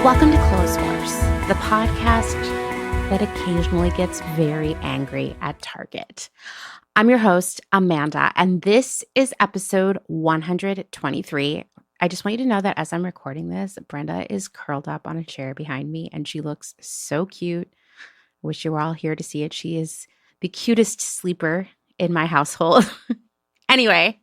Welcome to Clotheshorse, the podcast that occasionally gets very angry at Target. I'm your host, Amanda, and this is episode 123. I just want you to know that as I'm recording this, Brenda is curled up on a chair behind me, and she looks so cute. I wish you were all here to see it. She is the cutest sleeper in my household. Anyway,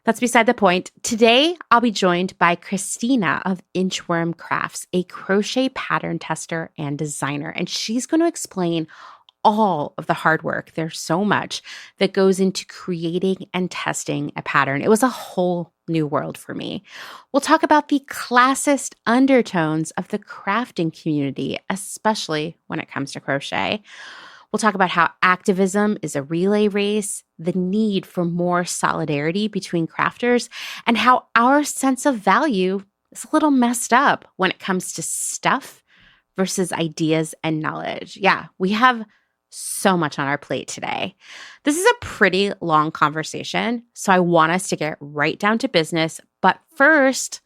that's beside the point. Today, I'll be joined by Christina of Inchworm Crafts, a crochet pattern tester and designer, and she's going to explain all of the hard work. There's so much that goes into creating and testing a pattern. It was a whole new world for me. We'll talk about the classist undertones of the crafting community, especially when it comes to crochet. We'll talk about how activism is a relay race, the need for more solidarity between crafters, and how our sense of value is a little messed up when it comes to stuff versus ideas and knowledge. Yeah, we have so much on our plate today. This is a pretty long conversation, so I want us to get right down to business. But first,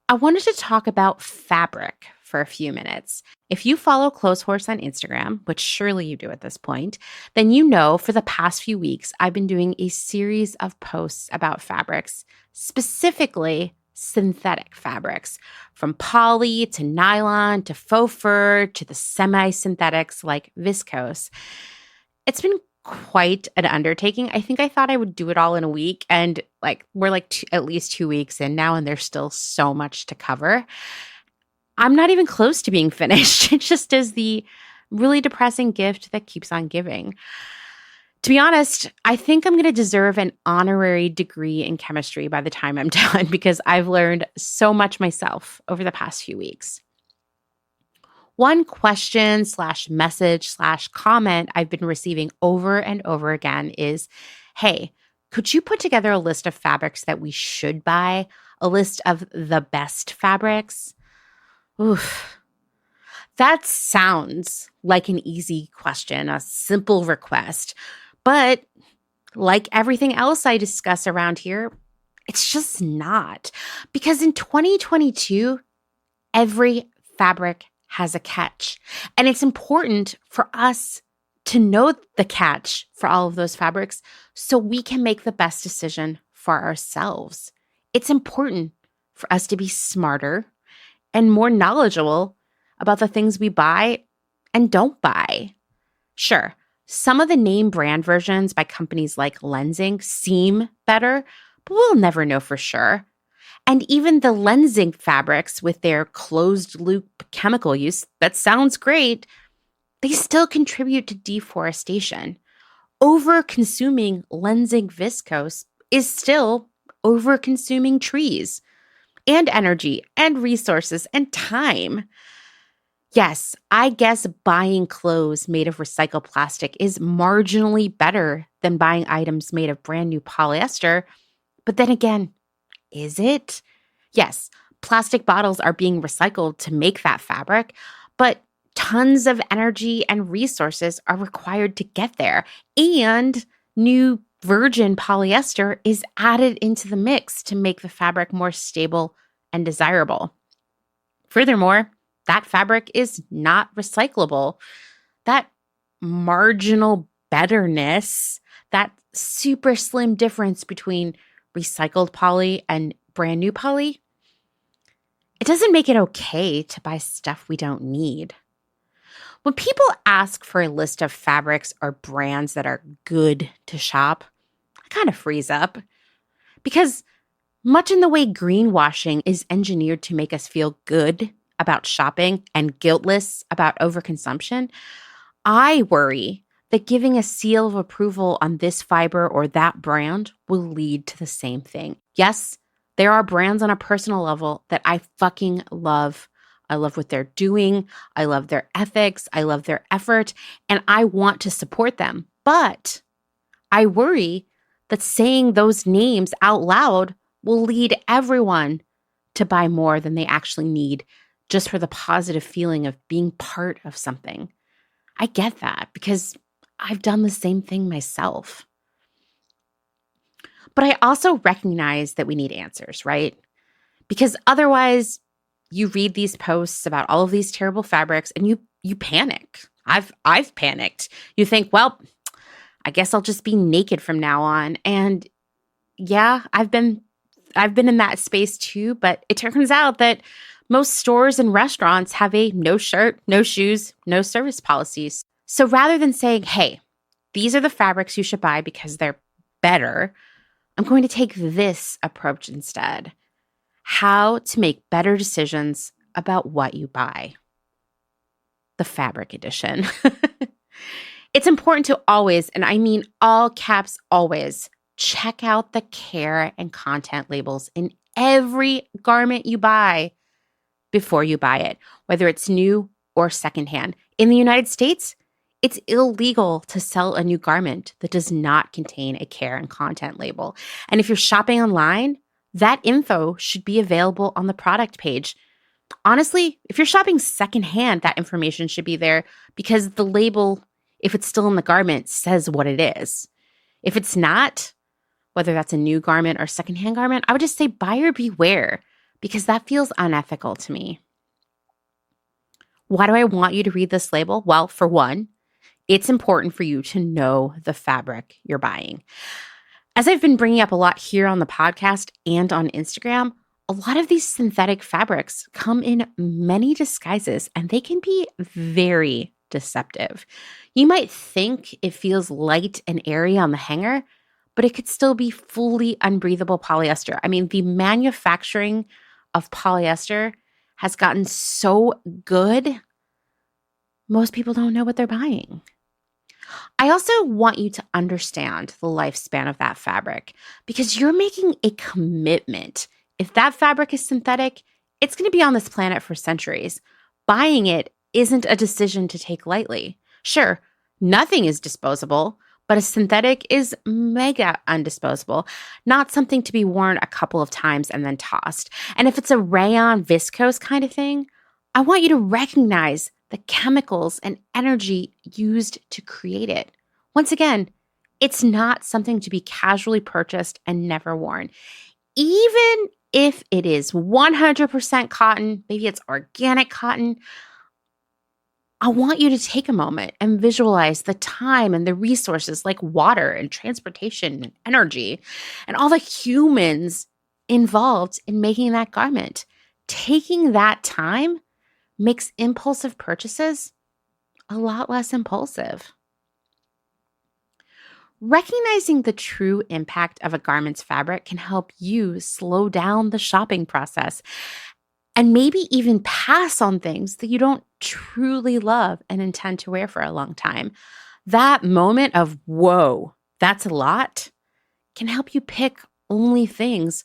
I wanted to talk about fabric for a few minutes. If you follow Clotheshorse on Instagram, which surely you do at this point, then you know for the past few weeks, I've been doing a series of posts about fabrics, specifically synthetic fabrics, from poly to nylon to faux fur to the semi-synthetics like viscose. It's been quite an undertaking. I think I thought I would do it all in a week, and we're at least 2 weeks in now, and there's still so much to cover. I'm not even close to being finished. It just is the really depressing gift that keeps on giving. To be honest, I think I'm going to deserve an honorary degree in chemistry by the time I'm done because I've learned so much myself over the past few weeks. One question / message / comment I've been receiving over and over again is, hey, could you put together a list of fabrics that we should buy? A list of the best fabrics? Oof. That sounds like an easy question, a simple request. But like everything else I discuss around here, it's just not. Because in 2022, every fabric has a catch. And it's important for us to know the catch for all of those fabrics so we can make the best decision for ourselves. It's important for us to be smarter and more knowledgeable about the things we buy and don't buy. Sure, some of the name brand versions by companies like Lensing seem better, but we'll never know for sure. And even the Lensing fabrics with their closed loop chemical use, that sounds great, they still contribute to deforestation. Over-consuming Lensing viscose is still over-consuming trees and energy and resources and time. Yes, I guess buying clothes made of recycled plastic is marginally better than buying items made of brand new polyester. But then again, is it? Yes, plastic bottles are being recycled to make that fabric, but tons of energy and resources are required to get there. And new virgin polyester is added into the mix to make the fabric more stable and desirable. Furthermore, that fabric is not recyclable. That marginal betterness, that super slim difference between recycled poly and brand new poly, it doesn't make it okay to buy stuff we don't need. When people ask for a list of fabrics or brands that are good to shop, I kind of freeze up because much in the way greenwashing is engineered to make us feel good about shopping and guiltless about overconsumption, I worry that giving a seal of approval on this fiber or that brand will lead to the same thing. Yes, there are brands on a personal level that I fucking love. I love what they're doing. I love their ethics. I love their effort, and I want to support them. But I worry that saying those names out loud will lead everyone to buy more than they actually need just for the positive feeling of being part of something. I get that because I've done the same thing myself. But I also recognize that we need answers, right? Because otherwise, you read these posts about all of these terrible fabrics and you panic. I've panicked. You think, well, I guess I'll just be naked from now on. And yeah, I've been in that space too, but it turns out that most stores and restaurants have a no shirt, no shoes, no service policies. So rather than saying, hey, these are the fabrics you should buy because they're better, I'm going to take this approach instead. How to make better decisions about what you buy. The fabric edition. It's important to always, and I mean all caps always, check out the care and content labels in every garment you buy before you buy it, whether it's new or secondhand. In the United States, it's illegal to sell a new garment that does not contain a care and content label. And if you're shopping online, that info should be available on the product page. Honestly, if you're shopping secondhand, that information should be there because the label, if it's still in the garment, says what it is. If it's not, whether that's a new garment or secondhand garment, I would just say buyer beware because that feels unethical to me. Why do I want you to read this label? Well, for one, it's important for you to know the fabric you're buying. As I've been bringing up a lot here on the podcast and on Instagram, a lot of these synthetic fabrics come in many disguises and they can be very deceptive. You might think it feels light and airy on the hanger, but it could still be fully unbreathable polyester. I mean, the manufacturing of polyester has gotten so good, most people don't know what they're buying. I also want you to understand the lifespan of that fabric because you're making a commitment. If that fabric is synthetic, it's going to be on this planet for centuries. Buying it isn't a decision to take lightly. Sure, nothing is disposable, but a synthetic is mega undisposable, not something to be worn a couple of times and then tossed. And if it's a rayon viscose kind of thing, I want you to recognize the chemicals and energy used to create it. Once again, it's not something to be casually purchased and never worn. Even if it is 100% cotton, maybe it's organic cotton, I want you to take a moment and visualize the time and the resources like water and transportation and energy and all the humans involved in making that garment. Taking that time makes impulsive purchases a lot less impulsive. Recognizing the true impact of a garment's fabric can help you slow down the shopping process and maybe even pass on things that you don't truly love and intend to wear for a long time. That moment of, whoa, that's a lot, can help you pick only things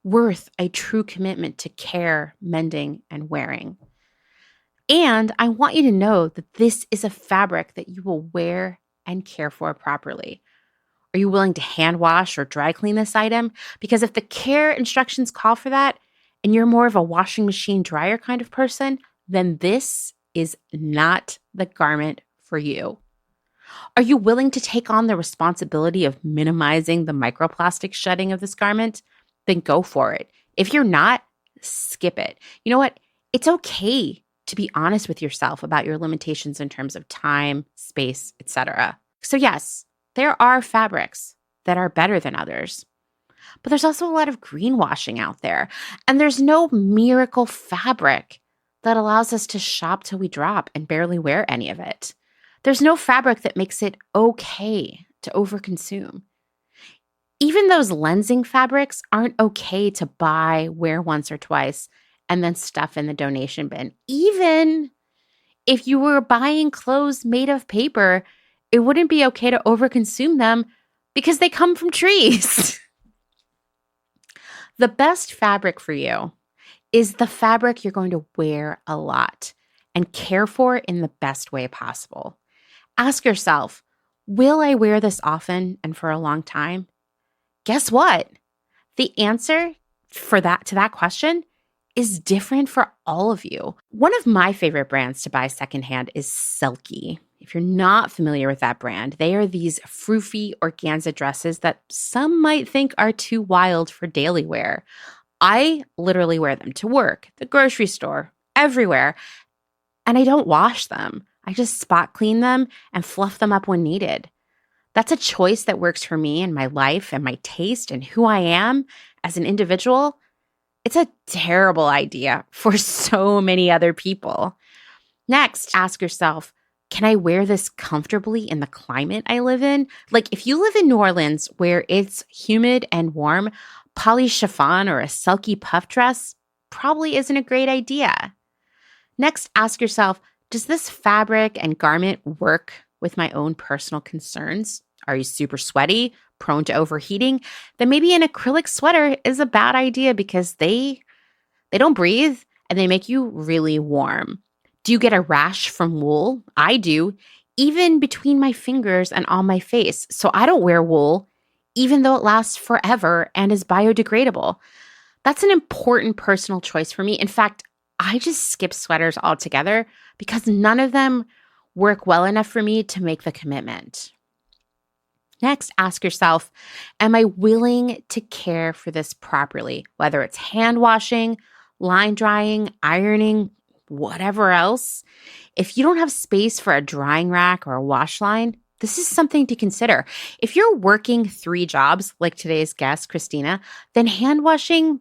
worth a true commitment to care, mending, and wearing. And I want you to know that this is a fabric that you will wear and care for properly. Are you willing to hand wash or dry clean this item? Because if the care instructions call for that, and you're more of a washing machine dryer kind of person, then this is not the garment for you. Are you willing to take on the responsibility of minimizing the microplastic shedding of this garment? Then go for it. If you're not, skip it. You know what? It's okay to be honest with yourself about your limitations in terms of time, space, etc. So yes, there are fabrics that are better than others. But there's also a lot of greenwashing out there. And there's no miracle fabric that allows us to shop till we drop and barely wear any of it. There's no fabric that makes it okay to overconsume. Even those lensing fabrics aren't okay to buy, wear once or twice, and then stuff in the donation bin. Even if you were buying clothes made of paper, it wouldn't be okay to overconsume them because they come from trees. The best fabric for you is the fabric you're going to wear a lot and care for in the best way possible. Ask yourself, will I wear this often and for a long time? Guess what? The answer to that question is different for all of you. One of my favorite brands to buy secondhand is Selkie. If you're not familiar with that brand, they are these froofy organza dresses that some might think are too wild for daily wear. I literally wear them to work, the grocery store, everywhere, and I don't wash them. I just spot clean them and fluff them up when needed. That's a choice that works for me and my life and my taste and who I am as an individual. It's a terrible idea for so many other people. Next, ask yourself, can I wear this comfortably in the climate I live in? Like if you live in New Orleans where it's humid and warm, poly chiffon or a silky puff dress probably isn't a great idea. Next, ask yourself, does this fabric and garment work with my own personal concerns? Are you super sweaty, prone to overheating? Then maybe an acrylic sweater is a bad idea because they don't breathe and they make you really warm. Do you get a rash from wool? I do, even between my fingers and on my face. So I don't wear wool, even though it lasts forever and is biodegradable. That's an important personal choice for me. In fact, I just skip sweaters altogether because none of them work well enough for me to make the commitment. Next, ask yourself, am I willing to care for this properly? Whether it's hand washing, line drying, ironing, whatever else. If you don't have space for a drying rack or a wash line, this is something to consider. If you're working 3 jobs, like today's guest, Christina, then hand washing,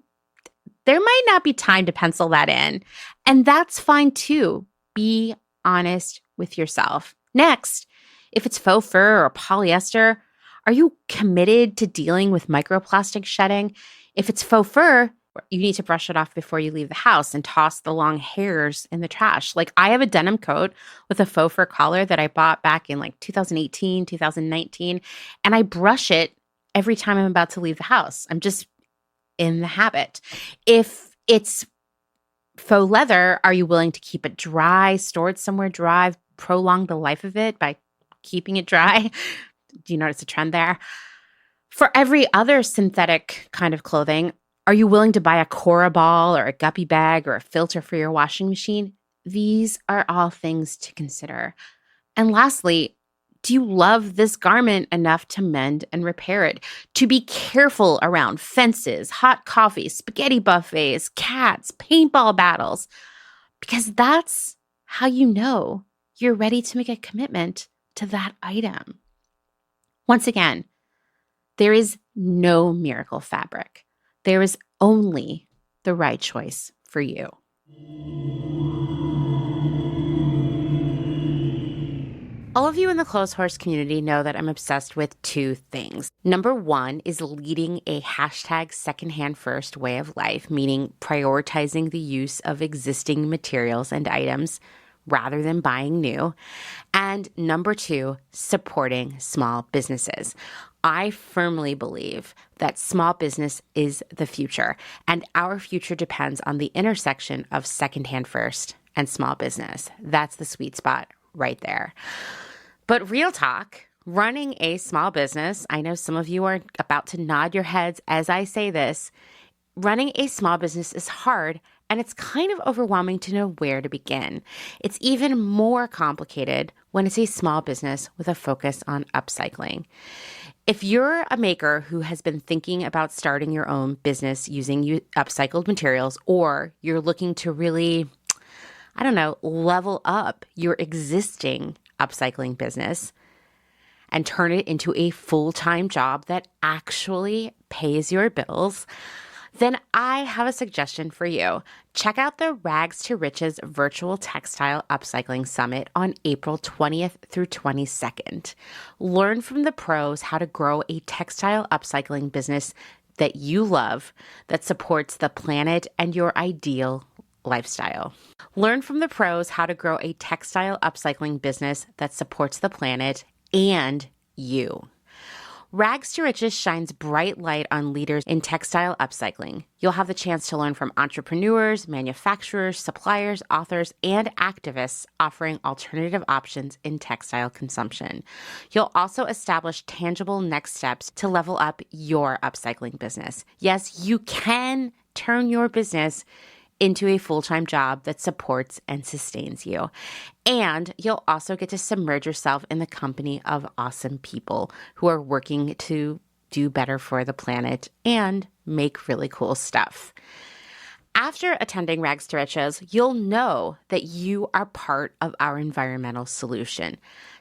there might not be time to pencil that in. And that's fine too. Be honest with yourself. Next, if it's faux fur or polyester, are you committed to dealing with microplastic shedding? If it's faux fur, you need to brush it off before you leave the house and toss the long hairs in the trash. Like I have a denim coat with a faux fur collar that I bought back in like 2018, 2019, and I brush it every time I'm about to leave the house. I'm just in the habit. If it's faux leather, are you willing to keep it dry, store it somewhere dry, prolong the life of it by keeping it dry? Do you notice a trend there? For every other synthetic kind of clothing, are you willing to buy a Cora ball or a guppy bag or a filter for your washing machine? These are all things to consider. And lastly, do you love this garment enough to mend and repair it? To be careful around fences, hot coffee, spaghetti buffets, cats, paintball battles, because that's how you know you're ready to make a commitment to that item. Once again, there is no miracle fabric. There is only the right choice for you. All of you in the Clotheshorse community know that I'm obsessed with 2 things. Number 1 is leading a hashtag secondhand first way of life, meaning prioritizing the use of existing materials and items rather than buying new. And number 2, supporting small businesses. I firmly believe that small business is the future, and our future depends on the intersection of secondhand first and small business. That's the sweet spot right there. But real talk, running a small business, I know some of you are about to nod your heads as I say this, running a small business is hard, and it's kind of overwhelming to know where to begin. It's even more complicated when it's a small business with a focus on upcycling. If you're a maker who has been thinking about starting your own business using upcycled materials, or you're looking to really, level up your existing upcycling business and turn it into a full-time job that actually pays your bills, then I have a suggestion for you. Check out the Rags to Riches Virtual Textile Upcycling Summit on April 20th through 22nd. Learn from the pros how to grow a textile upcycling business that you love, that supports the planet and your ideal lifestyle. Learn from the pros how to grow a textile upcycling business that supports the planet and you. Rags to Riches shines bright light on leaders in textile upcycling. You'll have the chance to learn from entrepreneurs, manufacturers, suppliers, authors, and activists offering alternative options in textile consumption. You'll also establish tangible next steps to level up your upcycling business. Yes, you can turn your business into a full-time job that supports and sustains you. And you'll also get to submerge yourself in the company of awesome people who are working to do better for the planet and make really cool stuff. After attending Rags to Riches, you'll know that you are part of our environmental solution.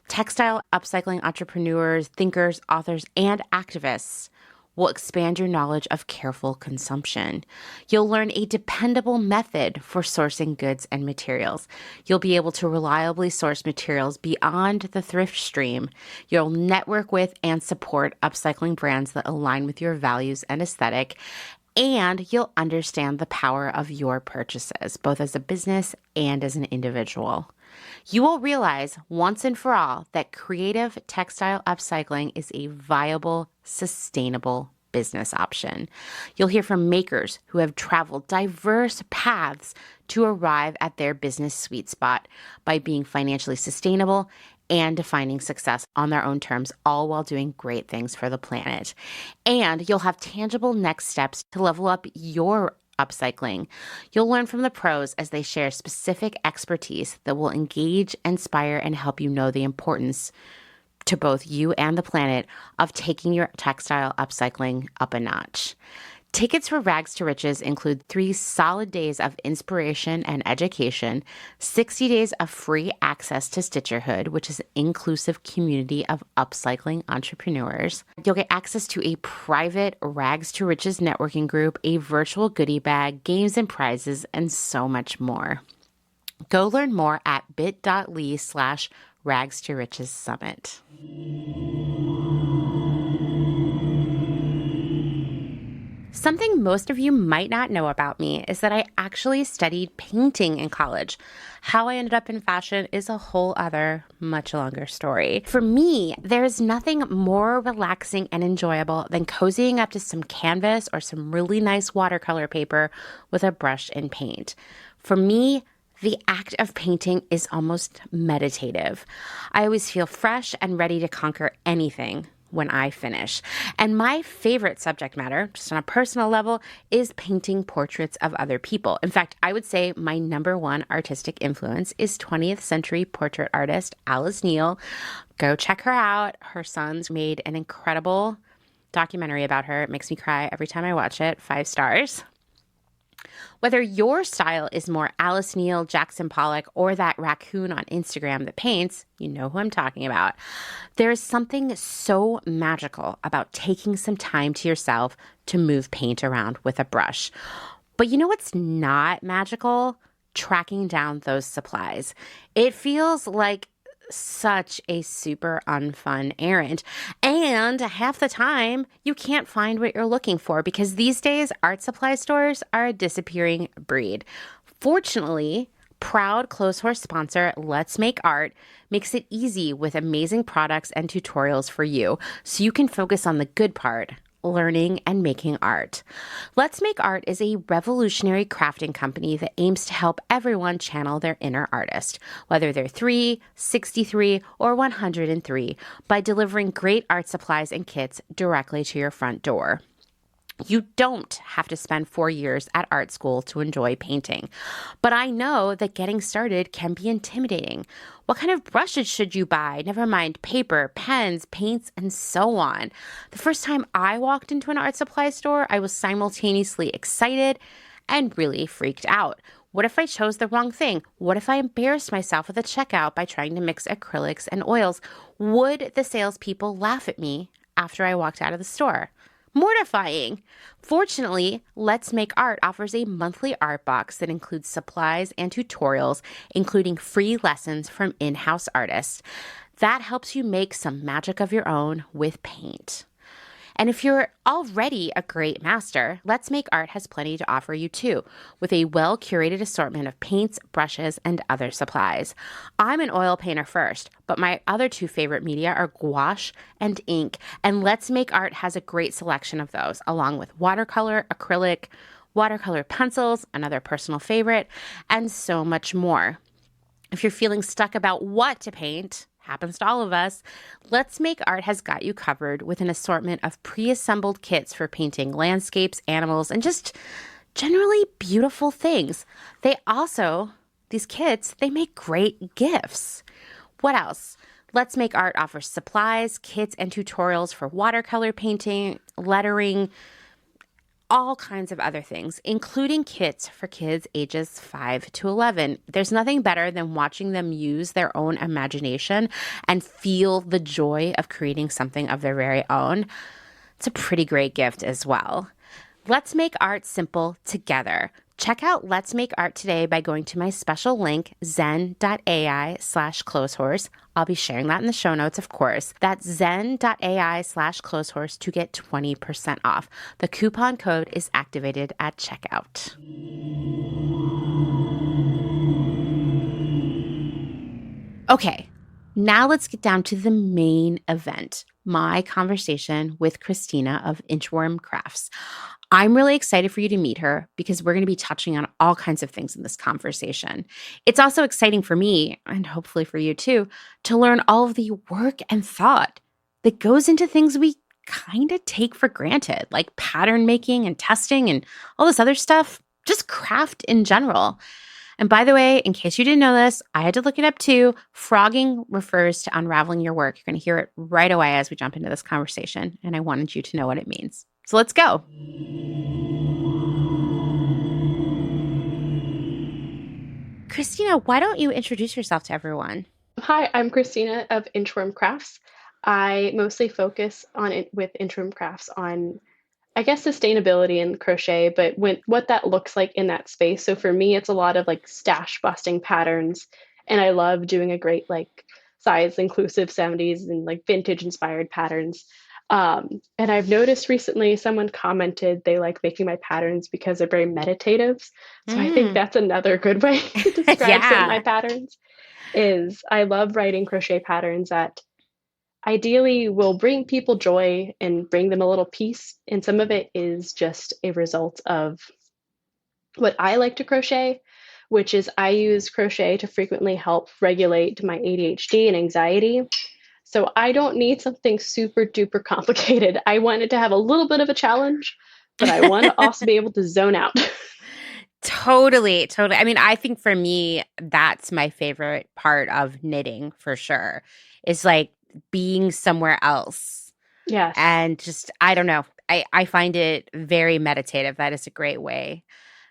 Textile upcycling entrepreneurs, thinkers, authors, and activists will expand your knowledge of careful consumption. You'll learn a dependable method for sourcing goods and materials. You'll be able to reliably source materials beyond the thrift stream. You'll network with and support upcycling brands that align with your values and aesthetic. And you'll understand the power of your purchases, both as a business and as an individual. You will realize once and for all that creative textile upcycling is a viable, sustainable business option. You'll hear from makers who have traveled diverse paths to arrive at their business sweet spot by being financially sustainable and defining success on their own terms, all while doing great things for the planet. And you'll have tangible next steps to level up your upcycling. You'll learn from the pros as they share specific expertise that will engage, inspire, and help you know the importance to both you and the planet of taking your textile upcycling up a notch. Tickets for Rags to Riches include 3 solid days of inspiration and education, 60 days of free access to Stitcherhood, which is an inclusive community of upcycling entrepreneurs. You'll get access to a private Rags to Riches networking group, a virtual goodie bag, games and prizes, and so much more. Go learn more at bit.ly/Rags to Riches Summit. Something most of you might not know about me is that I actually studied painting in college. How I ended up in fashion is a whole other, much longer story. For me, there's nothing more relaxing and enjoyable than cozying up to some canvas or some really nice watercolor paper with a brush and paint. For me, the act of painting is almost meditative. I always feel fresh and ready to conquer anything when I finish. And my favorite subject matter, just on a personal level, is painting portraits of other people. In fact, I would say my number one artistic influence is 20th century portrait artist Alice Neel. Go check her out. Her sons made an incredible documentary about her. It makes me cry every time I watch it. 5 stars. Whether your style is more Alice Neel, Jackson Pollock, or that raccoon on Instagram that paints, you know who I'm talking about. There is something so magical about taking some time to yourself to move paint around with a brush. But you know what's not magical? Tracking down those supplies. It feels like such a super unfun errand. And half the time, you can't find what you're looking for because these days, art supply stores are a disappearing breed. Fortunately, proud Clotheshorse sponsor Let's Make Art makes it easy with amazing products and tutorials for you so you can focus on the good part, learning and making art. Let's Make Art is a revolutionary crafting company that aims to help everyone channel their inner artist, whether they're 3, 63, or 103, by delivering great art supplies and kits directly to your front door. You don't have to spend 4 years at art school to enjoy painting. But I know that getting started can be intimidating. What kind of brushes should you buy? Never mind paper, pens, paints, and so on. The first time I walked into an art supply store, I was simultaneously excited and really freaked out. What if I chose the wrong thing? What if I embarrassed myself at the checkout by trying to mix acrylics and oils? Would the salespeople laugh at me after I walked out of the store? Mortifying. Fortunately, Let's Make Art offers a monthly art box that includes supplies and tutorials, including free lessons from in-house artists. That helps you make some magic of your own with paint. And if you're already a great master, Let's Make Art has plenty to offer you too, with a well-curated assortment of paints, brushes, and other supplies. I'm an oil painter first, but my other 2 favorite media are gouache and ink, and Let's Make Art has a great selection of those, along with watercolor, acrylic, watercolor pencils, another personal favorite, and so much more. If you're feeling stuck about what to paint, happens to all of us, Let's Make Art has got you covered with an assortment of pre-assembled kits for painting landscapes, animals, and just generally beautiful things. These kits, they make great gifts. What else? Let's Make Art offers supplies, kits, and tutorials for watercolor painting, lettering, all kinds of other things, including kits for kids ages 5 to 11. There's nothing better than watching them use their own imagination and feel the joy of creating something of their very own. It's a pretty great gift as well. Let's make art simple together. Check out Let's Make Art today by going to my special link, zen.ai/clotheshorse. I'll be sharing that in the show notes, of course. That's zen.ai/clotheshorse to get 20% off. The coupon code is activated at checkout. Okay, now let's get down to the main event, my conversation with Christina of Inchworm Crafts. I'm really excited for you to meet her because we're going to be touching on all kinds of things in this conversation. It's also exciting for me, and hopefully for you too, to learn all of the work and thought that goes into things we kind of take for granted, like pattern making and testing and all this other stuff, just craft in general. And by the way, in case you didn't know this, I had to look it up too. Frogging refers to unraveling your work. You're going to hear it right away as we jump into this conversation, and I wanted you to know what it means. So let's go. Christina, why don't you introduce yourself to everyone? Hi, I'm Christina of Inchworm Crafts. I mostly focus on it with Inchworm Crafts on, I guess, sustainability and crochet, but what that looks like in that space. So for me, it's a lot of like stash busting patterns, and I love doing a great like size inclusive 70s and like vintage inspired patterns. And I've noticed recently someone commented they like making my patterns because they're very meditative. So I think Mm. that's another good way to describe some of my Yeah. patterns is I love writing crochet patterns that ideally will bring people joy and bring them a little peace. And some of it is just a result of what I like to crochet, which is I use crochet to frequently help regulate my ADHD and anxiety. So I don't need something super duper complicated. I want it to have a little bit of a challenge, but I want to also be able to zone out. Totally, totally. I mean, I think for me, that's my favorite part of knitting for sure. Is like being somewhere else Yes. and just, I don't know. I find it very meditative. That is a great way,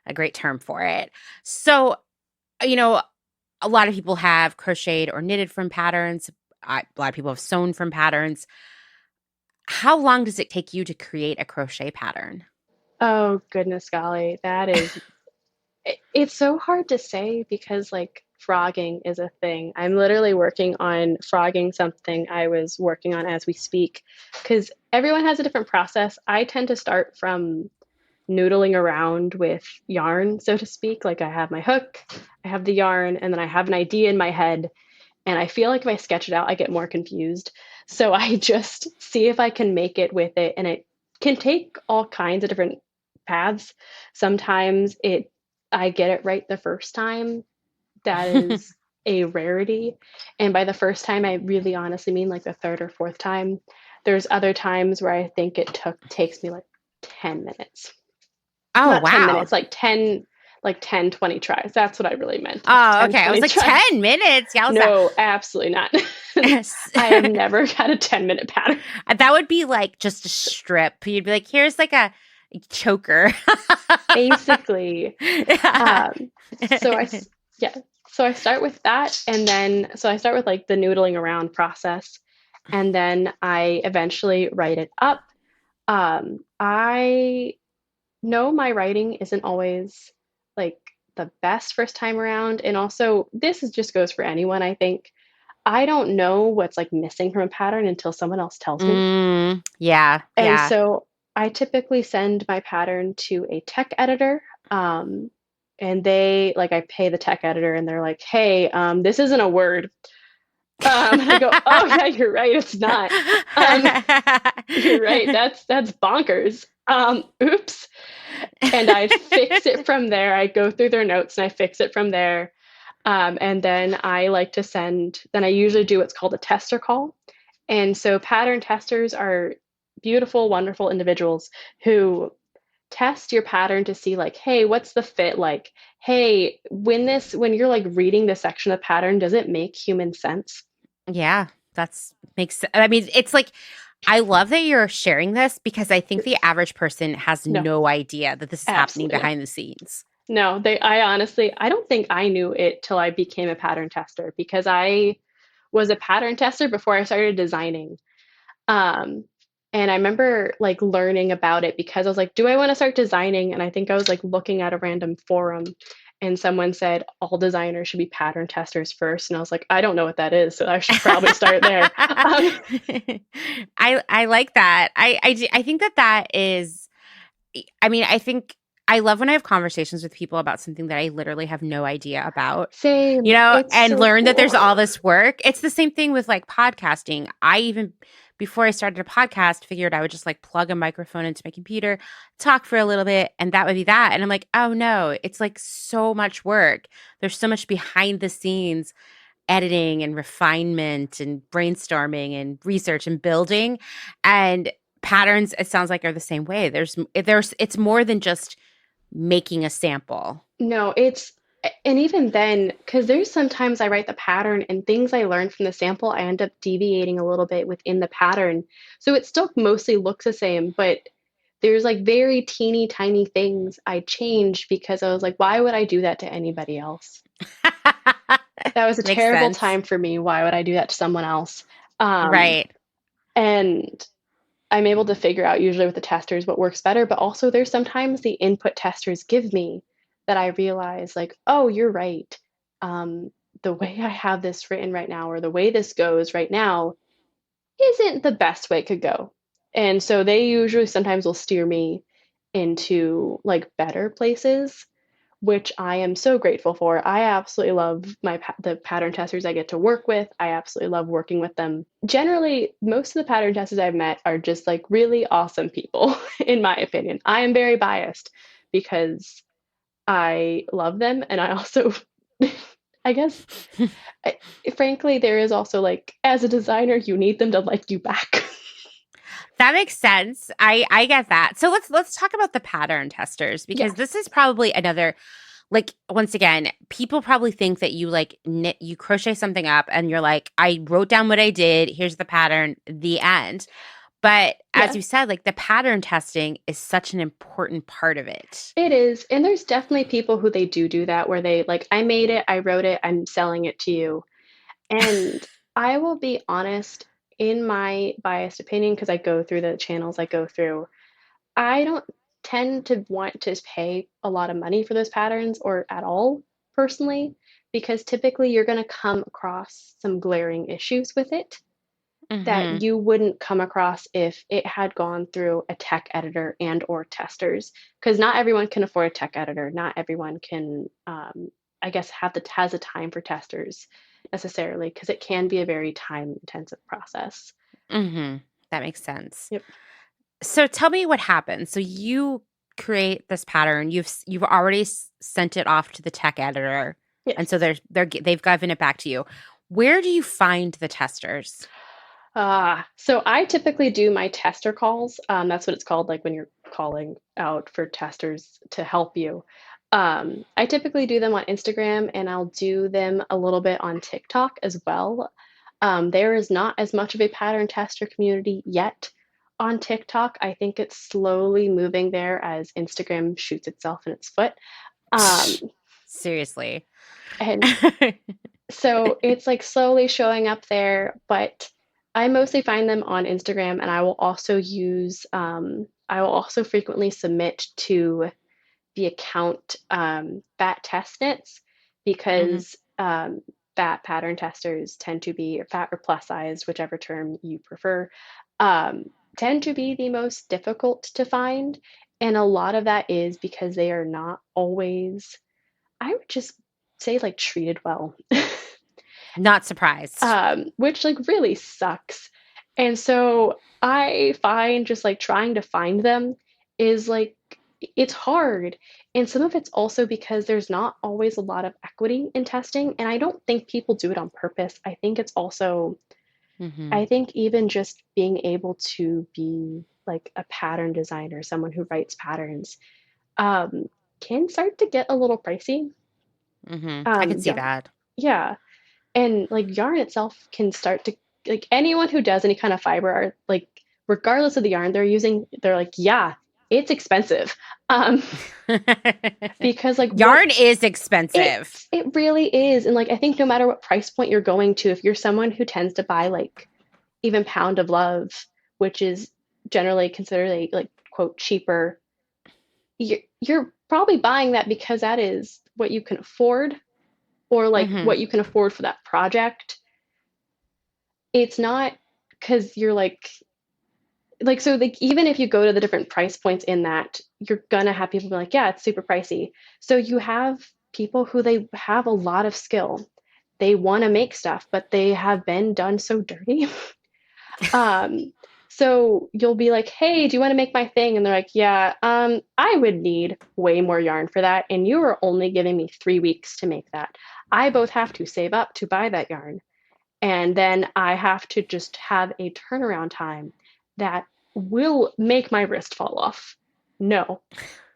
a great term for it. So, you know, a lot of people have crocheted or knitted from patterns. A lot of people have sewn from patterns. How long does it take you to create a crochet pattern? Oh, goodness golly. It's so hard to say because like frogging is a thing. I'm literally working on frogging something I was working on as we speak because everyone has a different process. I tend to start from noodling around with yarn, so to speak. Like I have my hook, I have the yarn, and then I have an idea in my head. And I feel like if I sketch it out, I get more confused. So I just see if I can make it with it. And it can take all kinds of different paths. Sometimes I get it right the first time. That is a rarity. And by the first time, I really honestly mean like the third or fourth time. There's other times where I think takes me like 10 minutes. Oh, Not 10 wow. minutes, like 10, 20 tries. That's what I really meant. Like Oh, 10, okay. I was 20 like tries. 10 minutes. Yowza. No, absolutely not. I have never had a 10-minute pattern. That would be like just a strip. You'd be like, here's like a choker. Basically, um, so yeah, so I start with that, and then so I start with like the noodling around process, and then I eventually write it up. I know my writing isn't always like the best first time around, and also just goes for anyone, I think. I don't know what's like missing from a pattern until someone else tells me. Yeah, And yeah. so I typically send my pattern to a tech editor. Um, and I pay the tech editor and they're like, hey, this isn't a word. And I go, oh yeah, you're right, it's not. Um, you're right, that's bonkers. Oops. And I fix it from there. I go through their notes and I fix it from there. And then I usually do what's called a tester call. And so pattern testers are beautiful, wonderful individuals who test your pattern to see like, hey, what's the fit like? Hey, when you're like reading this section of pattern, does it make human sense? Yeah, that's makes I mean, it's like I love that you're sharing this because I think the average person has No, no idea that this is happening absolutely no. behind the scenes. No, I honestly, I don't think I knew it till I became a pattern tester because I was a pattern tester before I started designing. Um, and I remember like learning about it because I was like, do I want to start designing? And I think I was like looking at a random forum and someone said all designers should be pattern testers first. And I was like, I don't know what that is, so I should probably start there. I like that. I think that is. I mean, I think I love when I have conversations with people about something that I literally have no idea about, Same. It's and so learn that cool. there's all this work. It's the same thing with like podcasting. I even, before I started a podcast, figured I would just like plug a microphone into my computer, talk for a little bit, and that would be that. And I'm like, oh no, it's like so much work. There's so much behind the scenes editing and refinement and brainstorming and research and building. And patterns, it sounds like, are the same way. It's more than just making a sample. No, and even then, because there's sometimes I write the pattern and things I learned from the sample, I end up deviating a little bit within the pattern. So it still mostly looks the same, but there's like very teeny tiny things I changed because I was like, why would I do that to anybody else? That was a Makes terrible sense. time for me. Why would I do that to someone else? Um, Right. and I'm able to figure out usually with the testers what works better, but also there's sometimes the input testers give me that I realize like, oh, you're right. Um, the way I have this written right now, or the way this goes right now, isn't the best way it could go. And so they usually sometimes will steer me into like better places, which I am so grateful for. I absolutely love the pattern testers I get to work with. I absolutely love working with them. Generally, most of the pattern testers I've met are just like really awesome people, in my opinion. I am very biased because I love them, and I also, I guess, I, frankly, there is also like as a designer, you need them to like you back. That makes sense. I get that. So let's talk about the pattern testers because Yes. this is probably another, like, once again, people probably think that you like knit, you crochet something up and you're like, I wrote down what I did, here's the pattern, the end. But as Yeah. you said, like the pattern testing is such an important part of it. It is. And there's definitely people who they do that where they like, I made it, I wrote it, I'm selling it to you. And I will be honest, in my biased opinion, because I go through the channels I go through, I don't tend to want to pay a lot of money for those patterns or at all personally, because typically you're going to come across some glaring issues with it that Mm-hmm. you wouldn't come across if it had gone through a tech editor and or testers, because not everyone can afford a tech editor, not everyone can I guess has the time for testers necessarily, because it can be a very time intensive process. Mm-hmm. That makes sense. Yep. So tell me what happened. So you create this pattern. You've already sent it off to the tech editor, and so Yes. they've given it back to you. Where do you find the testers? So I typically do my tester calls. That's what it's called, like when you're calling out for testers to help you. I typically do them on Instagram, and I'll do them a little bit on TikTok as well. There is not as much of a pattern tester community yet on TikTok. I think it's slowly moving there as Instagram shoots itself in its foot. Um, Seriously. and so it's like slowly showing up there, but I mostly find them on Instagram, and I will also frequently submit to the account Fat Test Knits, Hmm. because fat pattern testers tend to be, or fat or plus size, whichever term you prefer, um, tend to be the most difficult to find. And a lot of that is because they are not always, I would just say, like treated well. Not surprised. Which like really sucks. And so I find just like trying to find them is like it's hard. And some of it's also because there's not always a lot of equity in testing. And I don't think people do it on purpose. I think it's also, Hmm. I think even just being able to be like a pattern designer, someone who writes patterns, um, can start to get a little pricey. Hmm. I could see Yeah, that. yeah. And like yarn itself can start to, like anyone who does any kind of fiber art, like regardless of the yarn they're using, they're like, yeah, it's expensive. Um, because like what Yarn is it expensive. it really is. And like I think no matter what price point you're going to, if you're someone who tends to buy like even Pound of Love, which is generally considered a like quote cheaper, you're probably buying that because that is what you can afford or like Hmm. what you can afford for that project. It's not because you're like so like even if you go to the different price points in that, you're gonna have people be like, yeah, it's super pricey. So you have people who they have a lot of skill. They want to make stuff, but they have been done so dirty. Um, so you'll be like, hey, do you want to make my thing? And they're like, yeah, I would need way more yarn for that. And you are only giving me 3 weeks to make that. I both have to save up to buy that yarn. And then I have to just have a turnaround time that will make my wrist fall off. No,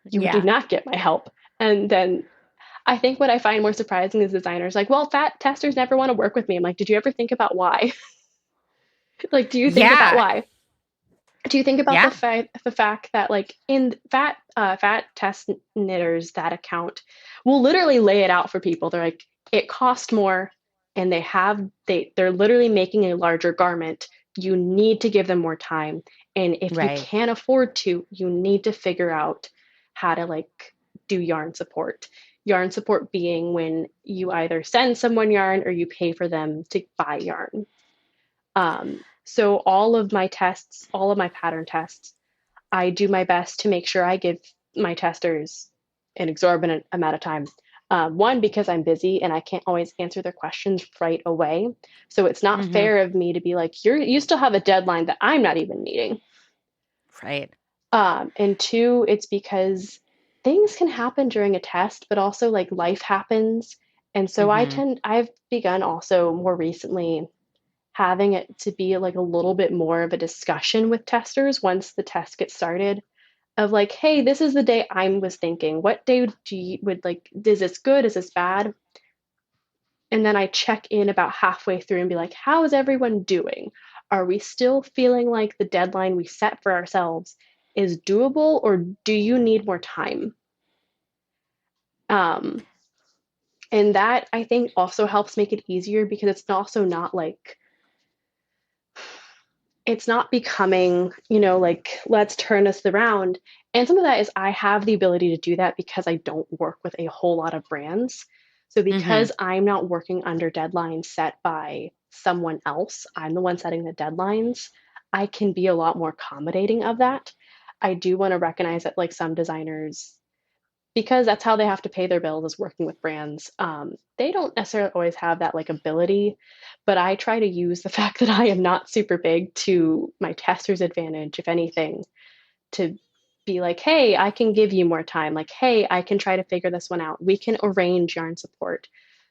you do Yeah. not get my help. And then I think what I find more surprising is designers like, well, fat testers never want to work with me. I'm like, did you ever think about why? Like, do you think about Yeah. why? Do you think about Yeah. the fact that like in fat test knitters that account will literally lay it out for people. They're like, it cost more, and they're literally making a larger garment. You need to give them more time, and if you Right. can't afford to, you need to figure out how to like do yarn support. Yarn support being when you either send someone yarn or you pay for them to buy yarn. So all of my tests, all of my pattern tests, I do my best to make sure I give my testers an exorbitant amount of time. One, because I'm busy and I can't always answer their questions right away. So it's not Hmm. fair of me to be like, you still have a deadline that I'm not even meeting. Right. And two, it's because things can happen during a test, but also like life happens. And so Hmm. I've begun also more recently having it to be like a little bit more of a discussion with testers once the test gets started of like, hey, this is the day I was thinking. What day would like, is this good? Is this bad? And then I check in about halfway through and be like, how is everyone doing? Are we still feeling like the deadline we set for ourselves is doable, or do you need more time? Um, and that I think also helps make it easier because it's also not like it's not becoming, like, let's turn this around. And some of that is I have the ability to do that because I don't work with a whole lot of brands. So Hmm. because I'm not working under deadlines set by someone else, I'm the one setting the deadlines. I can be a lot more accommodating of that. I do want to recognize that like some designers, because that's how they have to pay their bills is working with brands. They don't necessarily always have that like ability, but I try to use the fact that I am not super big to my tester's advantage, if anything, to be like, hey, I can give you more time. Like, hey, I can try to figure this one out. We can arrange yarn support.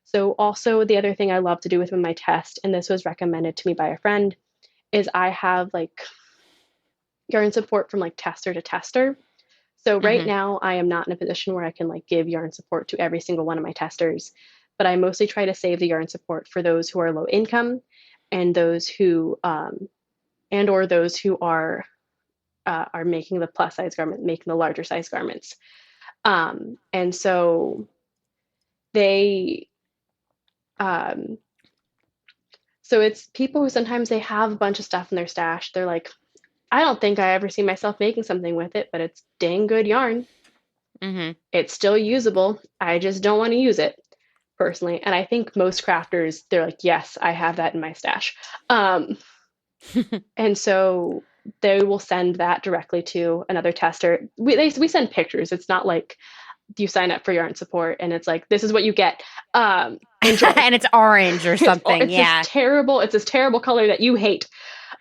So also the other thing I love to do with my test, and this was recommended to me by a friend, is I have like yarn support from like tester to tester. So right Hmm. now, I am not in a position where I can like give yarn support to every single one of my testers, but I mostly try to save the yarn support for those who are low income and those who and or those who are making the plus size garment, making the larger size garments. And so they um, so it's people who sometimes they have a bunch of stuff in their stash. They're like, I don't think I ever see myself making something with it, but it's dang good yarn. Hmm. It's still usable. I just don't want to use it personally. And I think most crafters, they're like, yes, I have that in my stash. Um, and so they will send that directly to another tester. We send pictures. It's not like you sign up for yarn support and it's like, this is what you get. Enjoy. And it's orange or It's, something. Yeah. it's this terrible color that you hate,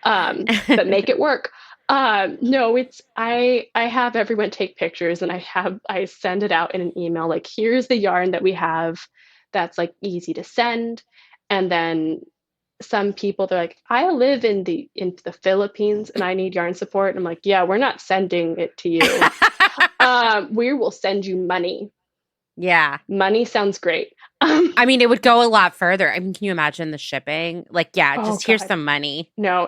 but make it work. No, I have everyone take pictures and I send it out in an email like here's the yarn that we have that's like easy to send. And then some people they're like, I live in the Philippines and I need yarn support. And I'm like, yeah, we're not sending it to you. We will send you money. Yeah. Money sounds great. I mean, it would go a lot further. I mean, can you imagine the shipping? Like, yeah, Oh just here's God. some money. No,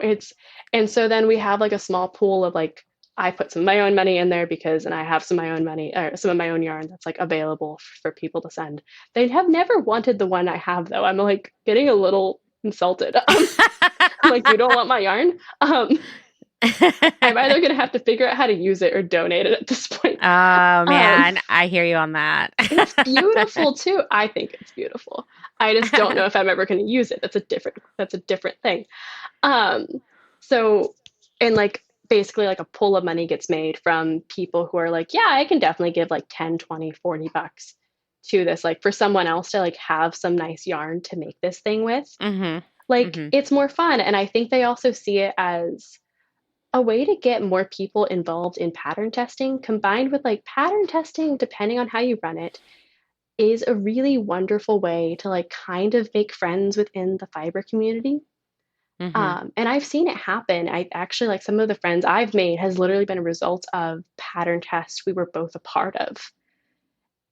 and so then we have like a small pool of like, I put some of my own money in there because, and I have some of my own money, or some of my own yarn that's like available for people to send. They have never wanted the one I have though. I'm like getting a little insulted. I'm like, you don't want my yarn? I'm either gonna have to figure out how to use it or donate it at this point. Oh Um, man, I hear you on that. it's beautiful too. I think it's beautiful. I just don't know if I'm ever gonna use it. That's a different thing. Um, so, and like basically like a pool of money gets made from people who are like, yeah, I can definitely give like 10, 20, $40 to this, like for someone else to like have some nice yarn to make this thing with. Mhm. Like Mhm. it's more fun. And I think they also see it as a way to get more people involved in pattern testing, combined with like pattern testing, depending on how you run it, is a really wonderful way to like kind of make friends within the fiber community. Mhm. And I've seen it happen. I actually like some of the friends I've made has literally been a result of pattern tests we were both a part of.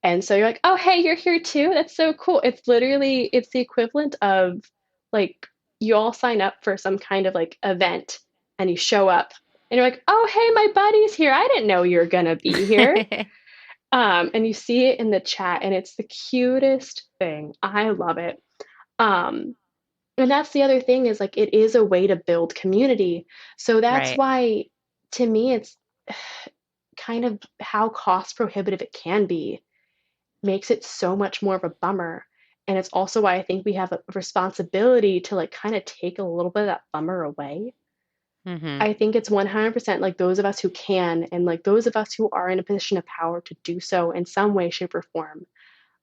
And so you're like, oh, hey, you're here too. That's so cool. It's the equivalent of like you all sign up for some kind of like event and you show up and you're like, oh, hey, my buddy's here. I didn't know you were gonna be here. And you see it in the chat and it's the cutest thing. I love it. Um, and that's the other thing is like it is a way to build community. So that's Right. why to me it's kind of how cost prohibitive it can be makes it so much more of a bummer. And it's also why I think we have a responsibility to like kind of take a little bit of that bummer away. Mhm. I think it's 100% like those of us who can and like those of us who are in a position of power to do so in some way, shape, or form.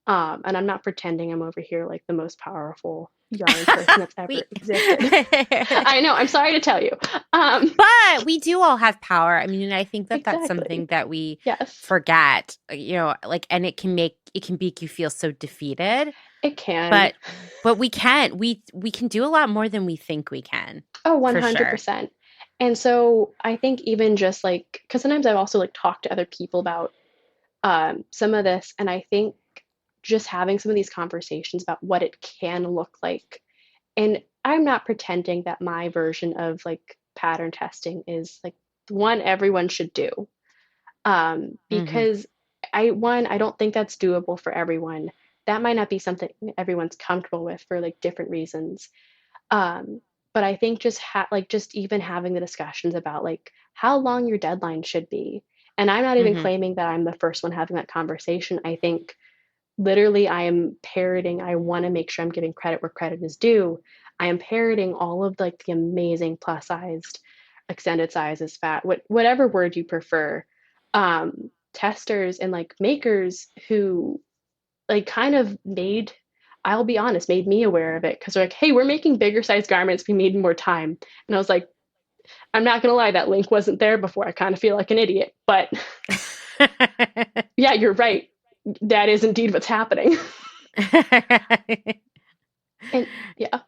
And I'm not pretending I'm over here like the most powerful yarn person that's ever we existed. I know, I'm sorry to tell you. Um, But we do all have power. I mean, I think that that's exactly. something that we Yes, forget, like, and it can make you feel so defeated, it can. but we can do a lot more than we think we can, Oh, for sure. 100%. And so I think even just like, because sometimes I've also like talked to other people about some of this, and I think just having some of these conversations about what it can look like. And I'm not pretending that my version of like pattern testing is like the one everyone should do. Mhm. Because I don't think that's doable for everyone. That might not be something everyone's comfortable with for like different reasons. Um, but I think just even having the discussions about like how long your deadline should be. And I'm not even Mhm. claiming that I'm the first one having that conversation. I think literally I am parroting, I want to make sure I'm giving credit where credit is due. I am parroting all of like the amazing plus sized, extended sizes, fat, whatever word you prefer, testers and like makers who like kind of made, I'll be honest, made me aware of it because they're like, hey, we're making bigger size garments. We need more time. And I was like, I'm not gonna lie, that link wasn't there before. I kind of feel like an idiot, but yeah, you're right. That is indeed what's happening. And yeah.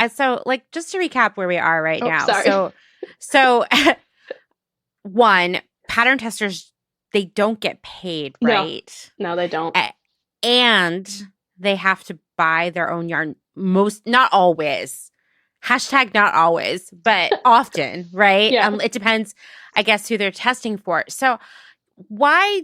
So like just to recap where we are right Oh, now. sorry. So one, pattern testers, they don't get paid, No, right? no, they don't. A- And they have to buy their own yarn not always. Hashtag not always, but often, right? Yeah, It depends, I guess, who they're testing for. So why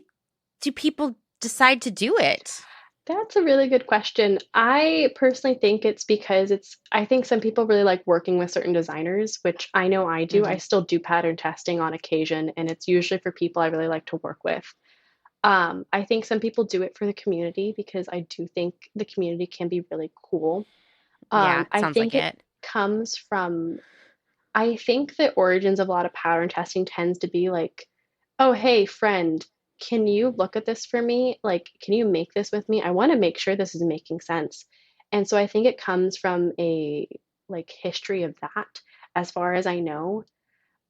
do people decide to do it? that's a really good question. I personally think it's because I think some people really like working with certain designers, which I know I do. I Hmm. still do pattern testing on occasion, and it's usually for people I really like to work with. I think some people do it for the community because I do think the community can be really cool. Yeah, it I sounds think like it it. comes from, I think the origins of a lot of pattern testing tends to be like, oh, hey, friend, can you look at this for me? Like, can you make this with me? I want to make sure this is making sense. And so I think it comes from a like history of that, as far as I know.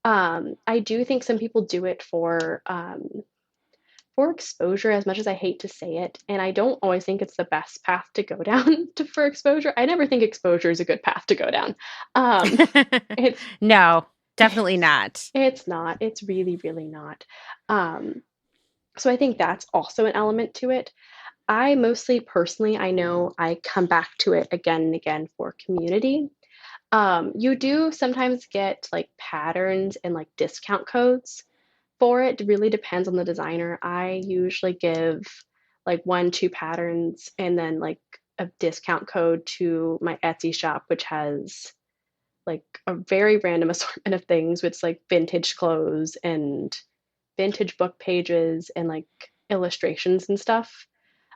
I do think some people do it for exposure, as much as I hate to say it, and I don't always think it's the best path to go down for exposure. I never think exposure is a good path to go down. Um, it's No, definitely it's not. it's not. It's really, really not. Um, So I think that's also an element to it. I mostly personally, I know I come back to it again and again for community. You do sometimes get like patterns and like discount codes for it. It really depends on the designer. I usually give like one, two patterns and then like a discount code to my Etsy shop, which has like a very random assortment of things with like vintage clothes and vintage book pages and like illustrations and stuff.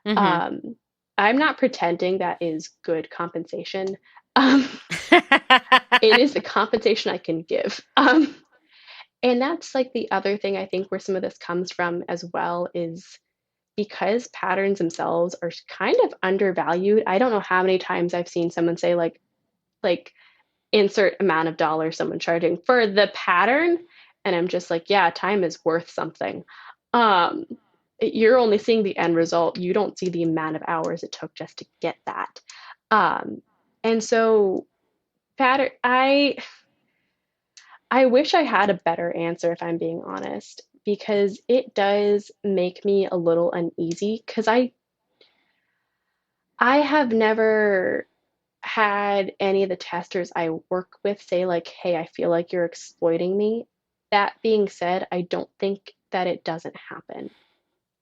Mm-hmm. Um, I'm not pretending that is good compensation. Um, it is the compensation I can give. And that's like the other thing I think where some of this comes from as well is because patterns themselves are kind of undervalued. I don't know how many times I've seen someone say like insert amount of dollars someone charging for the pattern, and I'm just like, yeah, time is worth something. Um, you're only seeing the end result. You don't see the amount of hours it took just to get that. Um, and so pattern, I wish I had a better answer if I'm being honest, because it does make me a little uneasy because I have never had any of the testers I work with say like, "Hey, I feel like you're exploiting me." That being said, I don't think that it doesn't happen.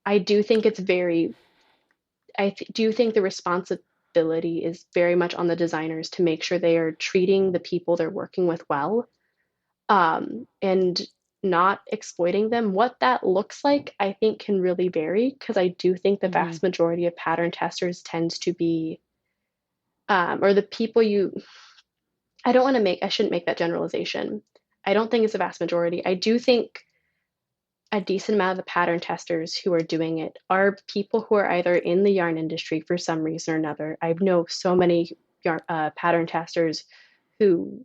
I do think it's very do think the responsibility is very much on the designers to make sure they are treating the people they're working with well, and not exploiting them. What that looks like, I think, can really vary because I do think the Mm-hmm. vast majority of pattern testers tends to be, or the people you, I don't want to make, I shouldn't make that generalization. I don't think it's the vast majority. I do think a decent amount of the pattern testers who are doing it are people who are either in the yarn industry for some reason or another. I know so many pattern testers who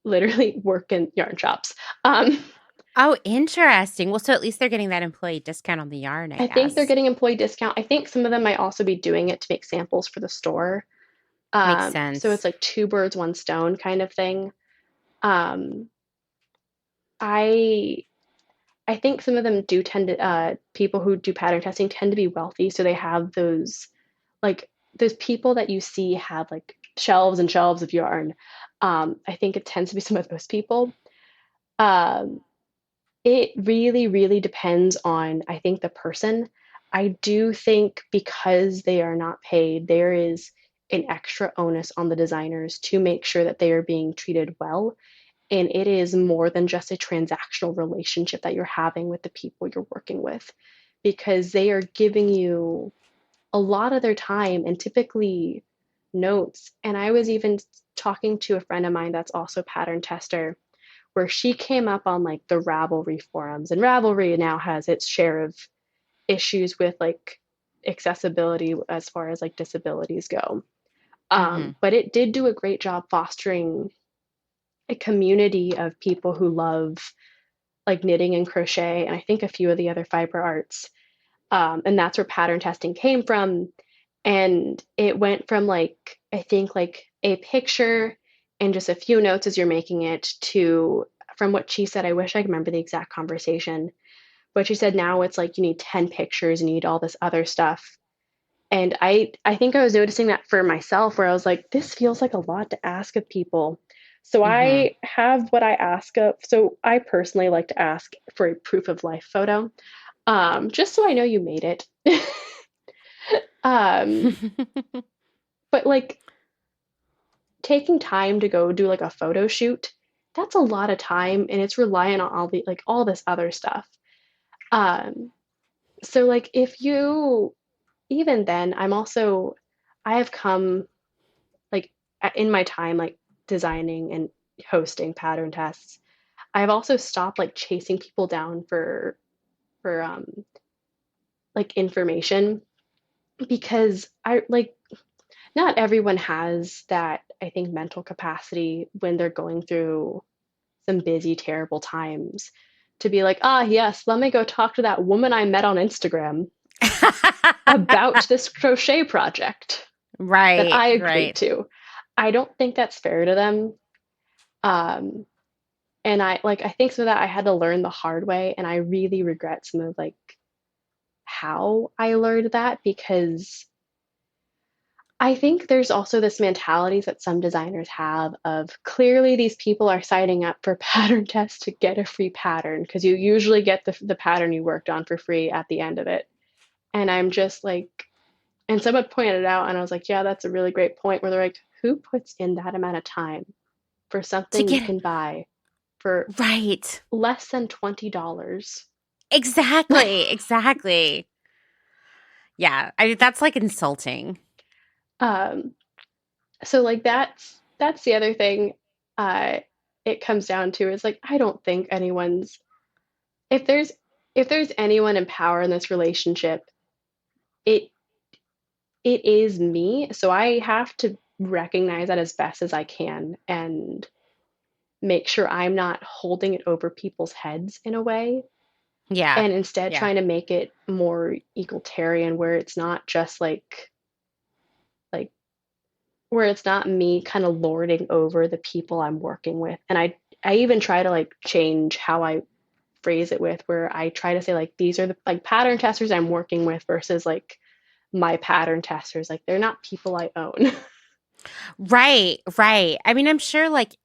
literally work in yarn shops. Um, Oh, interesting. Well, so at least they're getting that employee discount on the yarn, I I think they're guess. getting employee discount. I think some of them might also be doing it to make samples for the store. Makes So it's sense. like two birds, one stone kind of thing. Um, I I think some of them do tend to people who do pattern testing tend to be wealthy, so they have like those people that you see have like shelves and shelves of yarn. I think it tends to be some of those people. Um, it really, really depends on, I think, the person. I do think because they are not paid, there is an extra onus on the designers to make sure that they are being treated well. And it is more than just a transactional relationship that you're having with the people you're working with, because they are giving you a lot of their time and typically notes. And I was even talking to a friend of mine that's also a pattern tester, where she came up on like the Ravelry forums, and Ravelry now has its share of issues with like accessibility as far as like disabilities go. Mm-hmm. But it did do a great job fostering a community of people who love like knitting and crochet, and I think a few of the other fiber arts. And that's where pattern testing came from. And it went from like, I think like a picture and just a few notes as you're making it to, from what she said, I wish I could remember the exact conversation, but she said now it's like you need 10 pictures, you need all this other stuff. And I think I was noticing that for myself where I was like, this feels like a lot to ask of people. So Mm-hmm. I have what I ask of. So I personally like to ask for a proof of life photo, just so I know you made it. um, but like taking time to go do like a photo shoot, that's a lot of time and it's reliant on all the like all this other stuff. Um, so like if you even then, I have come like in my time like designing and hosting pattern tests, I've also stopped like chasing people down for like information, because I like not everyone has that, I think, mental capacity when they're going through some busy, terrible times to be like, ah, yes, let me go talk to that woman I met on Instagram about this crochet project that Right, I agreed right. to. I don't think that's fair to them. Um, and I think some of that I had to learn the hard way, and I really regret some of like how I learned that because I think there's also this mentality that some designers have of clearly these people are signing up for pattern tests to get a free pattern because you usually get the pattern you worked on for free at the end of it. And I'm just like, and someone pointed it out, and I was like, yeah, that's a really great point where they're like, who puts in that amount of time for To something you get it can buy for right. less than $20? Exactly. Exactly. Yeah. That's like insulting. Um, so like that's the other thing uh it comes down to is like I don't think anyone's if there's anyone in power in this relationship, it it is me. So I have to recognize that as best as I can and make sure I'm not holding it over people's heads in a way Yeah. and instead Yeah. trying to make it more egalitarian where it's not just like where it's not me kind of lording over the people I'm working with. And I even try to like change how I phrase it with where I try to say like these are the like pattern testers I'm working with versus like my pattern testers. Like they're not people I own. Right. Right. I mean, I'm sure like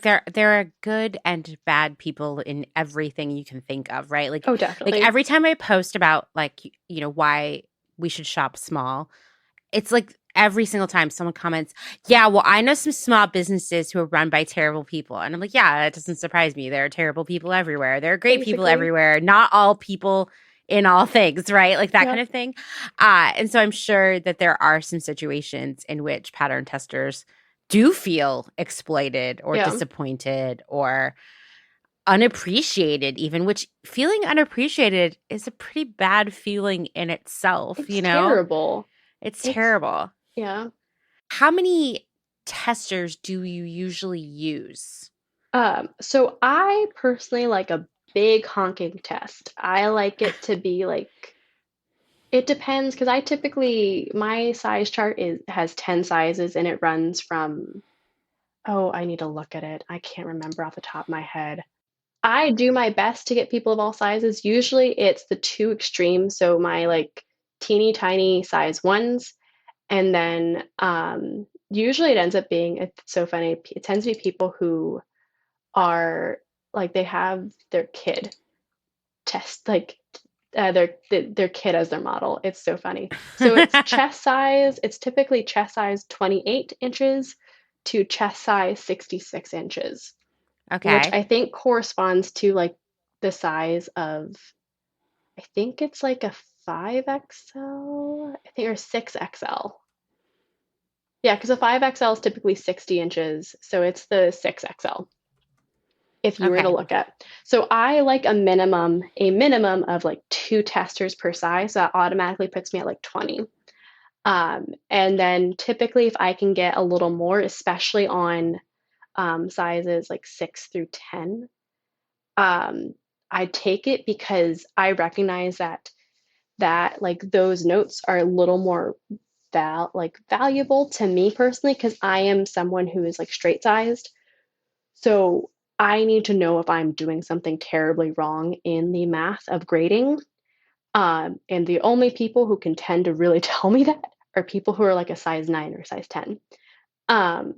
there are good and bad people in everything you can think of, right? Oh, Like definitely. every time I post about like why we should shop small, it's like every single time someone comments, "Yeah, well, I know some small businesses who are run by terrible people." And I'm like, "Yeah, it doesn't surprise me. There are terrible people everywhere. There are great people Basically. everywhere. Not all people in all things, right? Like that kind Yep. of thing." And so I'm sure that there are some situations in which pattern testers do feel exploited or Yeah. disappointed or unappreciated even, which feeling unappreciated is a pretty bad feeling in itself, It's terrible. It's It's terrible. yeah. How many testers do you usually use? So I personally like a big honking test. I like it to be like it depends because I typically my size chart is has 10 sizes and it runs from oh, I need to look at it. I can't remember off the top of my head. I do my best to get people of all sizes. Usually it's the two extremes, so my like teeny tiny size ones, and then usually it ends up being it's so funny. It tends to be people who are like they have their kid test like their kid as their model. It's so funny. So it's chest size. It's typically chest size 28 inches to chest size 66 inches, which Okay. I think corresponds to like the size of I think it's like a 5XL, I think, or 6XL. Yeah, because a 5XL is typically 60 inches, so it's the 6XL if you were to Okay. look at. So I like a minimum of like two testers per size. So that automatically puts me at like 20. And then typically if I can get a little more, especially on sizes like 6 through 10, um, I take it because I recognize that like those notes are a little more valuable to me personally because I am someone who is like straight sized. So I need to know if I'm doing something terribly wrong in the math of grading. And the only people who can tend to really tell me that are people who are like a size 9 or size 10. Um,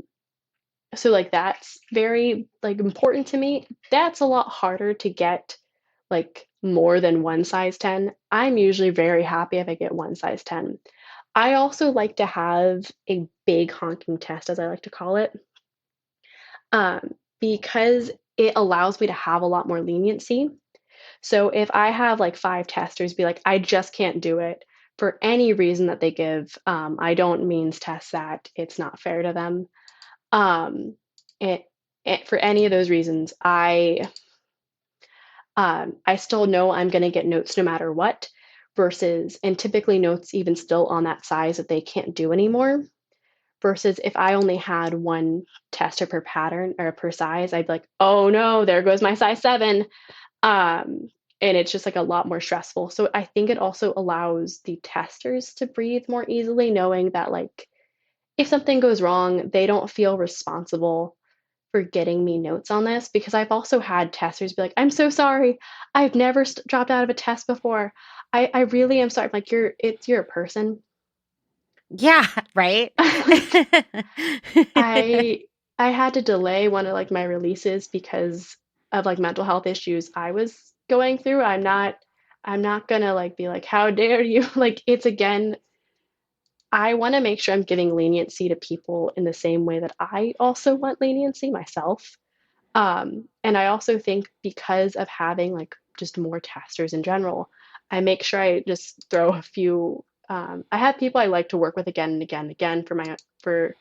so like that's very like important to me. That's a lot harder to get like more than one size 10. I'm usually very happy if I get one size 10. I also like to have a big honking test, as I like to call it, because it allows me to have a lot more leniency. So if I have like five testers be like, I just can't do it for any reason that they give, I don't means test that it's not fair to them. Um, it, for any of those reasons, I still know I'm going to get notes no matter what. Versus, and typically notes even still on that size that they can't do anymore. Versus if I only had one tester per pattern or per size, I'd be like, oh no, there goes my size 7. Um, and it's just like a lot more stressful. So I think it also allows the testers to breathe more easily, knowing that like if something goes wrong, they don't feel responsible for getting me notes on this because I've also had testers be like, I'm so sorry. I've never dropped out of a test before. I really am sorry. I'm like, you're a person. Yeah, right? Like I I had to delay one of like my releases because of like mental health issues I was going through. I'm not gonna like be like, how dare you? Like it's again, I want to make sure I'm giving leniency to people in the same way that I also want leniency myself. And I also think because of having like just more testers in general, I make sure I just throw a few. I have people I like to work with again and again and again for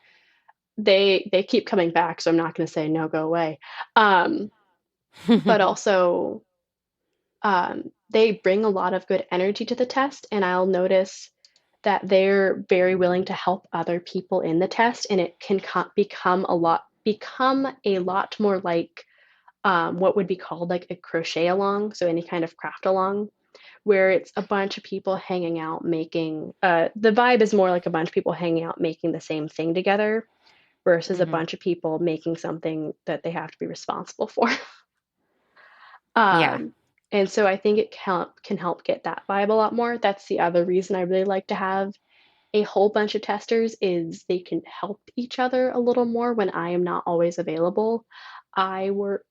they keep coming back, so I'm not going to say no, go away. Um, but also they bring a lot of good energy to the test, and I'll notice that they're very willing to help other people in the test, and it can become a lot more like what would be called like a crochet along, so any kind of craft along, where it's a bunch of people hanging out making. The vibe is more like a bunch of people hanging out making the same thing together versus a Mhm. bunch of people making something that they have to be responsible for. Yeah. Um, and so I think it can help get that vibe a lot more. That's the other reason I really like to have a whole bunch of testers is they can help each other a little more when I am not always available. I work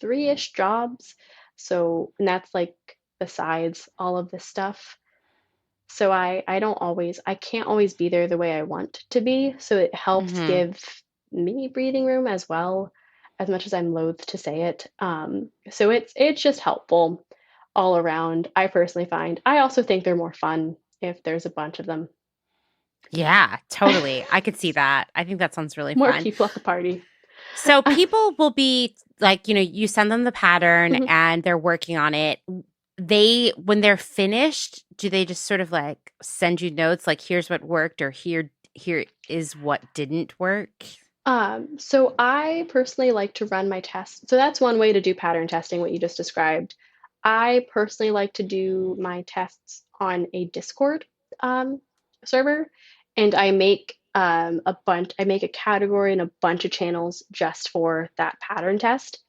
three-ish jobs, so and that's like besides all of this stuff. So I can't always be there the way I want to be. So it helps Mhm. give me breathing room as well, as much as I'm loath to say it. So it's just helpful all around. I personally find. I also think they're more fun if there's a bunch of them. Yeah, totally. I could see that. I think that sounds really More fun. people at the party. So people will be like, you send them the pattern Mhm. and they're working on it. They, when they're finished, do they just sort of like send you notes like here's what worked or here is what didn't work? So I personally like to run my tests. So that's one way to do pattern testing, what you just described. I personally like to do my tests on a Discord um, server, and I make a category and a bunch of channels just for that pattern test.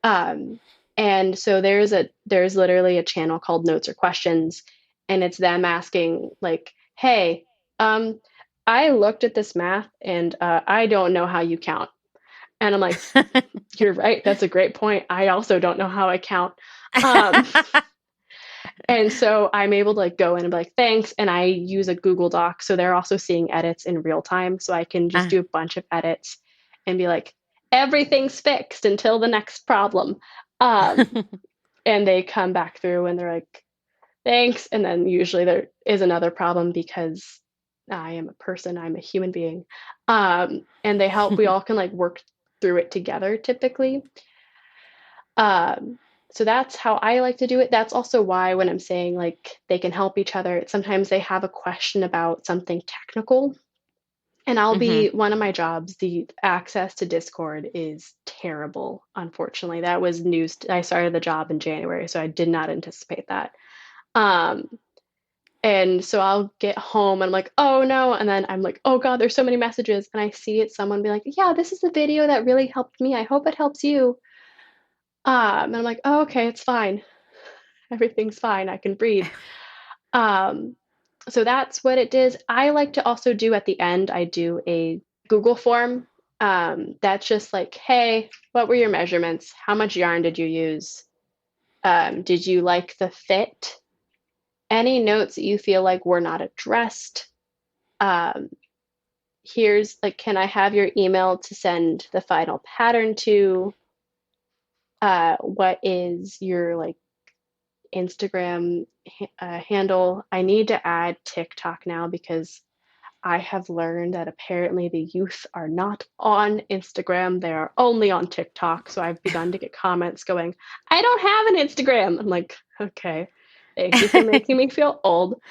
Um, and so there's literally a channel called Notes or Questions, and it's them asking like, "Hey, um, I looked at this math and I don't know how you count." And I'm like, "You're right. That's a great point. I also don't know how I count." Um, and so I'm able to like go in and be like, "Thanks," and I use a Google Doc, so they're also seeing edits in real time, so I can just Uh, do a bunch of edits and be like, "Everything's fixed until the next problem." Um, and they come back through and they're like, thanks. And then usually there is another problem because I am a person, I'm a human being. And they help, we all can like work through it together typically. Um, so that's how I like to do it. That's also why when I'm saying like they can help each other, sometimes they have a question about something technical. And I'll mhm. be one of my jobs, the access to Discord is terrible, unfortunately. That was news. I started the job in January, so I did not anticipate that. Um, and so I'll get home and I'm like, oh no. And then I'm like, oh God, there's so many messages. And I see it, someone be like, yeah, this is the video that really helped me. I hope it helps you. And I'm like, oh, okay, it's fine. Everything's fine. I can breathe. Um, so that's what it is. I like to also do at the end, I do a Google form. That's just like, hey, what were your measurements? How much yarn did you use? Did you like the fit? Any notes that you feel like were not addressed? Um, Here's like, can I have your email to send the final pattern to? What is your like Instagram handle? I need to add TikTok now because I have learned that apparently the youth are not on Instagram. They are only on TikTok. So I've begun to get comments going, I don't have an Instagram. I'm like, okay, thank you for making me feel old.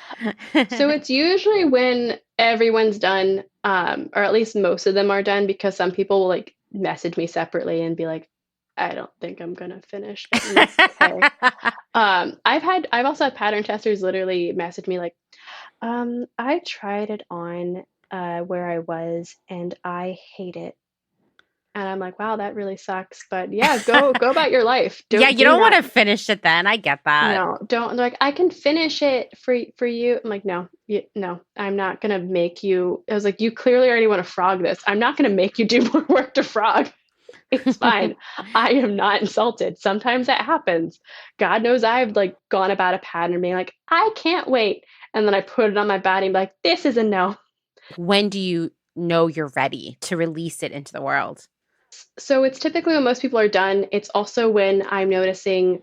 So it's usually when everyone's done, or at least most of them are done, because some people will like message me separately and be like, I don't think I'm gonna finish. And that's okay. I've also had pattern testers literally message me like, I tried it on where I was and I hate it. And I'm like, wow, that really sucks. But yeah, go about your life. Yeah, Don't you do don't want not to finish it then. I get that. no, don't. They're like, I can finish it for you. I'm like, no, no, I'm not gonna make you. I was like, you clearly already want to frog this. I'm not gonna make you do more work to frog. It's fine. I am not insulted. Sometimes that happens. God knows I've like gone about a pattern being like, I can't wait. And then I put it on my body and be like, this is a no. When do you know you're ready to release it into the world? So it's typically when most people are done. It's also when I'm noticing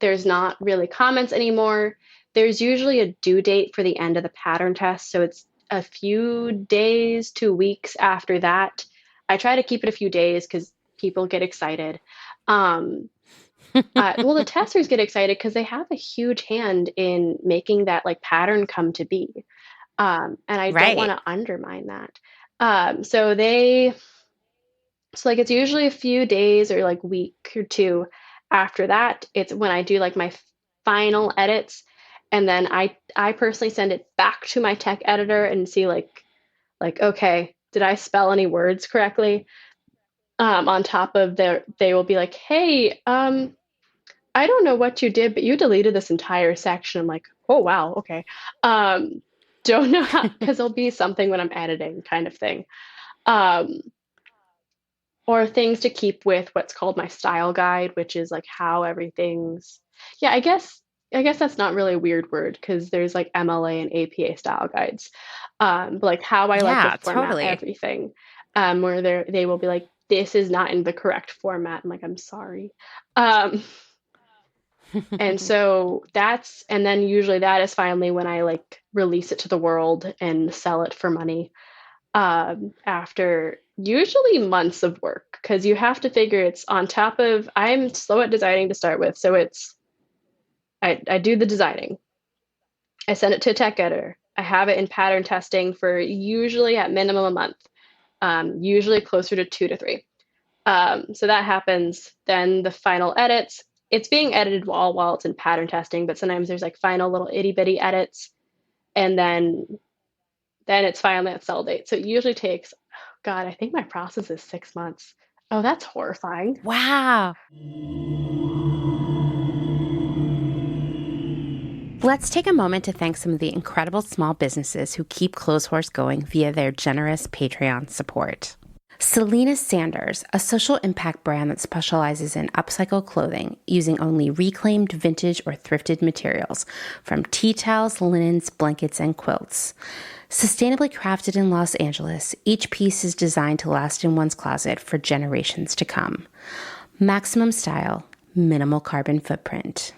there's not really comments anymore. There's usually a due date for the end of the pattern test. So it's a few days to weeks after that. I try to keep it a few days because people get excited. Um, well, the testers get excited because they have a huge hand in making that like pattern come to be. And I don't want Right. to undermine that. So they so like it's usually a few days or like week or two after that. It's when I do like my final edits, and then I personally send it back to my tech editor and see like okay, did I spell any words correctly? On top of their, they will be like, hey, I don't know what you did, but you deleted this entire section. I'm like, oh wow, okay. Um, don't know how, because there'll be something when I'm editing kind of thing. Um, or things to keep with what's called my style guide, which is like how everything's, yeah, I guess that's not really a weird word because there's like MLA and APA style guides. But like how I like to Yeah, format totally. everything, where they will be like, this is not in the correct format. I'm like, I'm sorry. Um, and so that's, and then usually that is finally when I like release it to the world and sell it for money, after usually months of work, because you have to figure it's on top of, I'm slow at designing to start with. So it's, I do the designing, I send it to a tech editor, I have it in pattern testing for usually at minimum a month, usually closer to 2 to 3. So that happens. Then the final edits, it's being edited while it's in pattern testing, but sometimes there's like final little itty bitty edits. And then it's finally at sell date. So it usually takes, God, I think my process is 6 months. Oh, that's horrifying. Wow. Let's take a moment to thank some of the incredible small businesses who keep Clotheshorse going via their generous Patreon support. Selena Sanders, a social impact brand that specializes in upcycle clothing using only reclaimed, vintage, or thrifted materials, from tea towels, linens, blankets, and quilts. Sustainably crafted in Los Angeles, each piece is designed to last in one's closet for generations to come. Maximum style, minimal carbon footprint.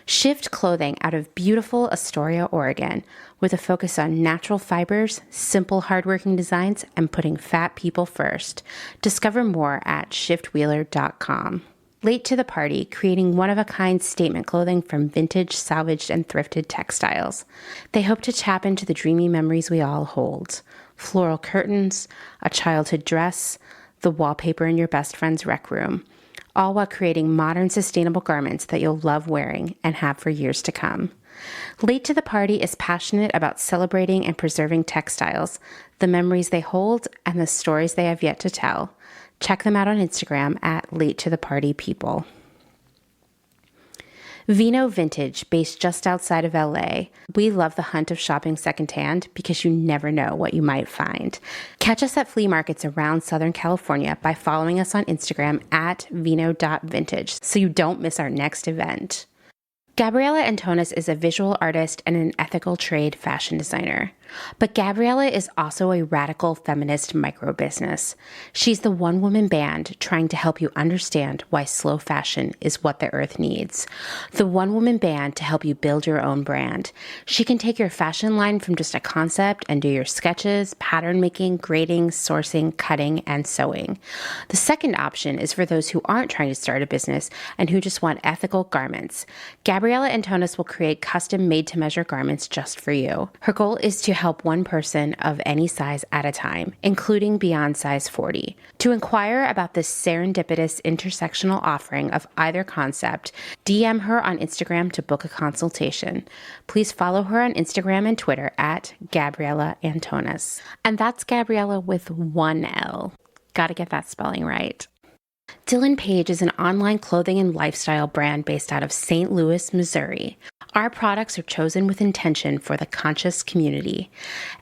Shift Clothing out of beautiful Astoria, Oregon, with a focus on natural fibers, simple, hardworking designs, and putting fat people first. Discover more at shiftwheeler.com. Late to the Party, creating one-of-a-kind statement clothing from vintage, salvaged, and thrifted textiles. They hope to tap into the dreamy memories we all hold. Floral curtains, a childhood dress, the wallpaper in your best friend's rec room, all while creating modern, sustainable garments that you'll love wearing and have for years to come. Late to the Party is passionate about celebrating and preserving textiles, the memories they hold, and the stories they have yet to tell. Check them out on Instagram at Late to the Party People. Vino Vintage, based just outside of LA. We love the hunt of shopping secondhand because you never know what you might find. Catch us at flea markets around Southern California by following us on Instagram at vino.vintage so you don't miss our next event. Gabriella Antonis is a visual artist and an ethical trade fashion designer. But Gabriella is also a radical feminist micro-business. She's the one-woman band trying to help you understand why slow fashion is what the earth needs. The one-woman band to help you build your own brand. She can take your fashion line from just a concept and do your sketches, pattern making, grading, sourcing, cutting, and sewing. The second option is for those who aren't trying to start a business and who just want ethical garments. Gabriella Antonis will create custom made-to-measure garments just for you. Her goal is to help one person of any size at a time, including beyond size 40. To inquire about this serendipitous intersectional offering of either concept, DM her on Instagram to book a consultation. Please follow her on Instagram and Twitter at Gabriella Antonis. And that's Gabriella with one L. Gotta get that spelling right. Dylan Page is an online clothing and lifestyle brand based out of St. Louis, Missouri. Our products are chosen with intention for the conscious community.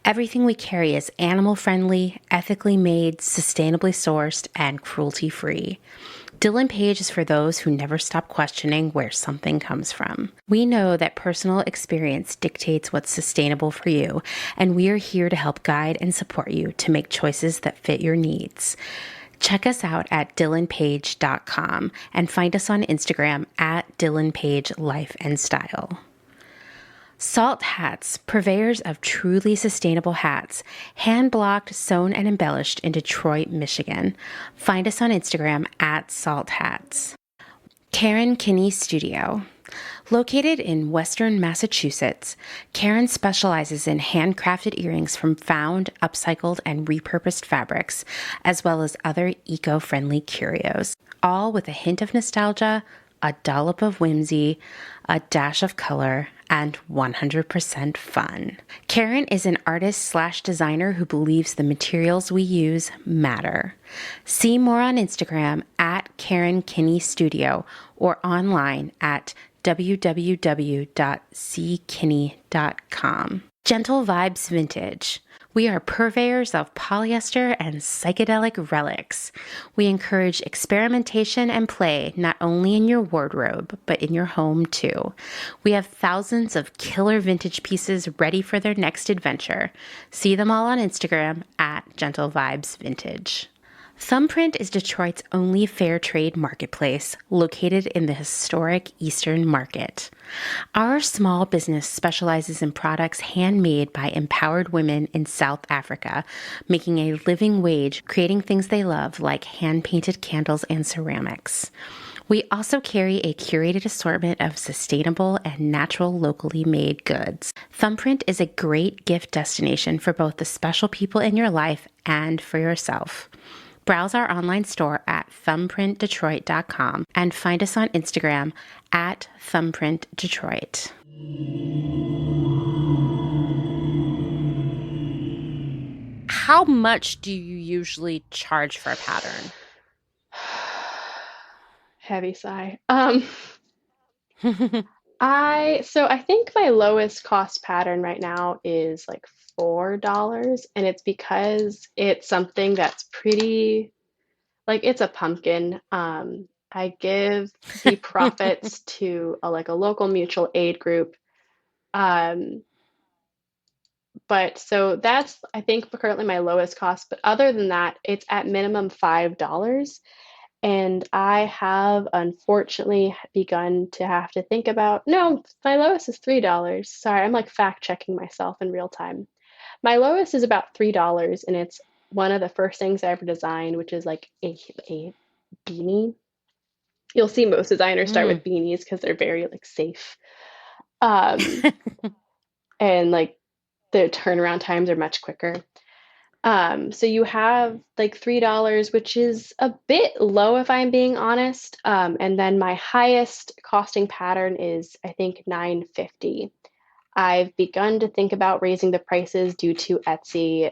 Everything we carry is animal friendly, ethically made, sustainably sourced, and cruelty free. Dylan Page is for those who never stop questioning where something comes from. We know that personal experience dictates what's sustainable for you, and we are here to help guide and support you to make choices that fit your needs. Check us out at dylanpage.com and find us on Instagram at dylanpagelife and style. Salt Hats, purveyors of truly sustainable hats, hand-blocked, sewn, and embellished in Detroit, Michigan. Find us on Instagram at Salt Hats. Karen Kinney Studio. Located in Western Massachusetts, Karen specializes in handcrafted earrings from found, upcycled, and repurposed fabrics, as well as other eco-friendly curios, all with a hint of nostalgia, a dollop of whimsy, a dash of color, and 100% fun. Karen is an artist/designer who believes the materials we use matter. See more on Instagram at Karen Kinney Studio or online at www.ckinney.com. Gentle Vibes Vintage. We are purveyors of polyester and psychedelic relics. We encourage experimentation and play not only in your wardrobe, but in your home too. We have thousands of killer vintage pieces ready for their next adventure. See them all on Instagram at Gentle Vibes Vintage. Thumbprint is Detroit's only fair trade marketplace, located in the historic Eastern Market. Our small business specializes in products handmade by empowered women in South Africa, making a living wage, creating things they love like hand-painted candles and ceramics. We also carry a curated assortment of sustainable and natural locally made goods. Thumbprint is a great gift destination for both the special people in your life and for yourself. Browse our online store at thumbprintdetroit.com and find us on Instagram at thumbprintdetroit. How much do you usually charge for a pattern? Heavy sigh. I think my lowest cost pattern right now is like $4, and it's because it's something that's pretty, like, it's a pumpkin. I give the profits to a local mutual aid group. Um, but so that's, I think, currently my lowest cost. But other than that, it's at minimum $5. And I have unfortunately begun to have to think about, no, my lowest is $3. Sorry, I'm like fact checking myself in real time. My lowest is about $3, and it's one of the first things I ever designed, which is like a beanie. You'll see most designers start with beanies because they're very like safe. Um, and like the turnaround times are much quicker. So you have like $3, which is a bit low if I'm being honest. And then my highest costing pattern is I think $9.50. I've begun to think about raising the prices due to Etsy.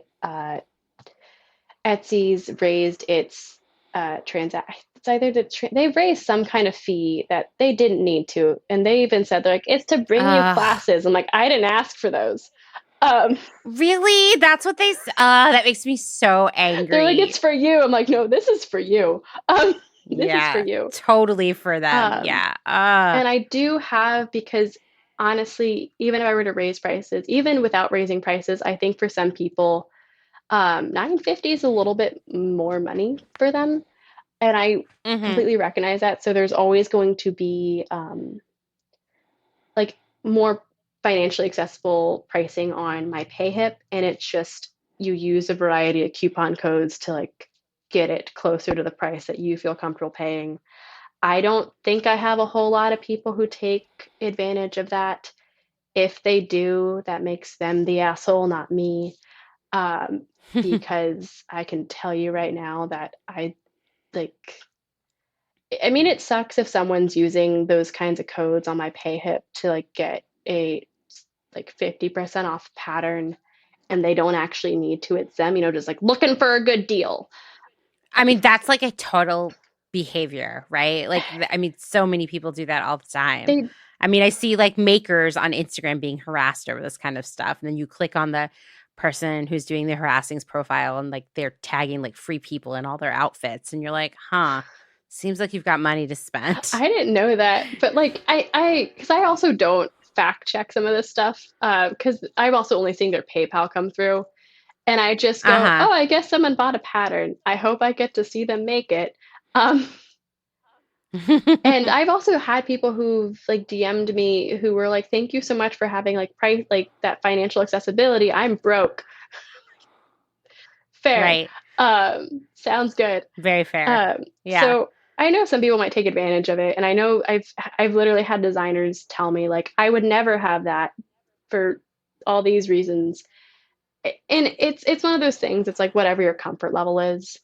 Etsy's raised its it's either they've raised some kind of fee that they didn't need to, and they even said they're like, it's to bring you classes. I'm like, I didn't ask for those. Really? That's what they that makes me so angry. They're like, it's for you. I'm like, no, this is for you. This is for you. Totally for them. And I do have, because honestly, even if I were to raise prices, even without raising prices, I think for some people, $9.50 is a little bit more money for them. And I completely recognize that. So there's always going to be like more financially accessible pricing on my PayHip, and it's just you use a variety of coupon codes to like get it closer to the price that you feel comfortable paying. I don't think I have a whole lot of people who take advantage of that. If they do, that makes them the asshole, not me. Because I can tell you right now that I mean, it sucks if someone's using those kinds of codes on my PayHip to like get a like 50% off pattern, and they don't actually need to. It's them, just like looking for a good deal. I mean, that's like a total behavior, right? Like, I mean, so many people do that all the time. They I mean, I see like makers on Instagram being harassed over this kind of stuff. And then you click on the person who's doing the harassing's profile and like they're tagging like free people in all their outfits. And you're like, huh, seems like you've got money to spend. I didn't know that, but like because I also don't fact check some of this stuff because I'm also only seeing their PayPal come through, and I just Uh go, huh. oh, I guess someone bought a pattern. I hope I get to see them make it. Um, and I've also had people who've like DM'd me who were like, thank you so much for having like price like that financial accessibility. I'm broke. Fair. Right. Sounds good. Very fair. Yeah. So I know some people might take advantage of it, and I know I've literally had designers tell me like I would never have that for all these reasons. And it's one of those things. It's like whatever your comfort level is.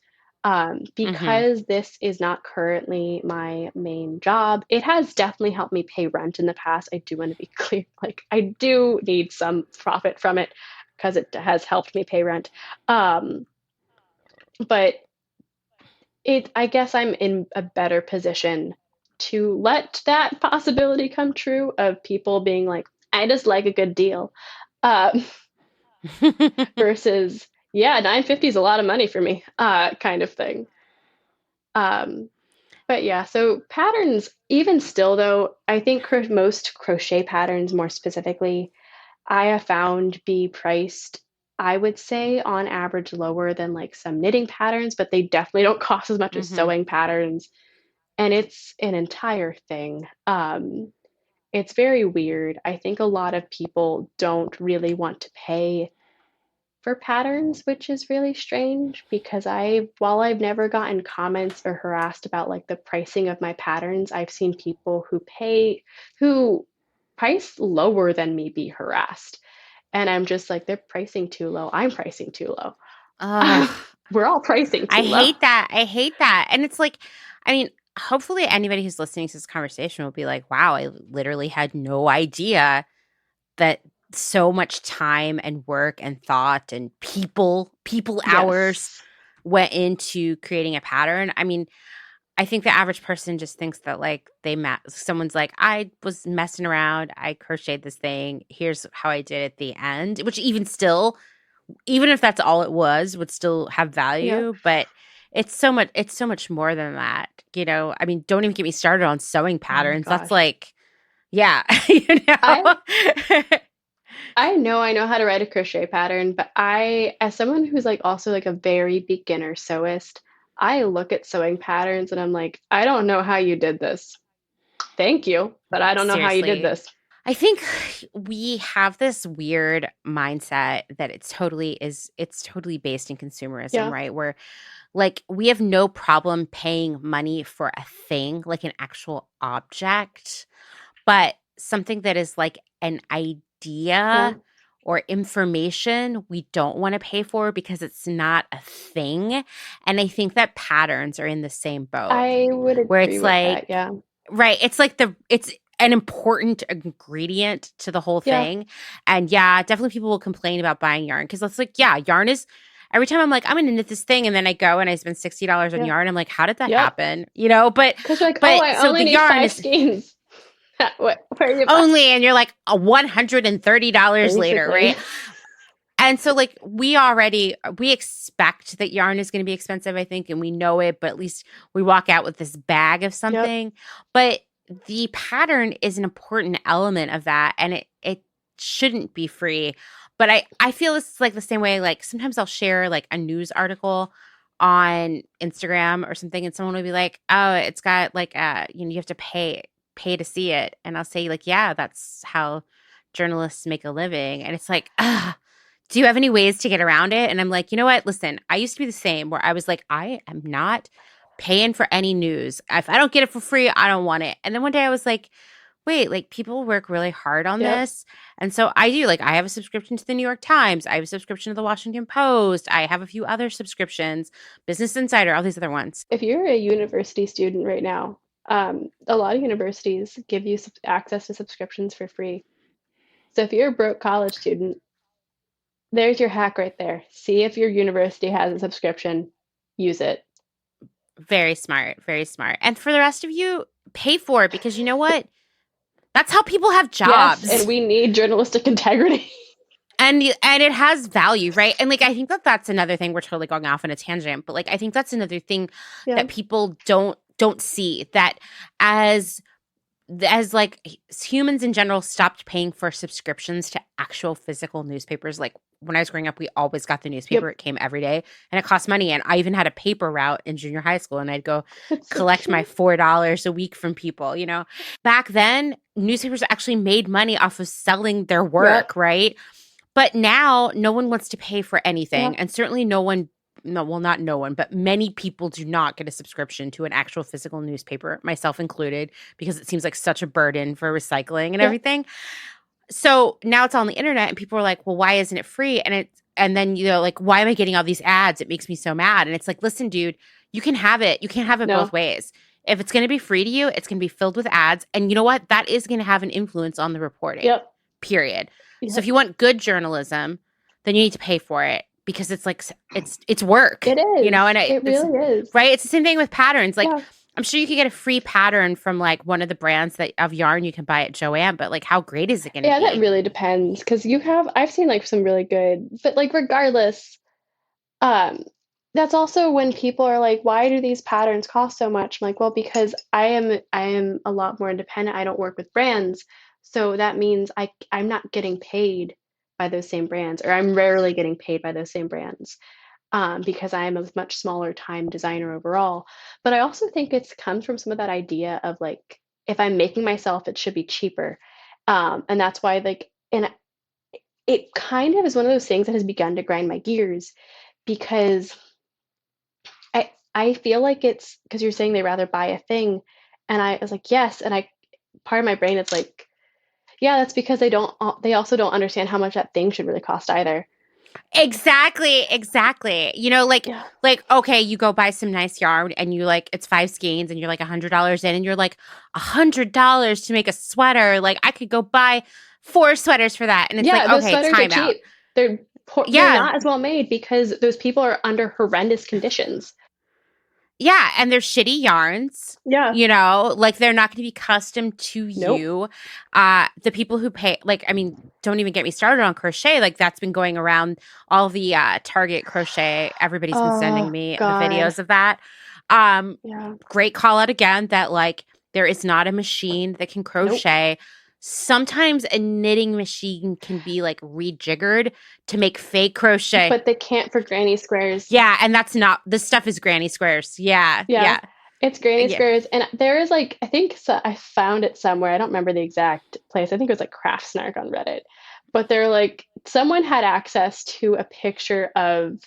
Mm-hmm. Because this is not currently my main job, it has definitely helped me pay rent in the past. I do want to be clear. Like I do need some profit from it because it has helped me pay rent. Um, but I guess I'm in a better position to let that possibility come true of people being like, I just like a good deal, uh, versus, yeah, 950 is a lot of money for me, kind of thing. Um, but yeah, so patterns, even still though, I think most crochet patterns more specifically, I have found be priced, I would say on average lower than like some knitting patterns, but they definitely don't cost as much as Mm-hmm. sewing patterns. And it's an entire thing. It's very weird. I think a lot of people don't really want to pay for patterns, which is really strange because while I've never gotten comments or harassed about like the pricing of my patterns, I've seen people who price lower than me be harassed. And I'm just like, they're pricing too low. I'm pricing too low. Ugh. We're all pricing I too low. hate that. I hate that. And it's like, I mean, hopefully anybody who's listening to this conversation will be like, wow, I literally had no idea that so much time and work and thought and people hours Yes. went into creating a pattern. I mean, I think the average person just thinks that like someone's like, I was messing around, I crocheted this thing, here's how I did at the end, which even still, even if that's all it was, would still have Yep. value. But it's so much more than that. You know, I mean, don't even get me started on sewing Oh my patterns. That's gosh. like, yeah, you I know. I know how to write a crochet pattern, but as someone who's like also like a very beginner sewist, I look at sewing patterns and I'm like, I don't know how you did this. Thank you, but I don't know how you did Seriously. this. I think we have this weird mindset that it's totally based in consumerism, Yeah. right? Where like we have no problem paying money for a thing, like an actual object, but something that is like an Yeah. idea or information we don't want to pay for because it's not a thing. And I think that patterns are in the same boat I would where agree it's with that. like, Yeah. right, it's like it's an important ingredient to the whole Yeah. thing. And yeah, definitely people will complain about buying yarn because it's like, yeah, yarn is every time I'm like, I'm gonna knit this thing, and then I go and I spend $60 on Yeah. yarn. I'm like, how did that Yep. happen? You know, Because you're like, oh, but I so only the need yarn five is skeins. Where are you buy? only, and you're like $130 later, Basically. right? And so like we expect that yarn is going to be expensive, I think, and we know it, but at least we walk out with this bag of Yep. something. But the pattern is an important element of that, and it shouldn't be free. But I feel it's like the same way. Like sometimes I'll share like a news article on Instagram or something, and someone will be like, "Oh, it's got like you have to pay to see it," and I'll say like, "Yeah, that's how journalists make a living," and it's like, ah, do you have any ways to get around it? And I'm like, you know what? Listen, I used to be the same where I was like, I am not paying for any news. If I don't get it for free, I don't want it. And then one day I was like, wait, like people work really hard on Yep. this. And so I do. Like I have a subscription to the New York Times, I have a subscription to the Washington Post, I have a few other subscriptions, Business Insider, all these other ones. If you're a university student right now, a lot of universities give you access to subscriptions for free. So if you're a broke college student, there's your hack right there. See if your university has a subscription, use it. Very smart. Very smart. And for the rest of you, pay for it because you know what? That's how people have Yes, and jobs. we need journalistic integrity. And it has value, right? And like I think that that's another thing, we're totally going off on a tangent, but like I think that's another thing Yeah. that people don't see, that as like humans in general stopped paying for subscriptions to actual physical newspapers. Like when I was growing up, we always got the newspaper. Yep. It came every day and it cost money. And I even had a paper route in junior high school, and I'd go It's so collect my cute. $4 a week from people, you know. Back then, newspapers actually made money off of selling their Yep. work, right? But now no one wants to pay for Yeah. anything. And certainly no one, no, well, not no one, but many people do not get a subscription to an actual physical newspaper, myself included, because it seems like such a burden for recycling and Yeah. everything. So now it's on the internet and people are like, well, why isn't it free? And then, you know, like, why am I getting all these ads? It makes me so mad. And it's like, listen, dude, you can have it. You can't have it both No. ways. If it's going to be free to you, it's going to be filled with ads. And you know what? That is going to have an influence on the reporting, Yep. period. So if Yep. you want good journalism, then you need to pay for it because it's like, it's work, It you know, is. and It it's really is. right. It's the same thing with patterns. Like, Yeah. I'm sure you could get a free pattern from like one of the brands that of yarn you can buy at Joann, but like, how great is it going to Yeah, that be? really depends because I've seen like some really good, but like regardless, um, that's also when people are like, why do these patterns cost so much? I'm like, well, because I am a lot more independent. I don't work with brands. So that means I'm not getting paid by those same brands, or I'm rarely getting paid by those same brands. Because I am a much smaller time designer overall. But I also think it's comes from some of that idea of like, if I'm making myself, it should be cheaper. And that's why like, and it kind of is one of those things that has begun to grind my gears because I feel like it's because you're saying they rather buy a thing, and I was like, yes, and I part of my brain it's like, yeah, that's because they also don't understand how much that thing should really cost either. Exactly, exactly. You know, Yeah. like okay, you go buy some nice yarn and you like it's 5 skeins and you're like $100 in and you're like $100 to make a sweater. Like I could go buy 4 sweaters for that. And it's like, Yeah, those okay, sweaters are time out. cheap. They're Yeah. not as well made because those people are under horrendous conditions. Yeah, and they're shitty yarns. Yeah. You know, like they're not going to be custom to Nope. you. The people who pay, like, I mean, don't even get me started on crochet. Like that's been going around all the Target crochet. Everybody's been sending Oh me the God. videos of that. Um, Yeah. Great call out again that like there is not a machine that can Nope. crochet. Sometimes a knitting machine can be like rejiggered to make fake crochet. But they can't for granny squares. Yeah, and that's not, this stuff is granny squares. Yeah, Yeah. yeah. It's granny Yeah. squares, and there is like I think so, I found it somewhere. I don't remember the exact place. I think it was like Craft Snark on Reddit. But they're like someone had access to a picture of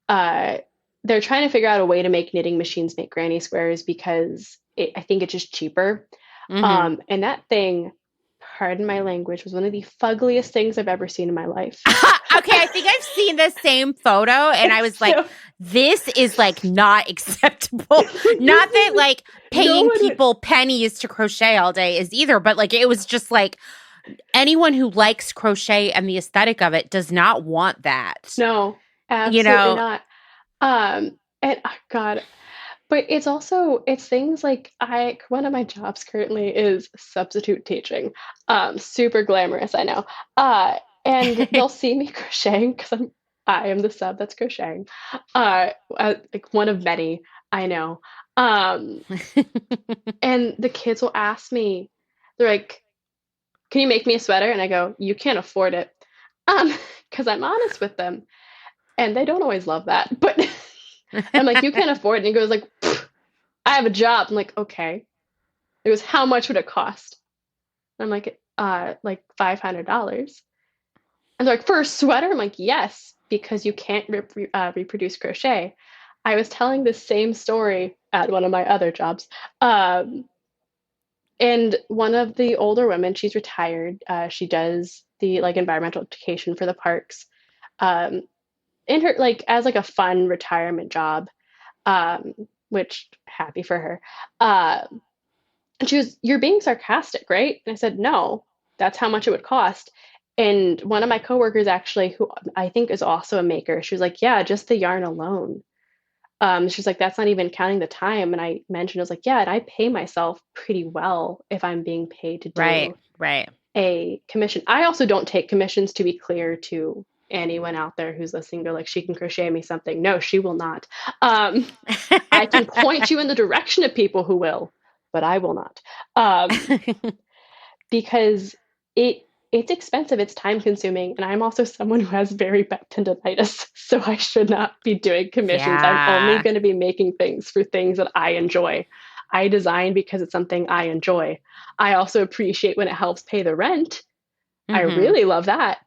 uh they're trying to figure out a way to make knitting machines make granny squares because I think it's just cheaper. Mm-hmm. And that thing, pardon my language, was one of the fuggliest things I've ever seen in my life. Okay, I think I've seen the same photo and I was It's like, so this is like not acceptable. Not that like no paying one would. people pennies to crochet all day is either, but like it was just like anyone who likes crochet and the aesthetic of it does not want that. No, You absolutely know, not. And God, but it's things like I one of my jobs currently is substitute teaching. Super glamorous, I know. And they'll see me crocheting because I am the sub that's crocheting. Like one of many I know. Um, and the kids will ask me, they're like, "Can you make me a sweater?" And I go, "You can't afford it." Because I'm honest with them, and they don't always love that. But I'm like, "You can't afford it." And he goes like, "I have a job." I'm like, "Okay." It goes, "How much would it cost?" And I'm like $500. And they're like, "For a sweater?" I'm like, "Yes, because you can't reproduce crochet." I was telling the same story at one of my other jobs. Um, and one of the older women, she's retired. She does the like environmental education for the parks. Um, in her like as like a fun retirement job, um, which happy for her. And she was, "You're being sarcastic, right?" And I said, "No, that's how much it would cost." And one of my coworkers actually, who I think is also a maker, she was like, "Yeah, just the yarn alone." She's like, that's not even counting the time. And I mentioned, I was like, yeah, and I pay myself pretty well if I'm being paid to Right. do Right. a commission. I also don't take commissions, to be clear to anyone out there who's listening. They're like, she can crochet me something. No, she will not. Um, I can point you in the direction of people who will, but I will not. Um, because it's expensive, it's time consuming, and I'm also someone who has very bad tendonitis, so I should not be doing commissions. I'm only Yeah. going to be making things for things that I enjoy. I design because it's something I enjoy. I also appreciate when it helps pay the rent. I Hmm. really love that.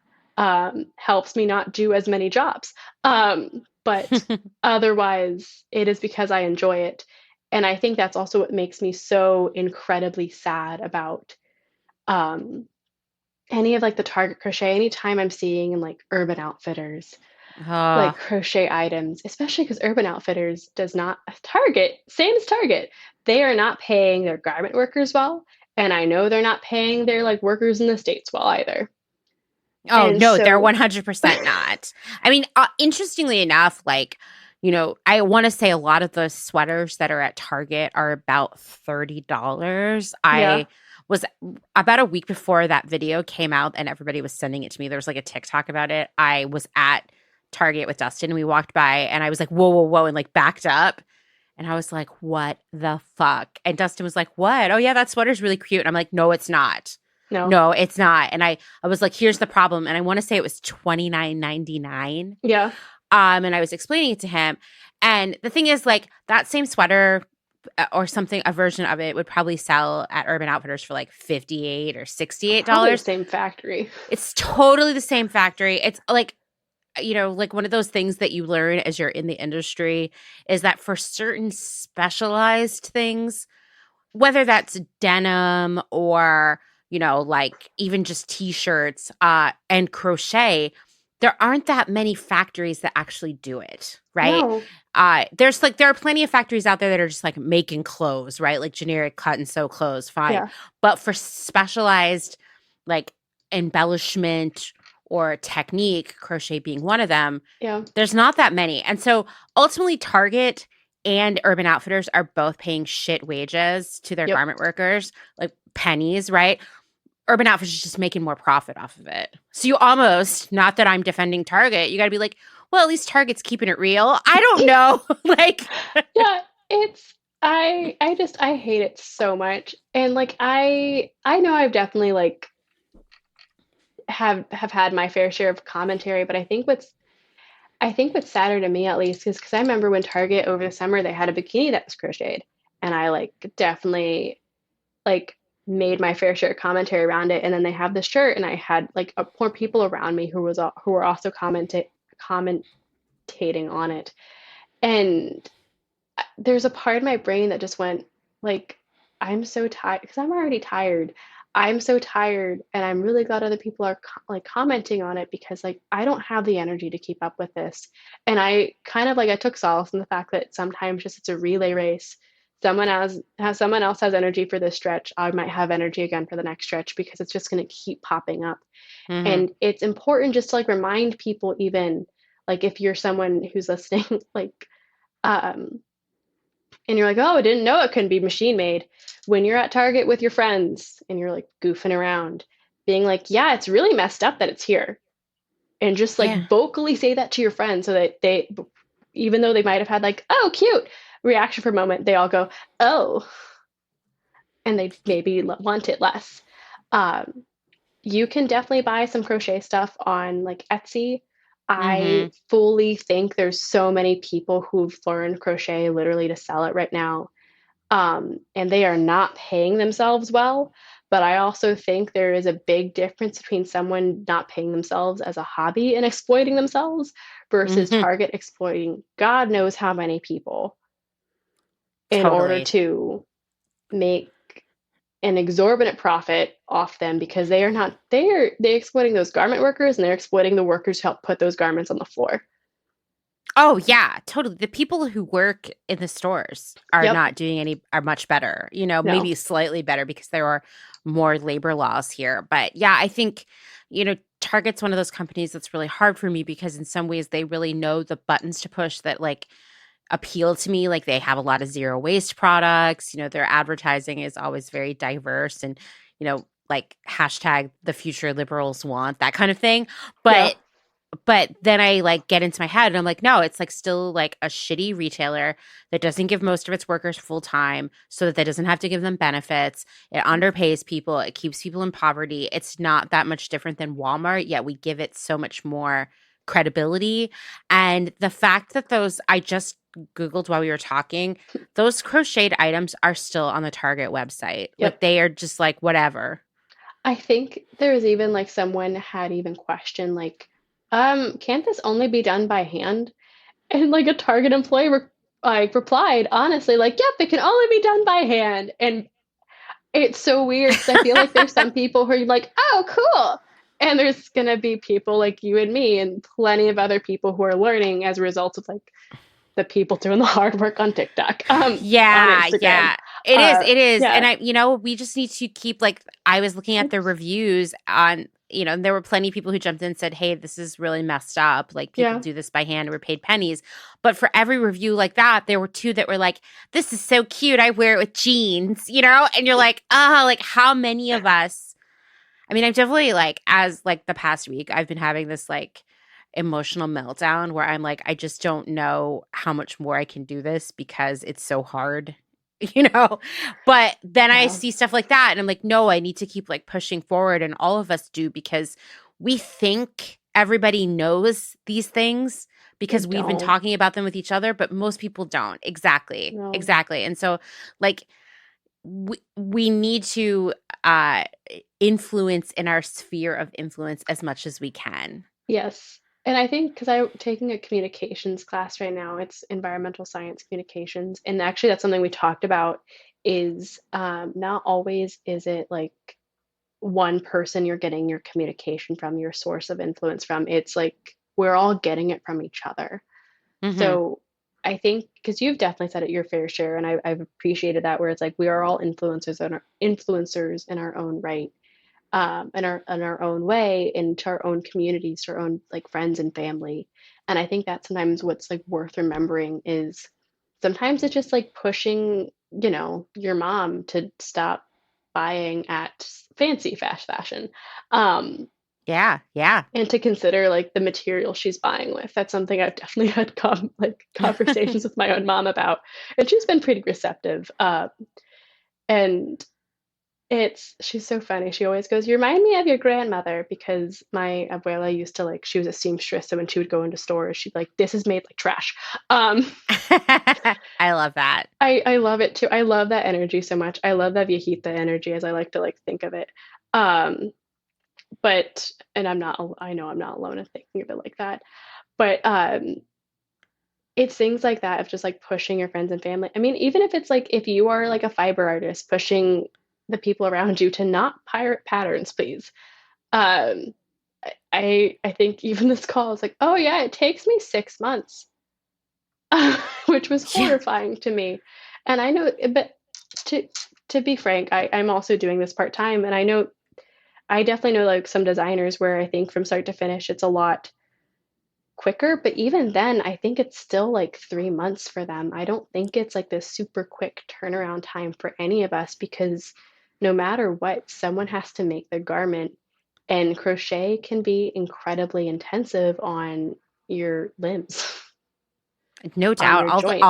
Helps me not do as many jobs. But otherwise, it is because I enjoy it. And I think that's also what makes me so incredibly sad about um, any of like the Target crochet, anytime I'm seeing in like Urban Outfitters, like Oh. crochet items, especially because Urban Outfitters does not, Target, same as Target, they are not paying their garment workers well. And I know they're not paying their like workers in the States well either. Oh, And no, they're so, 100% not. I mean, interestingly enough, like, I want to say a lot of the sweaters that are at Target are about $30. yeah, I was about a week before that video came out and everybody was sending it to me. There was like a TikTok about it. I was at Target with Dustin and we walked by and I was like, whoa, whoa, whoa, and like backed up. And I was like, what the fuck? And Dustin was like, what? Oh, yeah, that sweater's really cute. And I'm like, no, it's not. no, No, it's not. And I was like, here's the problem. And I want to say it was $29.99. yeah, And I was explaining it to him. And the thing is, like, that same sweater or something, a version of it would probably sell at Urban Outfitters for like $58 or probably the $68. same factory. It's totally the same factory. It's like, like one of those things that you learn as you're in the industry is that for certain specialized things, whether that's denim or, like even just t-shirts and crochet, there aren't that many factories that actually do it, right? No, There are plenty of factories out there that are just like making clothes, right? Like generic cut and sew clothes, fine. yeah, But for specialized like embellishment or technique, crochet being one of them, yeah, there's not that many. And so ultimately Target and Urban Outfitters are both paying shit wages to their yep. garment workers, like pennies, right? Urban Outfitters is just making more profit off of it. So you almost, not that I'm defending Target, you got to be like, well, at least Target's keeping it real. I don't know. Like, Yeah, it's I hate it so much. And like I know I've definitely like have had my fair share of commentary, but I think what's sadder to me at least is because I remember when Target over the summer they had a bikini that was crocheted, and I like definitely like made my fair share of commentary around it. And then they have the shirt, and I had like more people around me who were also commentating on it. And there's a part of my brain that just went like, I'm so tired because I'm already tired. I'm so tired, and I'm really glad other people are like commenting on it because like I don't have the energy to keep up with this. And I kind of like I took solace in the fact that sometimes just it's a relay race. Someone else has energy for this stretch. I might have energy again for the next stretch because it's just going to keep popping up. mhm. And it's important just to like remind people, even like if you're someone who's listening, like um and you're like, oh, I didn't know it couldn't be machine made. When you're at Target with your friends and you're like goofing around, being like, yeah, it's really messed up that it's here. And just Yeah. like vocally say that to your friends so that they, even though they might have had like, oh, cute reaction for a moment, they all go, oh, and they maybe want it less. Um, you can definitely buy some crochet stuff on like Etsy. I Mhm. fully think there's so many people who've learned crochet literally to sell it right now, and they are not paying themselves well. But I also think there is a big difference between someone not paying themselves as a hobby and exploiting themselves versus Mhm. Target exploiting God knows how many people in order Totally. to make an exorbitant profit off them because they exploiting those garment workers and they're exploiting the workers who help put those garments on the floor. Oh yeah, totally. The people who work in the stores Yep. are much better, No. maybe slightly better because there are more labor laws here. But yeah, I think, Target's one of those companies that's really hard for me because in some ways they really know the buttons to push that like appeal to me. Like they have a lot of zero waste products. Their advertising is always very diverse and, like hashtag the future liberals want, that kind of thing. Yeah. But then I like get into my head and I'm like, no, it's like still like a shitty retailer that doesn't give most of its workers full time so that doesn't have to give them benefits. It underpays people. It keeps people in poverty. It's not that much different than Walmart, yet we give it so much more credibility. And the fact that I just Googled while we were talking, those crocheted items are still on the Target website. Like Yep. they are just like whatever. I think there was even like someone had even questioned like, can't this only be done by hand? And like a Target employee like replied honestly, like, yep, it can only be done by hand. And it's so weird because I feel like there's some people who are like, oh, cool. And there's gonna be people like you and me and plenty of other people who are learning as a result of like the people doing the hard work on TikTok, on Yeah, Instagram. yeah. It is, it is. And Yeah, we just need to keep like I was looking at the reviews on, and there were plenty of people who jumped in and said, "Hey, this is really messed up. Like people yeah, do this by hand and we're paid pennies." But for every review like that, there were two that were like, "This is so cute. I wear it with jeans." And you're like, "Oh, like how many of us?" I mean, I've definitely like as like the past week, I've been having this like emotional meltdown where I'm like, I just don't know how much more I can do this because it's so hard, you know? But then I yeah, see stuff like that and I'm like, no, I need to keep like pushing forward. And all of us do because we think everybody knows these things they because we've been don't. talking about them with each other, but most people don't. Exactly. No. Exactly. And so, like, we need to uh influence in our sphere of influence as much as we can. Yes. And I think because I'm taking a communications class right now, it's environmental science communications. And actually, that's something we talked about is not always is it like one person you're getting your communication from, your source of influence from. It's like we're all getting it from each other. Mhm. So I think because you've definitely said it your fair share, and I've appreciated that where it's like we are all influencers in our own right, in our own way, into our own communities, to our own like friends and family. And I think that sometimes what's like worth remembering is sometimes it's just like pushing, your mom to stop buying at fancy fast fashion. Um, Yeah, yeah. and to consider like the material she's buying with. That's something I've definitely had like conversations with my own mom about, and she's been pretty receptive. And she's so funny. She always goes, "You remind me of your grandmother," because my abuela used to like she was a seamstress, so when she would go into stores, she'd be like, "This is made like trash." Um, I love that. I love it too. I love that energy so much. I love that viejita energy, as I like to like think of it. Um, but and I know I'm not alone in thinking of it like that. But it's things like that of just like pushing your friends and family. I mean, even if it's like if you are like a fiber artist, pushing the people around you to not pirate patterns, please. Um, I think even this call is like, oh yeah, it takes me 6 months, which was Yeah. horrifying to me. And I know, but to to be frank, I'm also doing this part time, and I definitely know like some designers where I think from start to finish it's a lot quicker, but even then, I think it's still like 3 months for them. I don't think it's like this super quick turnaround time for any of us because no matter what, someone has to make the garment, and crochet can be incredibly intensive on your limbs, No on doubt. your All the joints.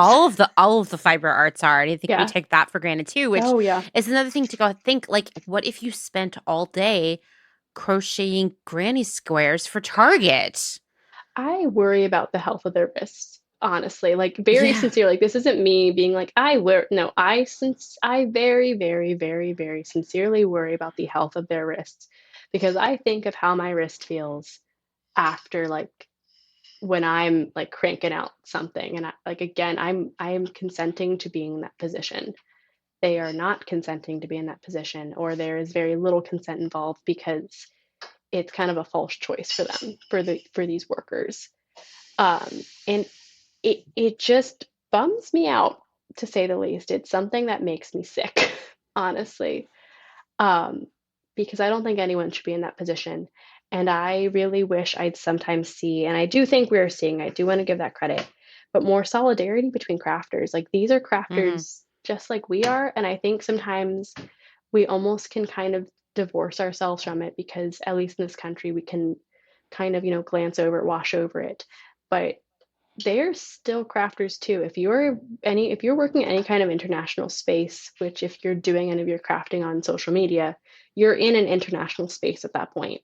all of the fiber arts are. And I think we Yeah. take that for granted too, which Oh, yeah. is another thing to go think like, what if you spent all day crocheting granny squares for Target? I worry about the health of their wrists, honestly. Like very Yeah. sincere. Like this isn't me being like I wear no, I very, very, very, very sincerely worry about the health of their wrists because I think of how my wrist feels after like when I'm like cranking out something and like again, I am consenting to being in that position. They are not consenting to be in that position, or there is very little consent involved because it's kind of a false choice for them, for these workers. And it just bums me out, to say the least. It's something that makes me sick, honestly, um, because I don't think anyone should be in that position. And I really wish I'd sometimes see, and I do think we're seeing, I do want to give that credit, but more solidarity between crafters. Like these are Mm-hmm. crafters just like we are. And I think sometimes we almost can kind of divorce ourselves from it because at least in this country we can kind of, glance over it, wash over it. But they're still crafters too. If you're working any kind of international space, which if you're doing any of your crafting on social media, you're in an international space at that point.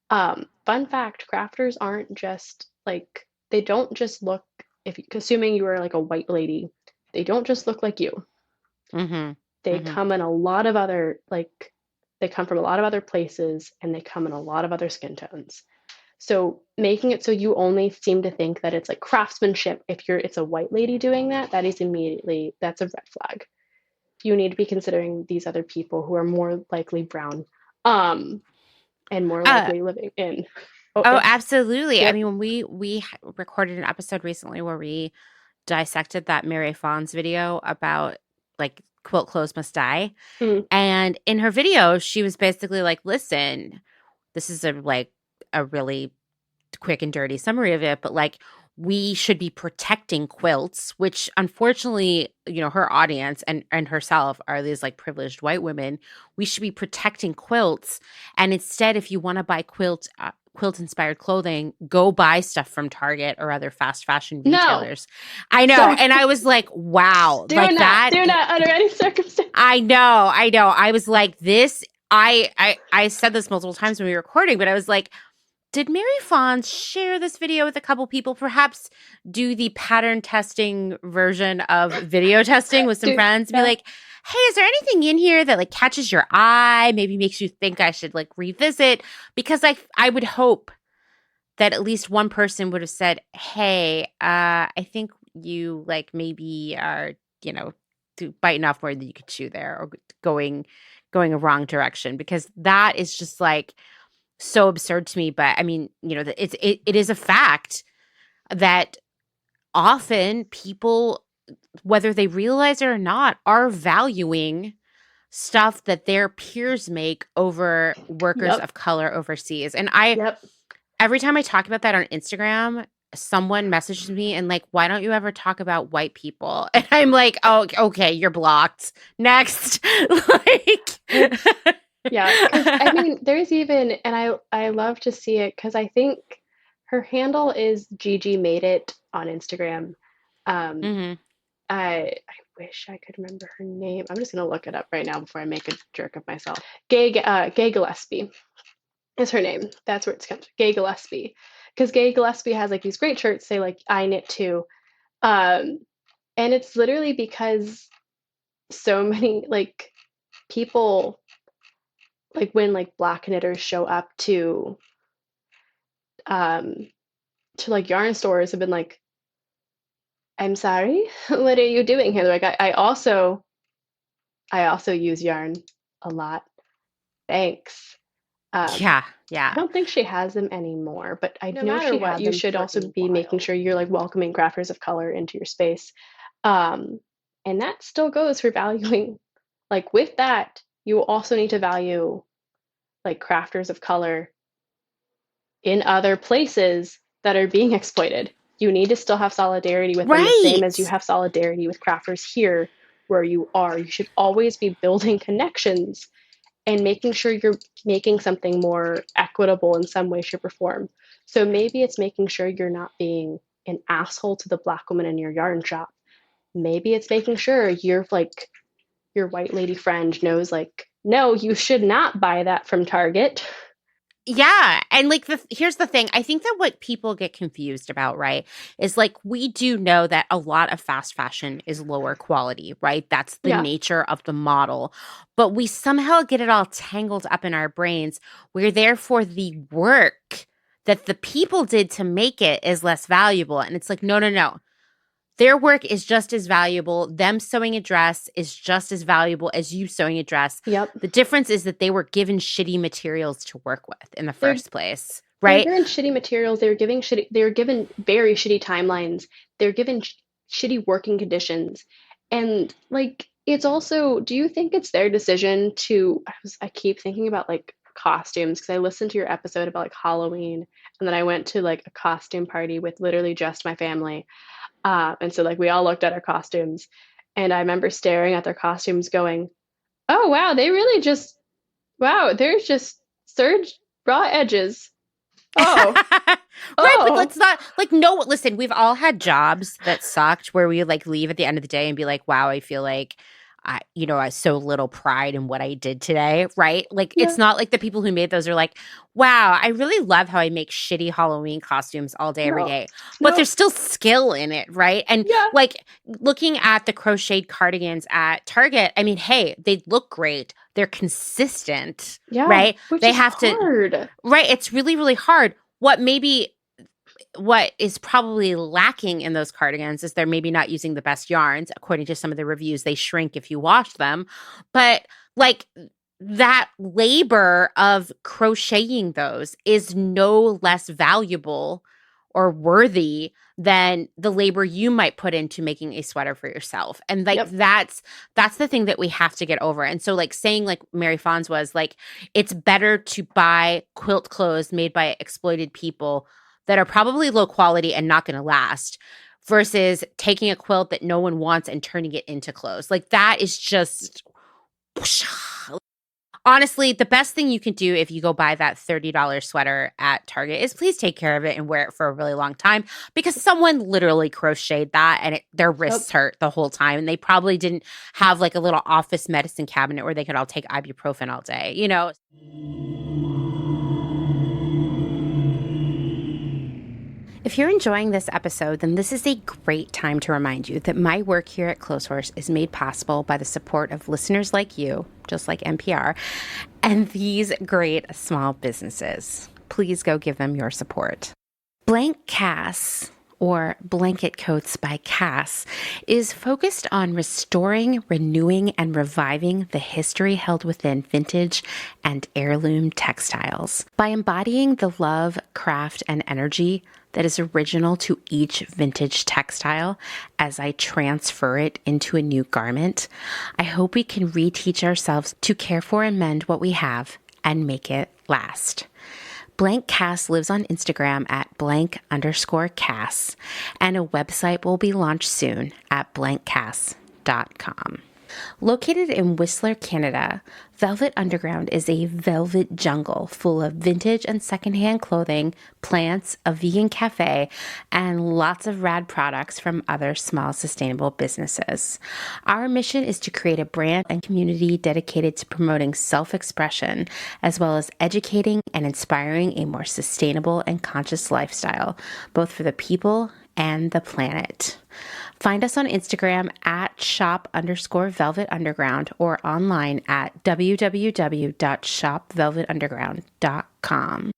Fun fact, crafters aren't just like they don't just look if assuming you are like a white lady, they don't just look like you. Mm-hmm. They Mm-hmm. come in a lot of other like they come from a lot of other places and they come in a lot of other skin tones. So making it so you only seem to think that it's like craftsmanship if it's a white lady doing that, that's a red flag. You need to be considering these other people who are more likely brown, um, and more Uh, likely living in. Oh oh, yeah. absolutely. I Yep. mean, when we recorded an episode recently where we dissected that Mary Fawn's video about like quilt clothes must die. Mm. And in her video, she was basically like, listen, this is a really quick and dirty summary of it, but like we should be protecting quilts, which unfortunately, her audience and herself are these like privileged white women. We should be protecting quilts, and instead, if you want to buy quilt inspired clothing, go buy stuff from Target or other fast fashion No. retailers. I know, Sorry. and I was like, wow, Do like not. that. Do not under any circumstance. I know. I was like, this. I said this multiple times when we were recording, but I was like, did Mary Fawn share this video with a couple people? Perhaps do the pattern testing version of video testing with some Do friends. Be no. like, hey, is there anything in here that like catches your eye? Maybe makes you think I should like revisit? Because I would hope that at least one person would have said, hey, I think you like maybe are biting off more than you could chew there, or going a wrong direction, because that is just like so absurd to me. But I mean, it is a fact that often people, whether they realize it or not, are valuing stuff that their peers make over workers Yep. of color overseas. And I Yep. every time I talk about that on Instagram, someone messages me and like, why don't you ever talk about white people? And I'm like, oh, okay, you're blocked. Next. Like It's yeah, because I mean, there's even, and I love to see it because I think her handle is Gigi Made It on Instagram. Um, Mhm. I wish I could remember her name. I'm just gonna look it up right now before I make a jerk of myself. Gay Gillespie is her name. That's where it's comes from. Gay Gillespie, because Gay Gillespie has like these great shirts say like I knit too, um, and it's literally because so many like people like when like black knitters show up um to like yarn stores have been like, I'm sorry, what are you doing here? They're like I also use yarn a lot. Thanks. Um, Yeah, I yeah. don't think she has them anymore, but I No know matter she what, had you them should for also a be making while. sure you're like welcoming crafters of color into your space. Um, and that still goes for valuing, like with that, you also need to value like crafters of color in other places that are being exploited. You need to still have solidarity with them the same as you right. have solidarity with crafters here where you are. You should always be building connections and making sure you're making something more equitable in some way, shape, or form. So maybe it's making sure you're not being an asshole to the black woman in your yarn shop. Maybe it's making sure you're like your white lady friend knows like, no, you should not buy that from Target. Yeah, and like here's the thing. I think that what people get confused about, right, is like we do know that a lot of fast fashion is lower quality, right? That's the Yeah. nature of the model. But we somehow get it all tangled up in our brains where therefore the work that the people did to make it is less valuable. And it's like, no, no, no. Their work is just as valuable. Them sewing a dress is just as valuable as you sewing a dress. Yep. The difference is that they were given shitty materials to work with in the They're first place, they're right? given shitty materials. They're given very shitty timelines. They're given shitty working conditions. And like it's also, do you think it's their decision to I keep thinking about like costumes because I listened to your episode about like Halloween and then I went to like a costume party with literally just my family. And so like we all looked at our costumes, and I remember staring at their costumes going, "Oh wow, they really just wow, there's just serge raw edges. Oh, Right, like oh, let's not like no listen, we've all had jobs that sucked where we like leave at the end of the day and be like, wow, I feel like I so little pride in what I did today, right? Like it's yeah, not like the people who made those are like, wow, I really love how I make shitty Halloween costumes all day every no, day. But no, there's still skill in it, right? And yeah, like looking at the crocheted cardigans at Target, I mean, hey, they look great. They're consistent, yeah, right? which They is have to hard. right, it's really really hard. What is probably lacking in those cardigans is they're maybe not using the best yarns. According to some of the reviews, they shrink if you wash them. But like that labor of crocheting those is no less valuable or worthy than the labor you might put into making a sweater for yourself. And like Yep, that's the thing that we have to get over. And so like saying like Mary Fawn's was like it's better to buy quilt clothes made by exploited people that are probably low quality and not going to last versus taking a quilt that no one wants and turning it into clothes. Like that is just honestly the best thing you can do if you go buy that $30 sweater at Target is please take care of it and wear it for a really long time because someone literally crocheted that and their yep. wrists hurt the whole time and they probably didn't have like a little office medicine cabinet where they could all take ibuprofen all day, you know? If you're enjoying this episode, then this is a great time to remind you that my work here at Clotheshorse is made possible by the support of listeners like you, just like NPR, and these great small businesses. Please go give them your support. Blank Cass, or Blanket Coats by Cass, is focused on restoring, renewing, and reviving the history held within vintage and heirloom textiles. By embodying the love, craft, and energy that is original to each vintage textile as I transfer it into a new garment, I hope we can reteach ourselves to care for and mend what we have and make it last. Blank Cass lives on Instagram at blank_Cass, and a website will be launched soon at blankcass.com. Located in Whistler, Canada, Velvet Underground is a velvet jungle full of vintage and secondhand clothing, plants, a vegan cafe, and lots of rad products from other small sustainable businesses. Our mission is to create a brand and community dedicated to promoting self-expression, as well as educating and inspiring a more sustainable and conscious lifestyle, both for the people and the planet. Find us on Instagram at shop_velvetunderground or online at www.shopvelvetunderground.com.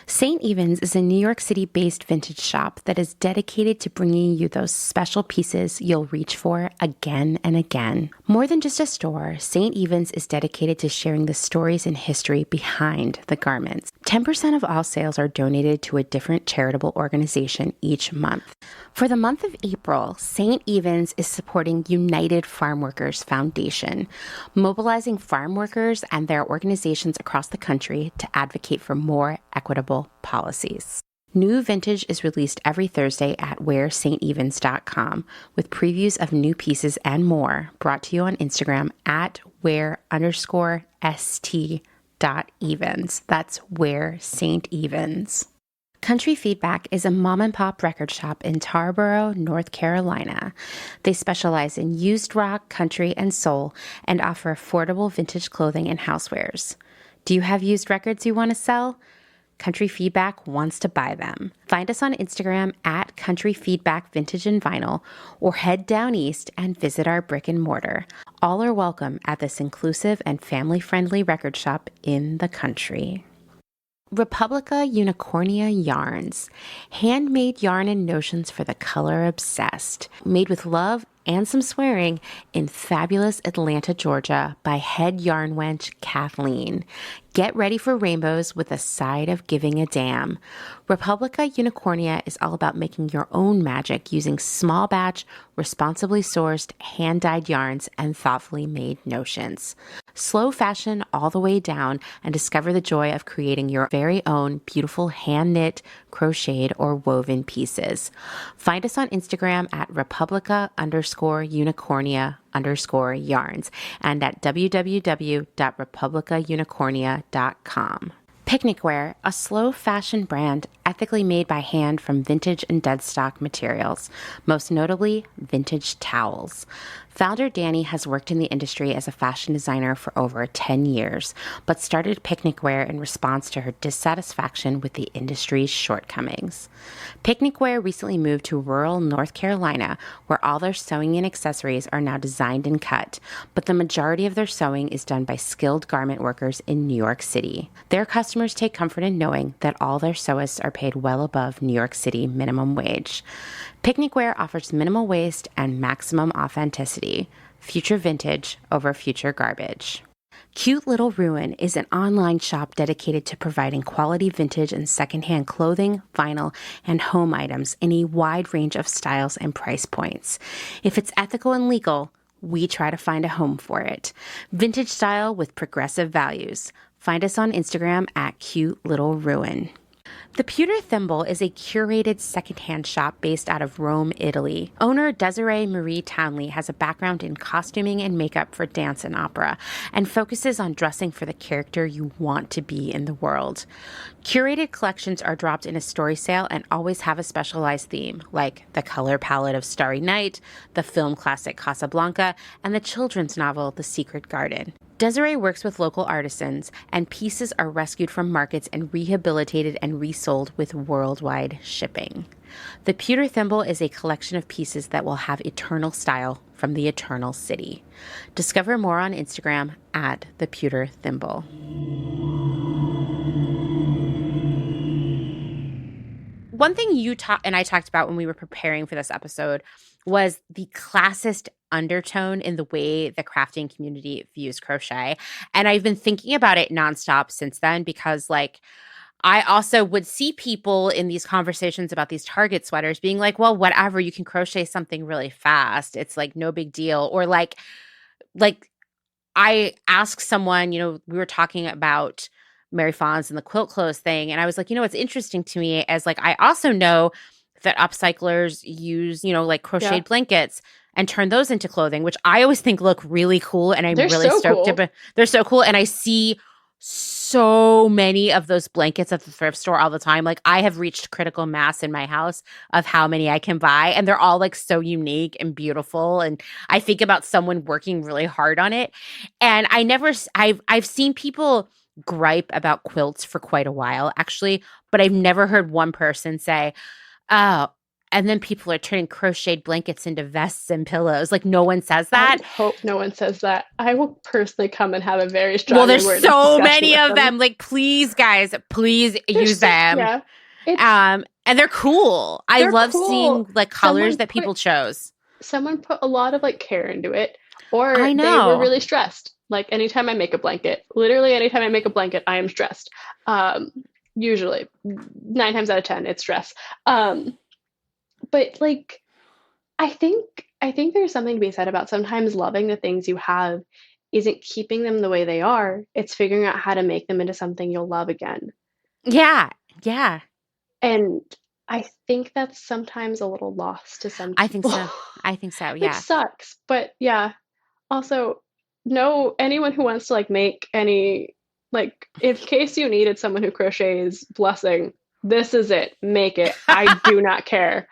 St. Evens is a New York City-based vintage shop that is dedicated to bringing you those special pieces you'll reach for again and again. More than just a store, St. Evens is dedicated to sharing the stories and history behind the garments. 10% of all sales are donated to a different charitable organization each month. For the month of April, St. Evens is supporting United Farm Workers Foundation, mobilizing farm workers and their organizations across the country to advocate for more equitable policies. New vintage is released every Thursday at wearstevens.com with previews of new pieces and more brought to you on Instagram at wear_st.evens. That's where St. Evens. Country Feedback is a mom and pop record shop in Tarboro, North Carolina. They specialize in used rock, country, and soul and offer affordable vintage clothing and housewares. Do you have used records you want to sell? Country Feedback wants to buy them. Find us on Instagram at Country Feedback Vintage and Vinyl or head down east and visit our brick and mortar. All are welcome at this inclusive and family-friendly record shop in the country. Republica Unicornia Yarns, handmade yarn and notions for the color obsessed, made with love and some swearing in fabulous Atlanta, Georgia by head yarn wench Kathleen. Get ready for rainbows with a side of giving a damn. Republica Unicornia is all about making your own magic using small batch, responsibly sourced, hand-dyed yarns and thoughtfully made notions. Slow fashion all the way down and discover the joy of creating your very own beautiful hand-knit, crocheted, or woven pieces. Find us on Instagram at Republica_Unicornia_yarns and at www.republicaunicornia.com. Picnicwear, a slow fashion brand ethically made by hand from vintage and dead stock materials, most notably vintage towels. Founder Danny has worked in the industry as a fashion designer for over 10 years, but started Picnicwear in response to her dissatisfaction with the industry's shortcomings. Picnicwear recently moved to rural North Carolina, where all their sewing and accessories are now designed and cut, but the majority of their sewing is done by skilled garment workers in New York City. Their customers take comfort in knowing that all their sewists are paid well above New York City minimum wage. Picnicwear offers minimal waste and maximum authenticity. Future vintage over future garbage. Cute Little Ruin is an online shop dedicated to providing quality vintage and secondhand clothing, vinyl, and home items in a wide range of styles and price points. If it's ethical and legal, we try to find a home for it. Vintage style with progressive values. Find us on Instagram at Cute Little Ruin. The Pewter Thimble is a curated secondhand shop based out of Rome, Italy. Owner Desiree Marie Townley has a background in costuming and makeup for dance and opera and focuses on dressing for the character you want to be in the world. Curated collections are dropped in a story sale and always have a specialized theme, like the color palette of Starry Night, the film classic Casablanca, and the children's novel The Secret Garden. Desiree works with local artisans, and pieces are rescued from markets and rehabilitated and resold with worldwide shipping. The Pewter Thimble is a collection of pieces that will have eternal style from the Eternal City. Discover more on Instagram at The Pewter Thimble. One thing you and I talked about when we were preparing for this episode was the classist undertone in the way the crafting community views crochet. And I've been thinking about it nonstop since then because, like, I also would see people in these conversations about these Target sweaters being like, well, whatever, you can crochet something really fast. It's like no big deal. Or like I asked someone, we were talking about Mary Fawn's and the quilt clothes thing. And I was like, what's interesting to me is like, I also know that upcyclers use, like crocheted blankets and turn those into clothing, which I always think look really cool. And I'm really stoked. Cool. They're so cool. And I see so many of those blankets at the thrift store all the time. Like I have reached critical mass in my house of how many I can buy. And they're all like so unique and beautiful. And I think about someone working really hard on it. And I've seen people gripe about quilts for quite a while, actually, but I've never heard one person say, oh, and then people are turning crocheted blankets into vests and pillows. Like no one says that. I hope no one says that. I will personally come and have a very strong there's so many of them. Like, please, guys, please use them. Yeah. And they're cool. I love seeing like colors that people chose. Someone put a lot of like care into it, or they were really stressed. Like anytime I make a blanket, literally anytime I make a blanket, I am stressed. Usually 9 times out of 10, it's stress. But like, I think there's something to be said about sometimes loving the things you have isn't keeping them the way they are. It's figuring out how to make them into something you'll love again. Yeah. Yeah. And I think that's sometimes a little lost to some people. I think so. Yeah. It sucks. But yeah. Also, no, anyone who wants to like make any, like, in case you needed someone who crochets, blessing, this is it. Make it. I do not care.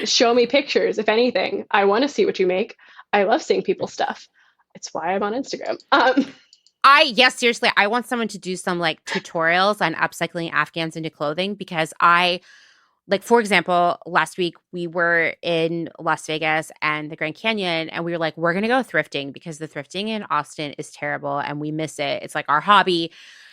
Show me pictures, if anything. I want to see what you make. I love seeing people's stuff. It's why I'm on Instagram. Seriously, I want someone to do some like tutorials on upcycling Afghans into clothing because like, for example, last week we were in Las Vegas and the Grand Canyon, and we were like, we're going to go thrifting because the thrifting in Austin is terrible and we miss it. It's like our hobby.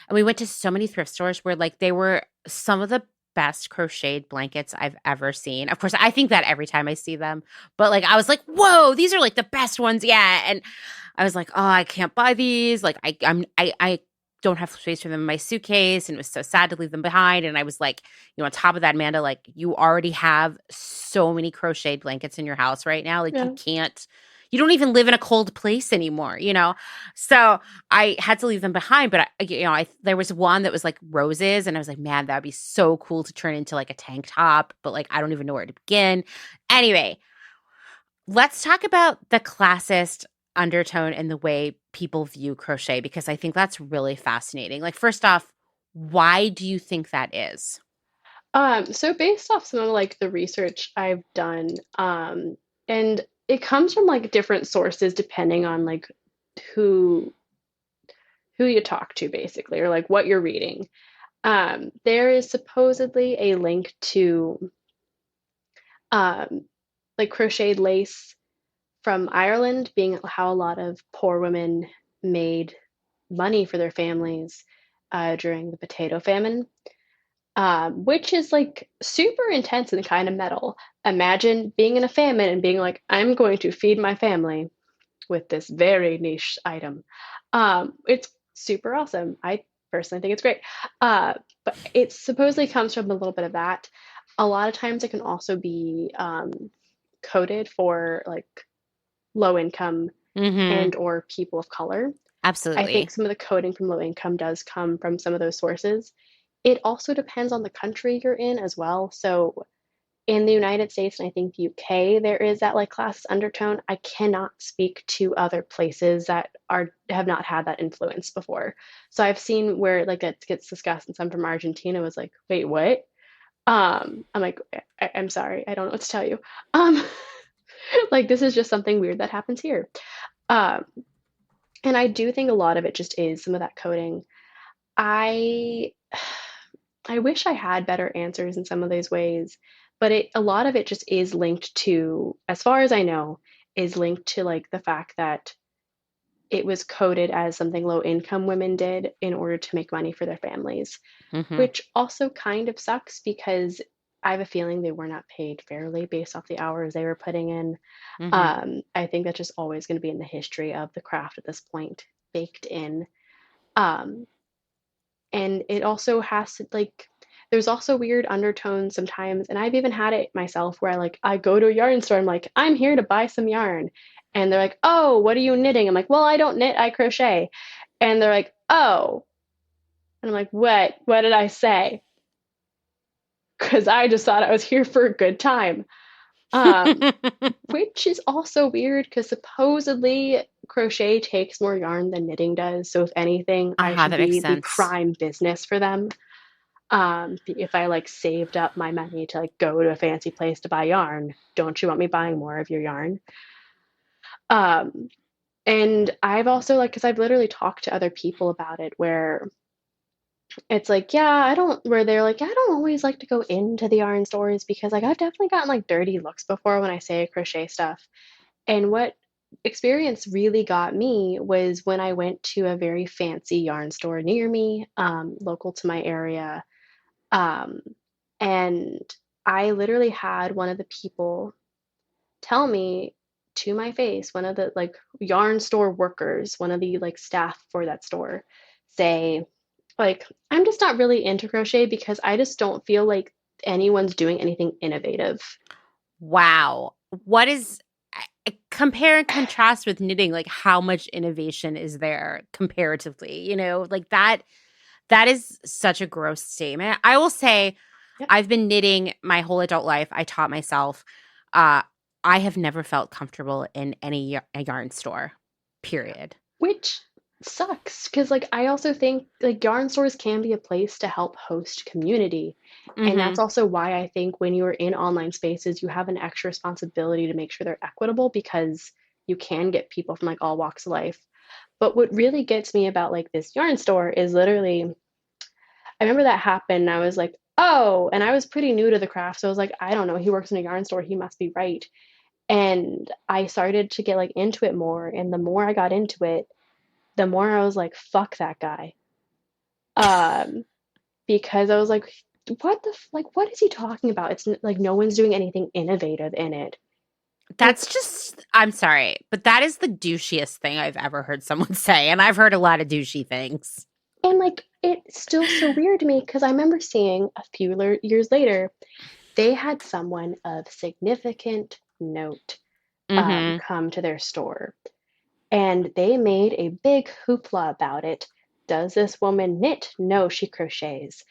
And we went to so many thrift stores where like they were some of the best crocheted blankets I've ever seen. Of course, I think that every time I see them, but like I was like, whoa, these are like the best ones yet. And I was like, oh, I can't buy these. Like I don't have space for them in my suitcase, and it was so sad to leave them behind. And I was like, on top of that, Amanda, like you already have so many crocheted blankets in your house right now. Like Yeah. you don't even live in a cold place anymore. So I had to leave them behind. But there was one that was like roses, and I was like, man, that'd be so cool to turn into like a tank top. But like, I don't even know where to begin. Anyway, let's talk about the classist undertone and the way people view crochet, because I think that's really fascinating. Like, first off, why do you think that is? So based off some of like the research I've done, and it comes from like different sources depending on like who who you talk to basically, or like what you're reading. There is supposedly a link to um, like crocheted lace from Ireland being how a lot of poor women made money for their families during the potato famine, which is like super intense and kind of metal. Imagine being in a famine and being like, I'm going to feed my family with this very niche item. It's super awesome. I personally think it's great. Uh, but it supposedly comes from a little bit of that. A lot of times it can also be coded for like low income Mm-hmm. and or people of color. I think Absolutely. some of the coding from low income does come from some of those sources. It also depends on the country you're in as well. So in the United States and I think the UK, there is that like class undertone. I cannot speak to other places that are have not had that influence before. So I've seen where like it gets discussed, and some from Argentina was like, wait, what? I'm like, I'm sorry, I don't know what to tell you. Um, like this is just something weird that happens here. Um, and I do think a lot of it just is some of that coding. I I wish I had better answers in some of those ways, but a lot of it just is linked to, as far as I know, is linked to like the fact that it was coded as something low income women did in order to make money for their families, Mm-hmm. which also kind of sucks because I have a feeling they were not paid fairly based off the hours they were putting in. Mm-hmm. I think that's just always going to be in the history of the craft at this point, baked in. Um, and it also has to like there's also weird undertones sometimes, and I've even had it myself where I go to a yarn store, I'm like, I'm here to buy some yarn, and they're like, oh, what are you knitting? I'm like, well, I don't knit, I crochet. And they're like, oh. And I'm like, what did I say? Because I just thought I was here for a good time. um which is also weird because supposedly crochet takes more yarn than knitting does, so if anything I Uh-huh, should that makes be the sense. prime business for them. If I like saved up my money to like go to a fancy place to buy yarn, don't you want me buying more of your yarn? Um, and I've also like, because I've literally talked to other people about it where it's like, yeah, I don't, where they're like, yeah, I don't always like to go into the yarn stores because like I've definitely gotten like dirty looks before when I say crochet stuff. And what experience really got me was when I went to a very fancy yarn store near me, local to my area. Um, and I literally had one of the people tell me to my face, one of the like yarn store workers, one of the like staff for that store, say, like, I'm just not really into crochet because I just don't feel like anyone's doing anything innovative. Wow. What is compare and contrast with knitting, like how much innovation is there comparatively? Like that is such a gross statement. I will say Yeah. I've been knitting my whole adult life. I taught myself. Uh, I have never felt comfortable in any a yarn store, period. Which sucks because like I also think like yarn stores can be a place to help host community. And that's Mhm. also why I think when you're in online spaces, you have an extra responsibility to make sure they're equitable because you can get people from like all walks of life. But what really gets me about like this yarn store is literally, I remember that happened and I was like, oh, and I was pretty new to the craft. So I was like, I don't know, he works in a yarn store, he must be right. And I started to get like into it more. And the more I got into it, the more I was like, fuck that guy. Um, because I was like, like, what is he talking about? It's like no one's doing anything innovative in it. That's Like, just I'm sorry, but that is the douchiest thing I've ever heard someone say, and I've heard a lot of douchey things. And like it's still so weird to me because I remember seeing a few years later, they had someone of significant note Mhm. come to their store. And they made a big hoopla about it. Does this woman knit? No, she crochets.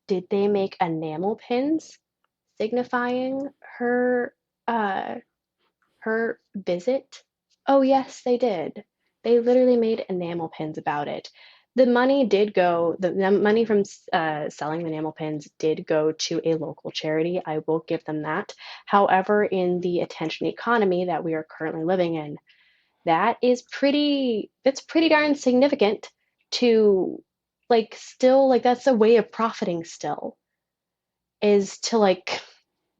Did they make enamel pins signifying her uh, her visit? Oh, yes, they did. They literally made enamel pins about it. The money did go, the money from selling the enamel pins did go to a local charity. I will give them that. However, in the attention economy that we are currently living in, that's pretty darn significant to like still like that's a way of profiting still is to like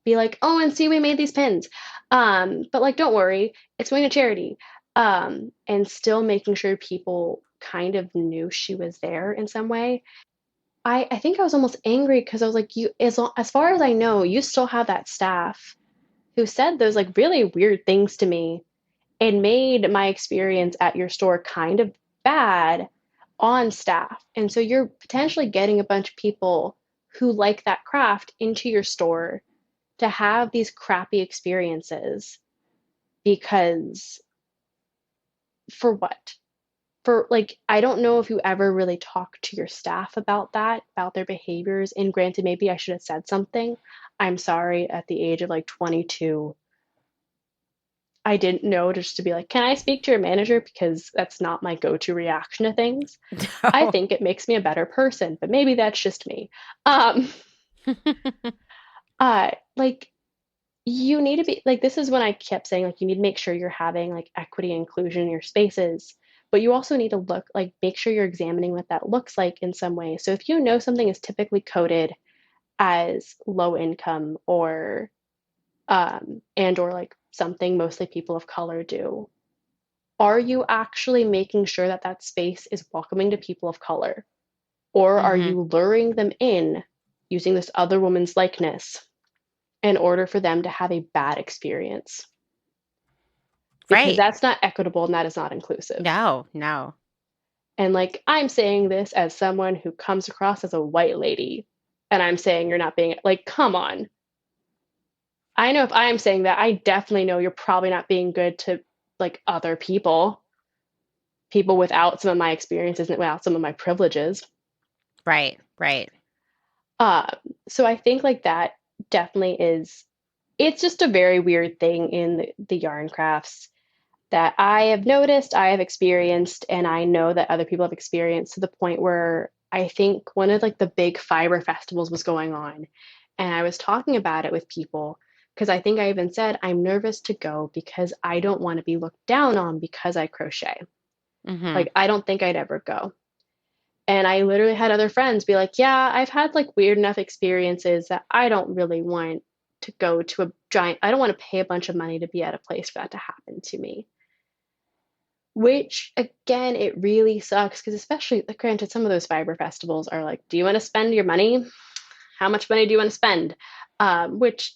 be like, oh, and see, we made these pins. But like, don't worry, it's going to charity. And still making sure people kind of knew she was there in some way. I think I was almost angry because I was like, you, as far as I know, you still have that staff who said those like really weird things to me and made my experience at your store kind of bad on staff. And so you're potentially getting a bunch of people who like that craft into your store to have these crappy experiences because for what? For like, I don't know if you ever really talk to your staff about that, about their behaviors. And granted, maybe I should have said something. I'm sorry, at the age of like 22, I didn't know just to be like, can I speak to your manager? Because that's not my go-to reaction to things. I No. think it makes me a better person, but maybe that's just me. Um, like you need to be like this is when I kept saying like you need to make sure you're having like equity and inclusion in your spaces, but you also need to look like make sure you're examining what that looks like in some way. So if you know something is typically coded as low income or and or like something mostly people of color do, are you actually making sure that that space is welcoming to people of color? Or are Mhm. you luring them in using this other woman's likeness in order for them to have a bad experience? Because Right. that's not equitable and that is not inclusive. No, no. And like, I'm saying this as someone who comes across as a white lady, and I'm saying you're not being like, come on. I know if I'm saying that, I definitely know you're probably not being good to like other people, people without some of my experiences and without some of my privileges. Right, right. Um, so I think like that definitely is, it's just a very weird thing in the yarn crafts that I have noticed, I have experienced, and I know that other people have experienced to the point where I think one of like the big fiber festivals was going on. And I was talking about it with people because I think I even said I'm nervous to go because I don't want to be looked down on because I crochet. Mhm. Like I don't think I'd ever go. And I literally had other friends be like, yeah, I've had like weird enough experiences that I don't really want to go to a giant, I don't want to pay a bunch of money to be at a place for that to happen to me. Which again, it really sucks because especially like, granted, some of those fiber festivals are like, do you want to spend your money? How much money do you want to spend? Which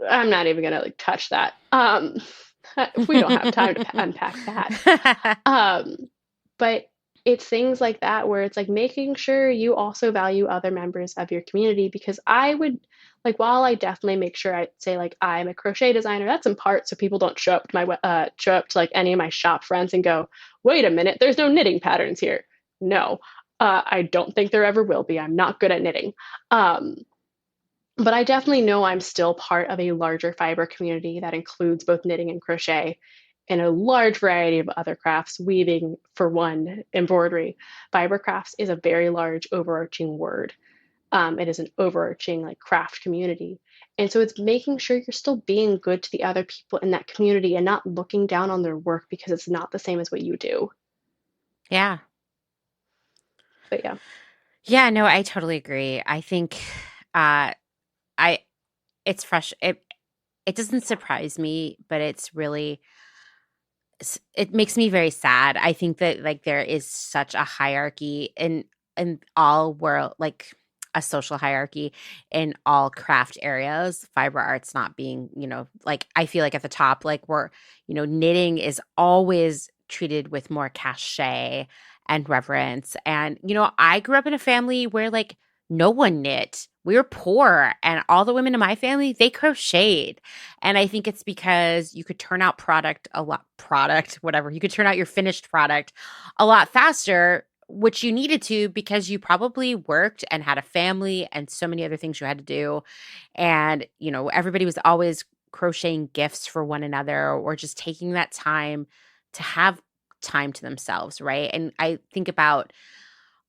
I'm not even gonna like touch that. We don't have time to unpack that. Um, but it's things like that where it's like making sure you also value other members of your community because I would like while I definitely make sure I say like I'm a crochet designer, that's in part so people don't show up to my show up to like any of my shop friends and go, wait a minute, there's no knitting patterns here. No, I don't think there ever will be. I'm not good at knitting. Um, but I definitely know I'm still part of a larger fiber community that includes both knitting and crochet and a large variety of other crafts, weaving for one, embroidery. Fiber crafts is a very large overarching word. It is an overarching like craft community. And so it's making sure you're still being good to the other people in that community and not looking down on their work because it's not the same as what you do. Yeah. But yeah. Yeah, no, I totally agree. I think uh I it's fresh it doesn't surprise me, but it's really it makes me very sad. I think that like there is such a hierarchy in all world like a social hierarchy in all craft areas, fiber arts not being, like I feel like at the top, like knitting is always treated with more cachet and reverence. And, I grew up in a family where like no one knit. We were poor, and all the women in my family, they crocheted. And I think it's because you could turn out whatever. You could turn out your finished product a lot faster, which you needed to because you probably worked and had a family and so many other things you had to do. And, everybody was always crocheting gifts for one another or just taking that time to have time to themselves, right? And I think about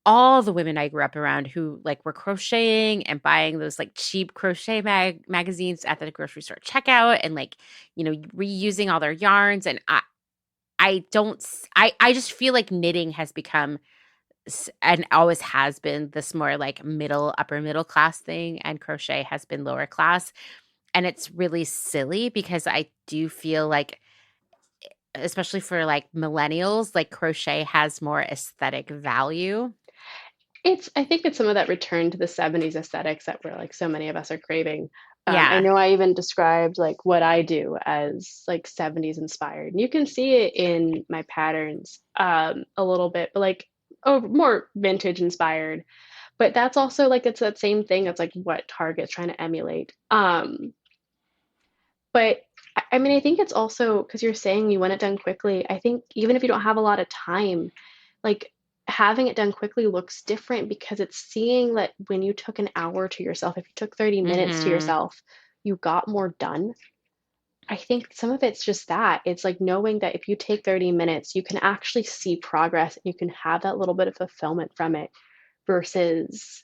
all the women I grew up around who like were crocheting and buying those like cheap crochet magazines at the grocery store checkout and like, reusing all their yarns. And I don't, I just feel like knitting has become and always has been this more like upper middle class thing, and crochet has been lower class. And it's really silly because I do feel like, especially for like millennials, like crochet has more aesthetic value. I think it's some of that return to the 70s aesthetics that we're like so many of us are craving. I Yeah. know I even described like what I do as like 70s inspired. And you can see it in my patterns a little bit, but like more vintage inspired. But that's also like it's that same thing. It's like what Target's trying to emulate. But I mean, I think it's also because you're saying you want it done quickly. I think even if you don't have a lot of time, like having it done quickly looks different because it's seeing that when you took an hour to yourself, if you took 30 minutes to Mhm. yourself, you got more done. I think some of it's just that. It's like knowing that if you take 30 minutes, you can actually see progress and you can have that little bit of fulfillment from it versus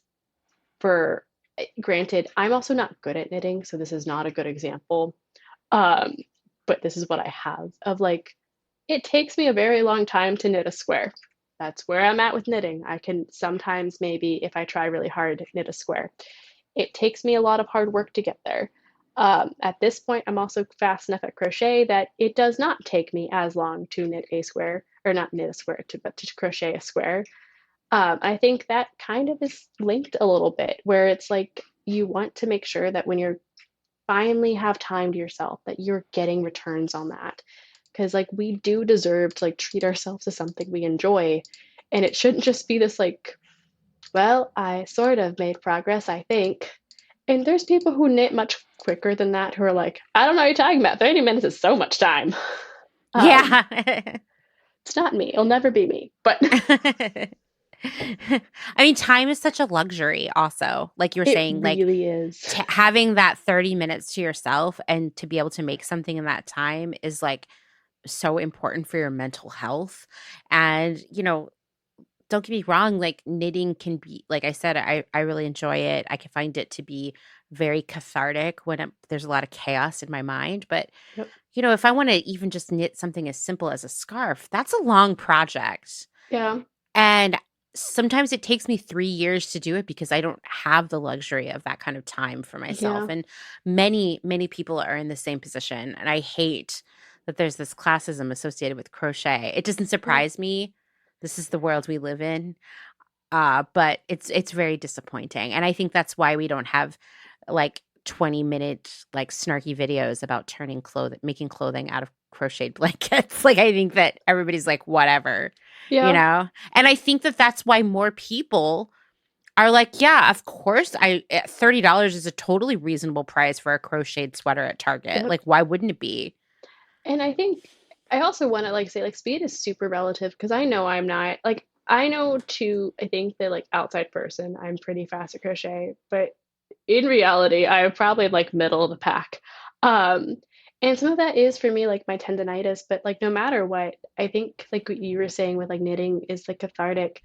for granted, I'm also not good at knitting, so this is not a good example. Um, but this is what I have of like, it takes me a very long time to knit a square. That's where I'm at with knitting. I can sometimes, maybe if I try really hard, knit a square. It takes me a lot of hard work to get there. At this point, I'm also fast enough at crochet that it does not take me as long to knit a square, or not knit a square, but to crochet a square. I think that kind of is linked a little bit, where it's like you want to make sure that when you're finally have time to yourself that you're getting returns on that, because like we do deserve to like treat ourselves to something we enjoy, and it shouldn't just be this like, well, I sort of made progress, I think. And there's people who knit much quicker than that who are like, I don't know what you're talking about, 30 minutes is so much time. um Yeah. it's not me, it'll never be me, but I mean, time is such a luxury also. Like you're it saying, like really is. having that 30 minutes to yourself and to be able to make something in that time is like so important for your mental health. And, don't get me wrong, like knitting can be, like I said, I really enjoy it. I can find it to be very cathartic when there's a lot of chaos in my mind. But, Yep. if I want to even just knit something as simple as a scarf, that's a long project. Yeah. And sometimes it takes me 3 years to do it because I don't have the luxury of that kind of time for myself, Yeah. and many, many people are in the same position, and I hate that there's this classism associated with crochet. It doesn't Yeah. surprise me. This is the world we live in, but it's very disappointing, and I think that's why we don't have, like, 20-minute, like, snarky videos about making clothing out of crocheted blankets. Like, I think that everybody's like, "Whatever," you Yeah. know? And I think that that's why more people are like, "Yeah, of course, $30 is a totally reasonable price for a crocheted sweater at Target. Yep. Like, why wouldn't it be?" And I think I also want to like say like speed is super relative because I know I'm not like I know to I think that like outside person I'm pretty fast at crochet, but in reality I'm probably like middle of the pack. Um and some of that is for me like my tendonitis, but like no matter what, I think like what you were saying with like knitting is like cathartic.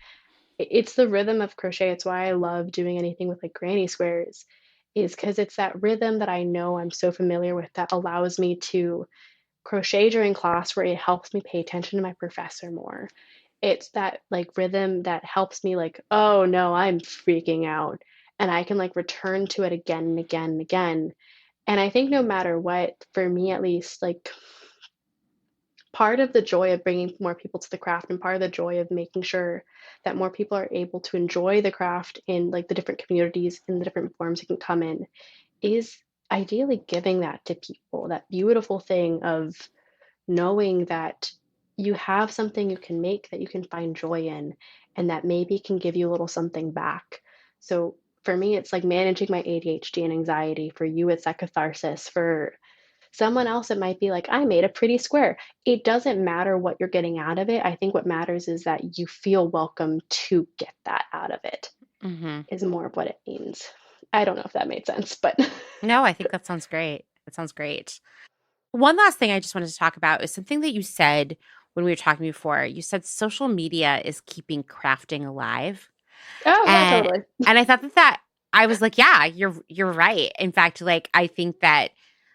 It's the rhythm of crochet. It's why I love doing anything with like granny squares, is because it's that rhythm that I know I'm so familiar with that allows me to crochet during class where it helps me pay attention to my professor more. It's that like rhythm that helps me like, oh no, I'm freaking out. And I can like return to it again and again and again. And I think no matter what, for me at least, like part of the joy of bringing more people to the craft and part of the joy of making sure that more people are able to enjoy the craft in like the different communities and the different forms it can come in is ideally giving that to people, that beautiful thing of knowing that you have something you can make that you can find joy in and that maybe can give you a little something back. So for me, it's like managing my ADHD and anxiety. For you, it's that catharsis. For someone else, it might be like, I made a pretty square. It doesn't matter what you're getting out of it. I think what matters is that you feel welcome to get that out of it, Mm-hmm. is more of what it means. I don't know if that made sense, but No, I think that sounds great. That sounds great. One last thing I just wanted to talk about is something that you said when we were talking before. You said social media is keeping crafting alive. oh, yeah, And totally. and I thought that I was like, yeah, you're right. In fact, like I think that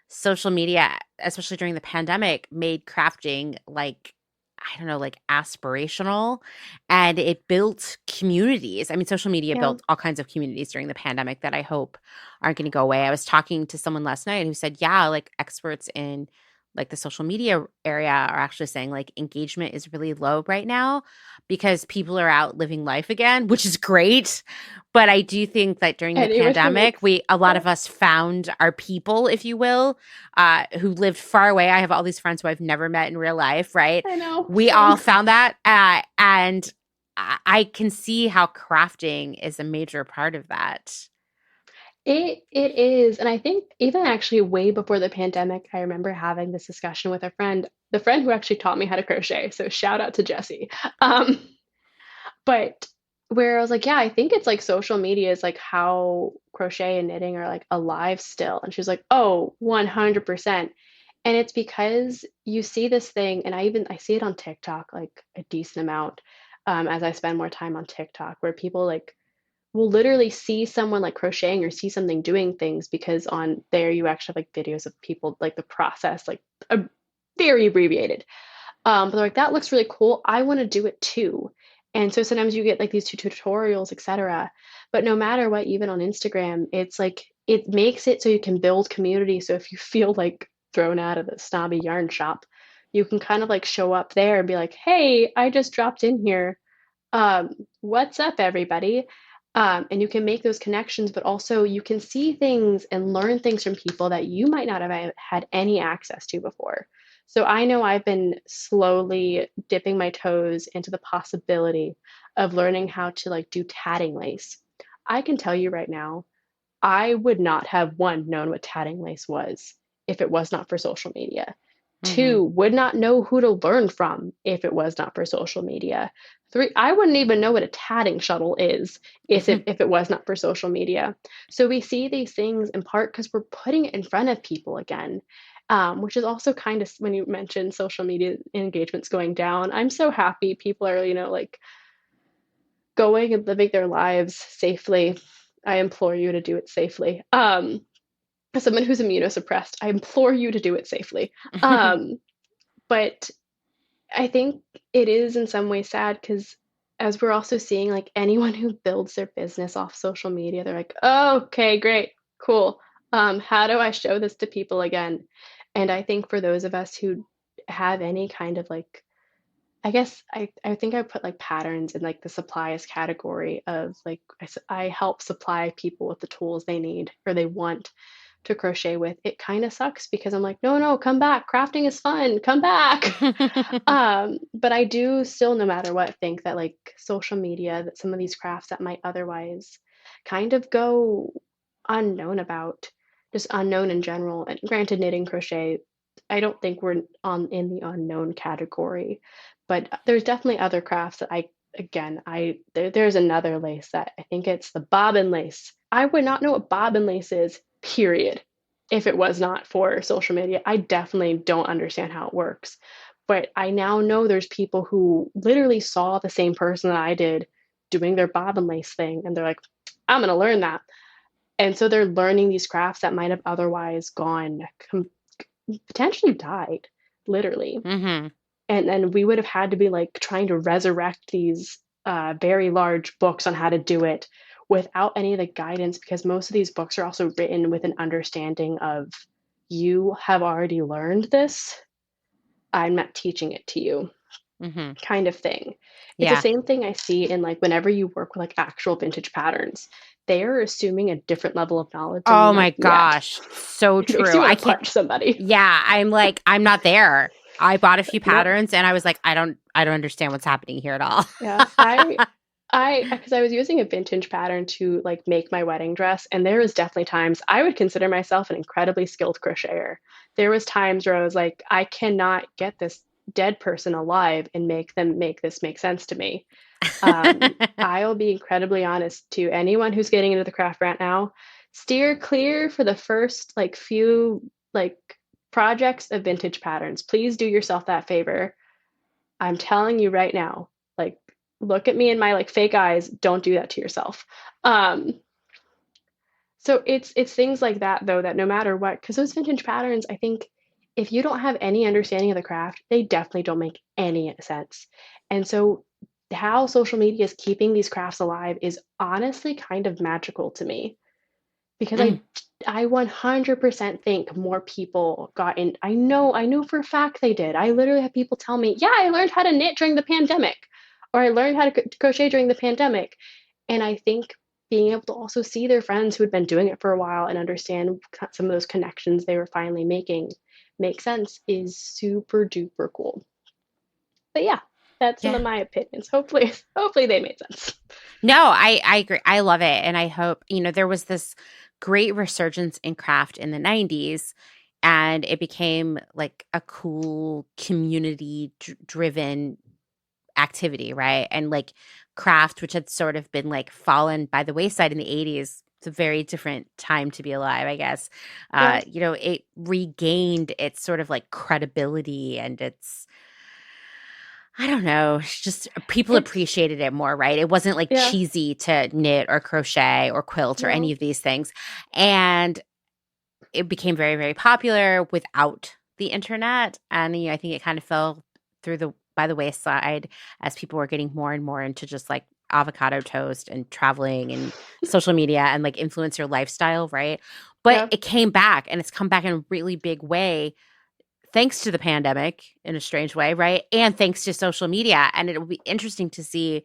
social media, especially during the pandemic, made crafting like I don't know, like aspirational, and it built communities. I mean, social media Yeah. built all kinds of communities during the pandemic that I hope aren't going to go away. I was talking to someone last night who said, yeah, like experts in like the social media area are actually saying like engagement is really low right now because people are out living life again, which is great. But I do think that during the Any which way pandemic, makes, a lot yeah, of us found our people, if you will, who lived far away. I have all these friends who I've never met in real life, right? I know, We all same. found that. And I can see how crafting is a major part of that. It is, and I think even actually way before the pandemic, I remember having this discussion with a friend, the friend who actually taught me how to crochet. So shout out to Jessie. Um, but where I was like, yeah, I think it's like social media is like how crochet and knitting are like alive still. And she was like, oh, 100%. And it's because you see this thing, and I see it on TikTok like a decent amount, as I spend more time on TikTok, where people like will literally see someone like crocheting or see something doing things because on there you actually have like videos of people like the process, like very abbreviated. But they're like, that looks really cool. I want to do it too. And so sometimes you get like these tutorials, etc. But no matter what, even on Instagram, it's like it makes it so you can build community. So if you feel like thrown out of the snobby yarn shop, you can kind of like show up there and be like, hey, I just dropped in here. um, what's up, everybody? And you can make those connections, but also you can see things and learn things from people that you might not have had any access to before. So I know I've been slowly dipping my toes into the possibility of learning how to like do tatting lace. I can tell you right now, I would not have one known what tatting lace was if it was not for social media. Mm-hmm. Two, would not know who to learn from if it was not for social media. Three, I wouldn't even know what a tatting shuttle is if it was not for social media. So we see these things in part because we're putting it in front of people again, which is also kind of when you mentioned social media engagements going down. I'm so happy people are, like going and living their lives safely. I implore you to do it safely. As someone who's immunosuppressed, I implore you to do it safely. Um, but I think it is in some ways sad because as we're also seeing, like anyone who builds their business off social media, they're like, oh, okay, great, cool. How do I show this to people again? And I think for those of us who have any kind of like, I guess I think I put like patterns in like the supplies category of like I help supply people with the tools they need or they want to crochet with. It kind of sucks because I'm like, no, no, come back. Crafting is fun. Come back. But I do still, no matter what, think that like social media, that some of these crafts that might otherwise kind of go unknown about, just unknown in general. And granted, knitting, crochet, I don't think we're on in the unknown category, but there's definitely other crafts that there's another lace that I think it's the bobbin lace. I would not know what bobbin lace is, period, if it was not for social media. I definitely don't understand how it works. But I now know there's people who literally saw the same person that I did doing their bobbin lace thing, and they're like, I'm going to learn that. And so they're learning these crafts that might have otherwise potentially died, literally. Mm-hmm. And then we would have had to be like trying to resurrect these very large books on how to do it without any of the guidance, because most of these books are also written with an understanding of you have already learned this. I'm not teaching it to you, Mm-hmm. kind of thing. It's the Yeah. same thing I see in like whenever you work with like actual vintage patterns. They are assuming a different level of knowledge than you Oh my might be at. gosh. So It makes true. you I want to can't. punch somebody. Yeah. I'm like, I'm not there. I bought a few No, patterns and I was like, I don't understand what's happening here at all. yeah, because I was using a vintage pattern to like make my wedding dress, and there was definitely times I would consider myself an incredibly skilled crocheter. There was times where I was like, I cannot get this dead person alive and make them make this make sense to me. I'll be incredibly honest to anyone who's getting into the craft right now, steer clear for the first like few like projects of vintage patterns. Please do yourself that favor. I'm telling you right now, like look at me in my like fake eyes, don't do that to yourself. Um, so it's things like that though that no matter what, because those vintage patterns, I think if you don't have any understanding of the craft, they definitely don't make any sense. And so how social media is keeping these crafts alive is honestly kind of magical to me because Mm. I 100% think more people got in. I know for a fact they did. I literally have people tell me, "Yeah, I learned how to knit during the pandemic," or "I learned how to crochet during the pandemic." And I think being able to also see their friends who had been doing it for a while and understand some of those connections they were finally making make sense is super duper cool. But yeah, that's some Yeah. of my opinions. Hopefully they made sense. No, I agree. I love it. And I hope, there was this great resurgence in craft in the 90s, and it became like a cool community driven activity, right? And like craft, which had sort of been like fallen by the wayside in the 80s. It's a very different time to be alive, I guess. Yeah, It regained its sort of like credibility and its, I don't know, it's just people it's appreciated it more, right? It wasn't like yeah, cheesy to knit or crochet or quilt or any no, of these things. And it became very, very popular without the internet. And I think it kind of fell through the by the wayside as people were getting more and more into just like avocado toast and traveling and social media and like influencer lifestyle, right? But yeah. it came back and it's come back in a really big way thanks to the pandemic in a strange way, right? And thanks to social media. And it will be interesting to see.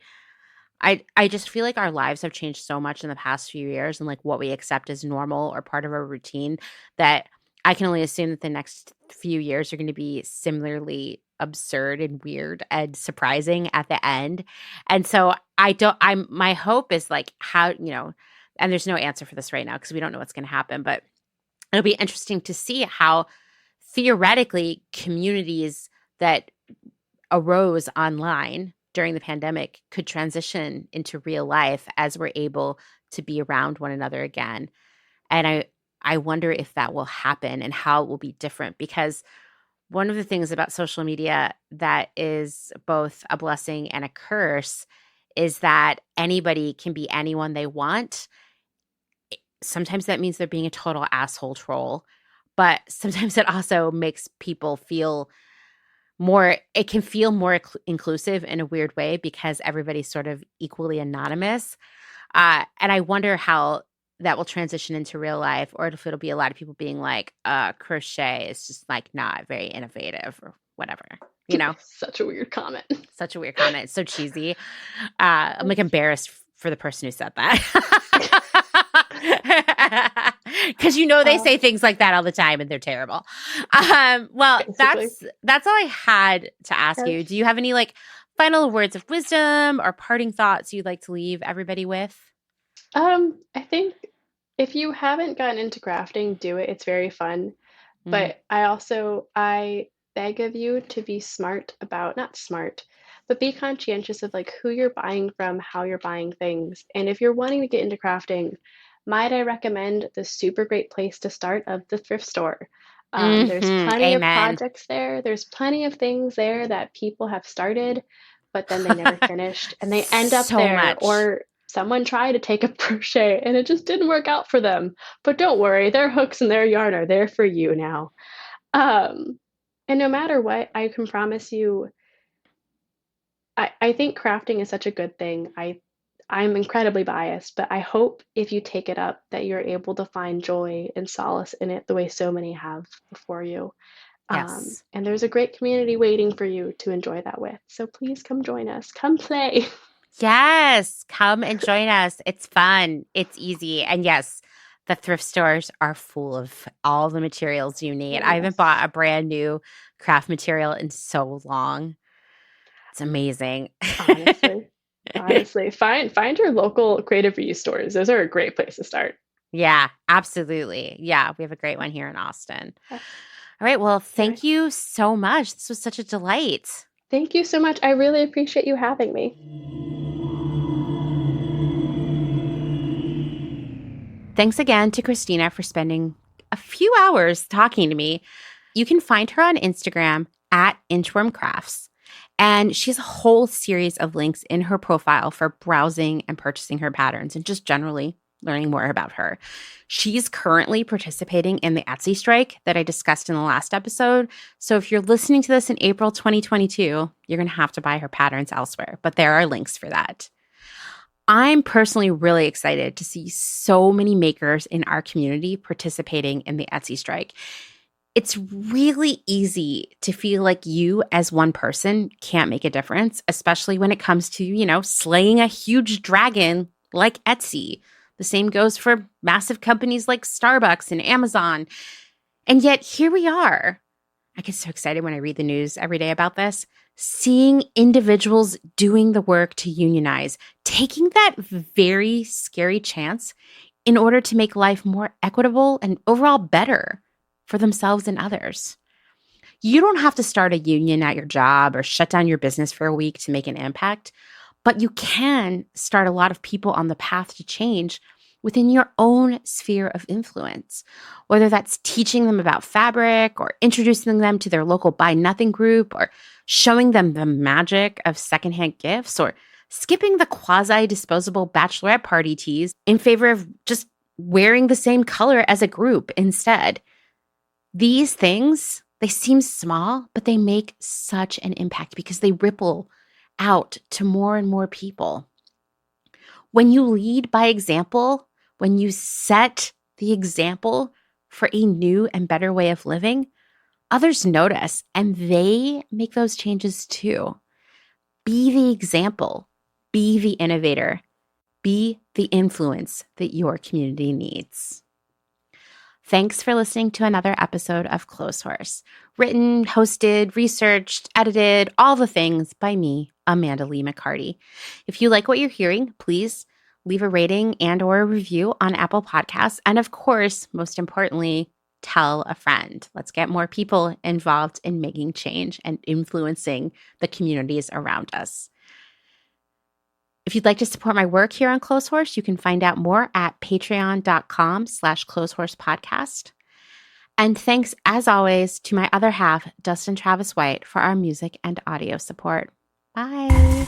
I just feel like our lives have changed so much in the past few years and like what we accept as normal or part of our routine that I can only assume that the next few years are going to be similarly absurd and weird and surprising at the end. And so my hope is like how, and there's no answer for this right now because we don't know what's going to happen, but it'll be interesting to see how theoretically communities that arose online during the pandemic could transition into real life as we're able to be around one another again. And I wonder if that will happen and how it will be different because one of the things about social media that is both a blessing and a curse is that anybody can be anyone they want. Sometimes that means they're being a total asshole troll, but sometimes it also makes people feel more it can feel more inclusive in a weird way because everybody's sort of equally anonymous, and I wonder how that will transition into real life or if it'll be a lot of people being like, crochet is just, like, not very innovative or whatever, you know? Such a weird comment. Such a weird comment, it's so cheesy. I'm, like, embarrassed for the person who said that. Because they Uh, say things like that all the time and they're terrible. Well, Basically. that's all I had to ask you. Do you have any like final words of wisdom or parting thoughts you'd like to leave everybody with? I think if you haven't gotten into crafting, do it. It's very fun. Mm, But I beg of you to be smart about, not smart, but be conscientious of like who you're buying from, how you're buying things. And if you're wanting to get into crafting, might I recommend the super great place to start of the thrift store. There's plenty of amen. projects there. There's plenty of things there that people have started, but then they never finished, and they end up So there, much. or someone tried to take a crochet and it just didn't work out for them. But don't worry, their hooks and their yarn are there for you now. Um, and no matter what, I can promise you, I think crafting is such a good thing. I'm incredibly biased, but I hope if you take it up that you're able to find joy and solace in it the way so many have before you. Yes. And there's a great community waiting for you to enjoy that with. So please come join us. Come play. Yes. Come and join us. It's fun. It's easy. And yes, The thrift stores are full of all the materials you need. I haven't Yes. bought a brand new craft material in so long. It's amazing. Honestly. Honestly. Find your local creative reuse stores. Those are a great place to start. Yeah, absolutely. Yeah, we have a great one here in Austin. Uh, All right. Well, Anyway, thank you so much. This was such a delight. thank you so much. I really appreciate you having me. Thanks again to Christina for spending a few hours talking to me. You can find her on Instagram at Inchworm Crafts. And she has a whole series of links in her profile for browsing and purchasing her patterns and just generally learning more about her. She's currently participating in the Etsy strike that I discussed in the last episode. So if you're listening to this in April 2022, you're going to have to buy her patterns elsewhere, but there are links for that. I'm personally really excited to see so many makers in our community participating in the Etsy strike. It's really easy to feel like you as one person can't make a difference, especially when it comes to, slaying a huge dragon like Etsy. The same goes for massive companies like Starbucks and Amazon. And yet here we are. I get so excited when I read the news every day about this, seeing individuals doing the work to unionize, taking that very scary chance in order to make life more equitable and overall better for themselves and others. You don't have to start a union at your job or shut down your business for a week to make an impact, but you can start a lot of people on the path to change within your own sphere of influence, whether that's teaching them about fabric or introducing them to their local Buy Nothing group or showing them the magic of secondhand gifts or skipping the quasi-disposable bachelorette party tees in favor of just wearing the same color as a group instead. These things, they seem small, but they make such an impact because they ripple out to more and more people. When you lead by example, when you set the example for a new and better way of living, others notice and they make those changes too. Be the example, be the innovator, be the influence that your community needs. Thanks for listening to another episode of Clotheshorse, written, hosted, researched, edited, all the things by me, Amanda Lee McCarty. If you like what you're hearing, please leave a rating and or a review on Apple Podcasts. And of course, most importantly, tell a friend. Let's get more people involved in making change and influencing the communities around us. If you'd like to support my work here on Clotheshorse, you can find out more at patreon.com/clotheshorsepodcast. And thanks, as always, to my other half, Dustin Travis White, for our music and audio support. Bye.